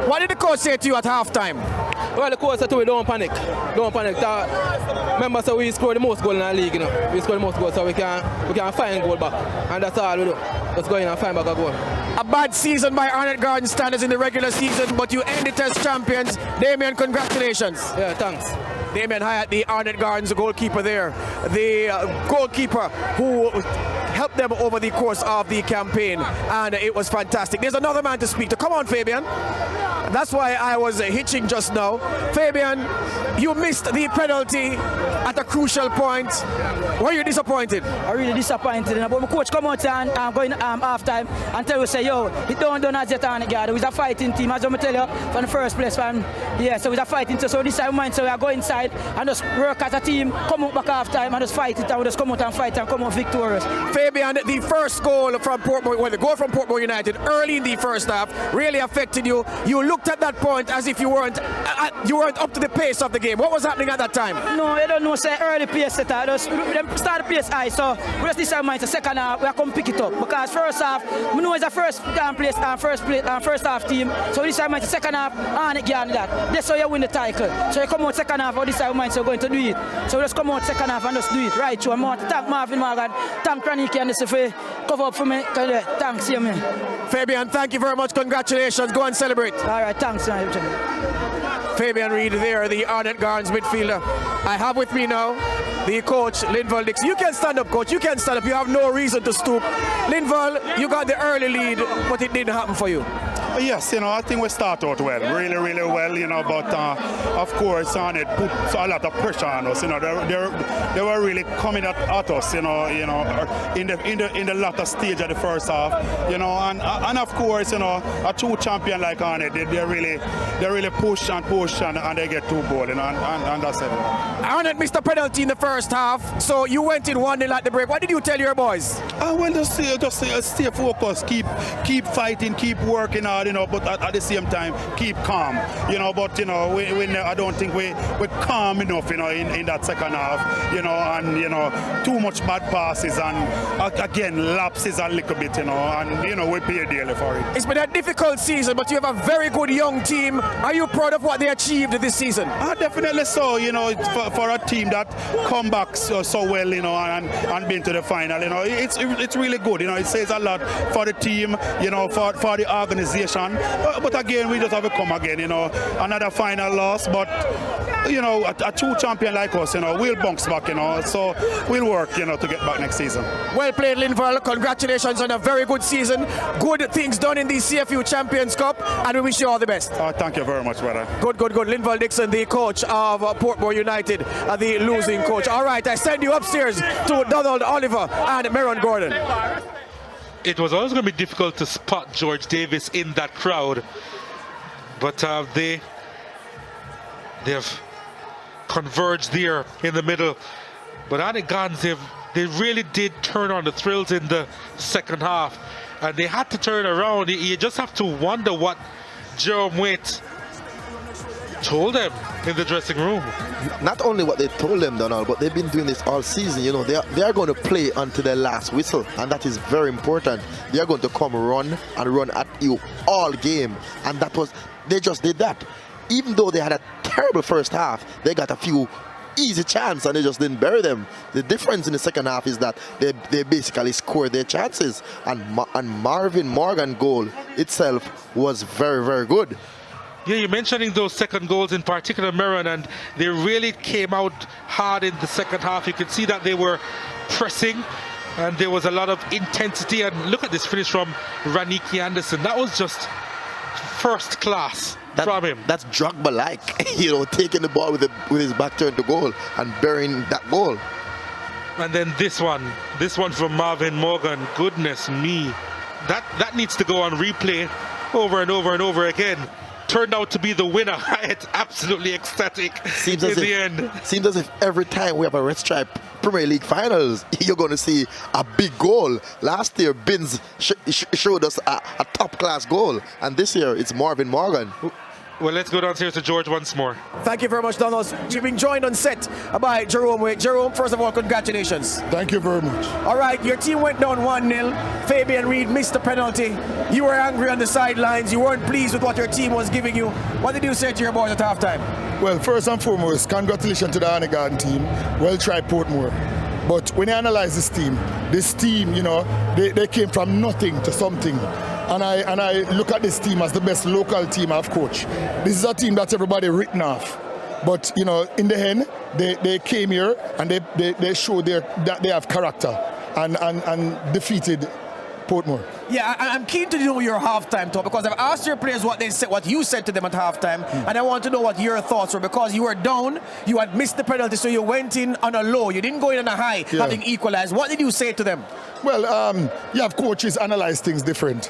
What did the coach say to you at halftime? Well, the coach said to me, don't panic. Don't panic. Remember, so we scored the most goals in the league, We scored the most goals, so we can find goal back. And that's all we do. Let's go in and find back a goal. A bad season by Arnett Garden standards in the regular season, but you ended as champions. Damien, congratulations. Yeah, thanks. Damien Hyatt, the Arnett Gardens goalkeeper there. The goalkeeper who helped them over the course of the campaign, and it was fantastic. There's another man to speak to. Come on, Fabian. That's why I was hitching just now. Fabian, you missed the penalty at a crucial point. Were you disappointed? I'm really disappointed. But my coach come out and going half time and tell you, say, yo, it don't done as yet on the guard. We're a fighting team, as I tell you, from the first place. So we're a fighting team. So this time, so we are go inside and just work as a team, come out back half time and just fight it, and we just come out and fight and come out victorious. Fabian, the first goal from Portmore, well, the goal from Portmore United early in the first half really affected you. You looked at that point as if you weren't up to the pace of the game. What was happening at that time? No, I don't know. Say early pace setter. Just start the pace high. So we just decide the second half we are come pick it up because first half we know it's a first place and first half team. So we decide the second half and again that. That's how you win the title. So you come out second half or decide so we're going to do it. So we just come out second half and just do it right. So I want to thank Marvin Morgan, thank Raniki and this for cover up for me. Thanks, you man. Fabian, thank you very much. Congratulations. Go and celebrate. All right, thanks. Fabian Reid there, the Arnett Gardens midfielder. I have with me now the coach, Linval Dixon. You can stand up, coach. You can stand up. You have no reason to stoop. Linval, you got the early lead, but it didn't happen for you. Yes, I think we start out well, really well, but of course, Arnett put a lot of pressure on us. They were really coming at us, in the latter stage of the first half, and of course, a true champion like Arnett, they really push and they get 2 goals, and that's it. Arnett missed a penalty in the first half, so you went in 1-0 at the break. What did you tell your boys? Well, just stay focused, keep fighting, keep working hard. But at the same time, keep calm, but, I don't think we're calm enough, in that second half, and, too much bad passes and, again, lapses a little bit, and, we pay dearly for it. It's been a difficult season, but you have a very good young team. Are you proud of what they achieved this season? Definitely so, for a team that come back so well, and been to the final, it's really good, it says a lot for the team, for the organization. But again, we just have to come again, another final loss, but a true champion like us, we'll bounce back, so we'll work, to get back next season. Well played, Linval. Congratulations on a very good season. Good things done in the CFU Champions Cup, and we wish you all the best. Thank you very much, brother. Good. Linval Dixon, the coach of Portmore United, the losing coach. All right, I send you upstairs to Donald Oliver and Meron Gordon. It was always going to be difficult to spot George Davis in that crowd, but they have converged there in the middle. But Arnett Gardens, they really did turn on the thrills in the second half, and they had to turn around. You just have to wonder what Jerome Waite told them in the dressing room. Not only what they told them, Donald, but they've been doing this all season. They are going to play until their last whistle, and that is very important. They are going to come run at you all game, and they just did that. Even though they had a terrible first half, they got a few easy chances and they just didn't bury them. The difference in the second half is that they basically scored their chances, and Marvin Morgan goal itself was very, very good. Yeah, you're mentioning those second goals in particular, Meron, and they really came out hard in the second half. You could see that they were pressing and there was a lot of intensity. And look at this finish from Raniki Anderson. That was just first class from him. That's Drogba-like, taking the ball with his back turned to goal and burying that goal. And then this one from Marvin Morgan. Goodness me, that needs to go on replay over and over and over again. Turned out to be the winner. It's absolutely ecstatic in the end. Seems as if every time we have a Red Stripe Premier League finals, you're going to see a big goal. Last year, Binns showed us a top-class goal, and this year it's Marvin Morgan. Well, let's go downstairs to George once more. Thank you very much, Donald. You've been joined on set by Jerome Waite. Jerome, first of all, congratulations. Thank you very much. All right, your team went down 1-0. Fabian Reid missed the penalty. You were angry on the sidelines. You weren't pleased with what your team was giving you. What did you say to your boys at halftime? Well, first and foremost, congratulations to the Arnett Garden team. Well tried, Portmore. But when you analyze this team, they came from nothing to something. And I look at this team as the best local team I've coached. This is a team that everybody written off. But, in the end, they came here and they showed that they have character and defeated Portmore. Yeah, I'm keen to know your halftime talk because I've asked your players what they said, what you said to them at halftime, and I want to know what your thoughts were because you were down, you had missed the penalty, so you went in on a low. You didn't go in on a high, having equalized. What did you say to them? Well, you have coaches analyze things different.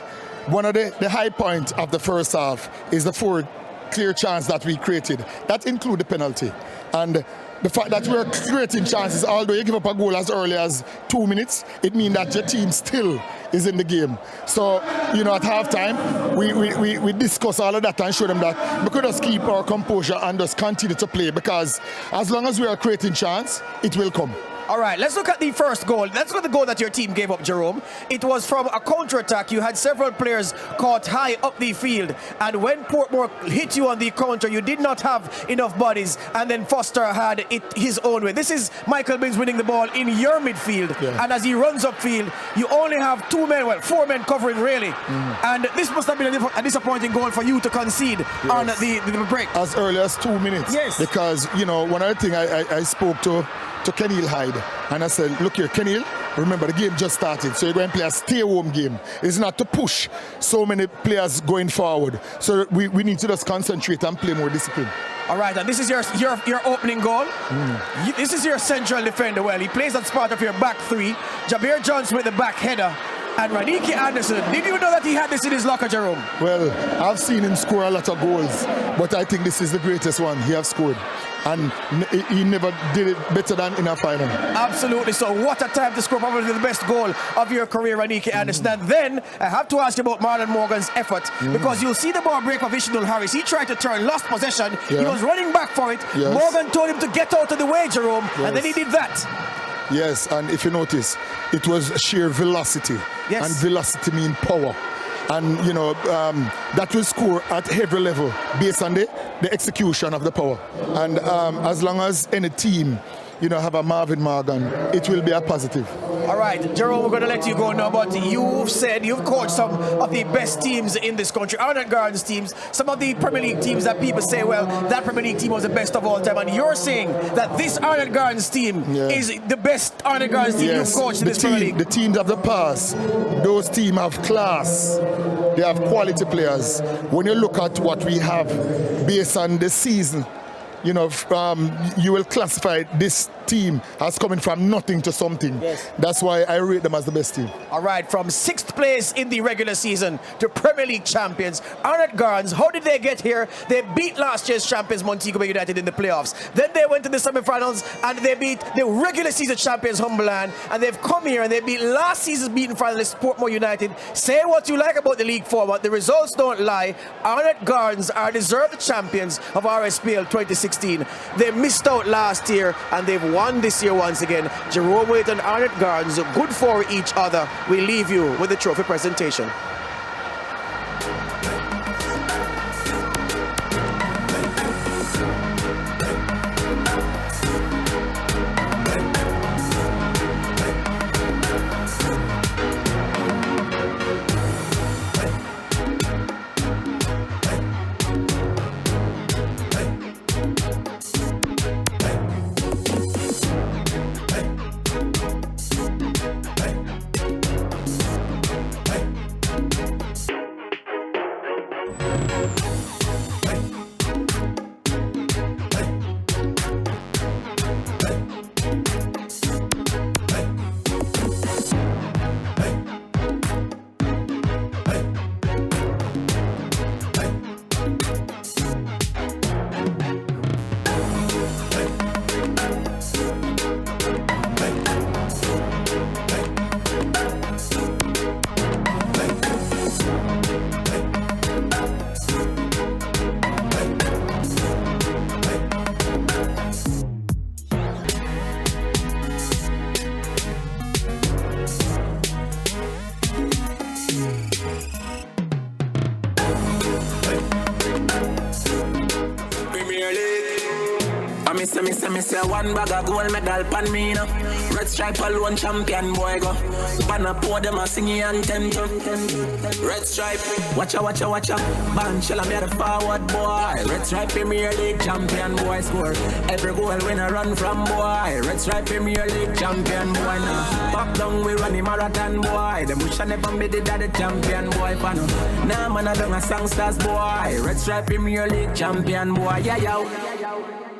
One of the high points of the first half is the 4 clear chances that we created. That include the penalty. And the fact that we're creating chances, although you give up a goal as early as 2 minutes, it means that your team still is in the game. So, you know, at halftime, we discuss all of that and show them that we could just keep our composure and just continue to play because as long as we are creating chance, it will come. All right, let's look at the first goal. Let's look at the goal that your team gave up, Jerome. It was from a counter-attack. You had several players caught high up the field. And when Portmore hit you on the counter, you did not have enough bodies. And then Foster had it his own way. This is Michael Binns winning the ball in your midfield. Yeah. And as he runs upfield, you only have 4 men covering, really. And this must have been a disappointing goal for you to concede on the break. As early as 2 minutes. Yes. Because, you know, one other thing I spoke to Kenil Hyde, and I said, look here, Kenil, remember the game just started, so you're going to play a stay-home game. It's not to push so many players going forward. So we need to just concentrate and play more discipline. All right, and this is your opening goal. This is your central defender. Well, he plays as part of your back 3. Jabir Johnson with the back header. And Raniki Anderson, did you know that he had this in his locker, Jerome? Well, I've seen him score a lot of goals, but I think this is the greatest one he has scored. And he never did it better than in a final. Absolutely. So what a time to score probably the best goal of your career, Raniki Anderson. And then I have to ask you about Marlon Morgan's effort because you'll see the ball break of Ishinul Harris. He tried to turn, lost possession. He was running back for it. Morgan told him to get out of the way, Jerome, and then he did that. Yes, and if you notice, it was sheer velocity. Yes. And velocity means power. And, you know, that will score at every level based on the execution of the power. And as long as any team, you know, have a Marvin Morgan, it will be a positive. All right, Jerome, we're going to let you go now, but you've said you've coached some of the best teams in this country, Arnett Gardens teams, some of the Premier League teams that people say, well, that Premier League team was the best of all time, and you're saying that this Arnett Gardens team is the best Arnett Gardens team you've coached in this Premier League. The teams of the past, those teams have class, they have quality players. When you look at what we have based on the season, you know, you will classify this team as coming from nothing to something. Yes. That's why I rate them as the best team. All right, from 6th place in the regular season to Premier League champions, Arnett Gardens, how did they get here? They beat last year's champions Montego Bay United in the playoffs. Then they went to the semi-finals and they beat the regular season champions Humberland, and they've come here and they beat last season's beaten finalists Portmore United. Say what you like about the league forward, the results don't lie. Arnett Gardens are deserved champions of RSPL 2016. They missed out last year and they've won this year once again. Jerome Waite and Arnett Gardens, good for each other. We leave you with the trophy presentation. say one bag of gold medal pan me now. Red stripe alone champion boy go. Pan a pour them a singing anthem. Red stripe, watcha. Ban shell me the forward boy. Red stripe Premier League champion boy score. Every goal when I run from boy. Red stripe Premier League champion boy now. Pop down we run the marathon boy. The bush never made it that the champion boy fan. Nah man I don't a songsters boy. Red stripe Premier League champion boy. Yeah yo.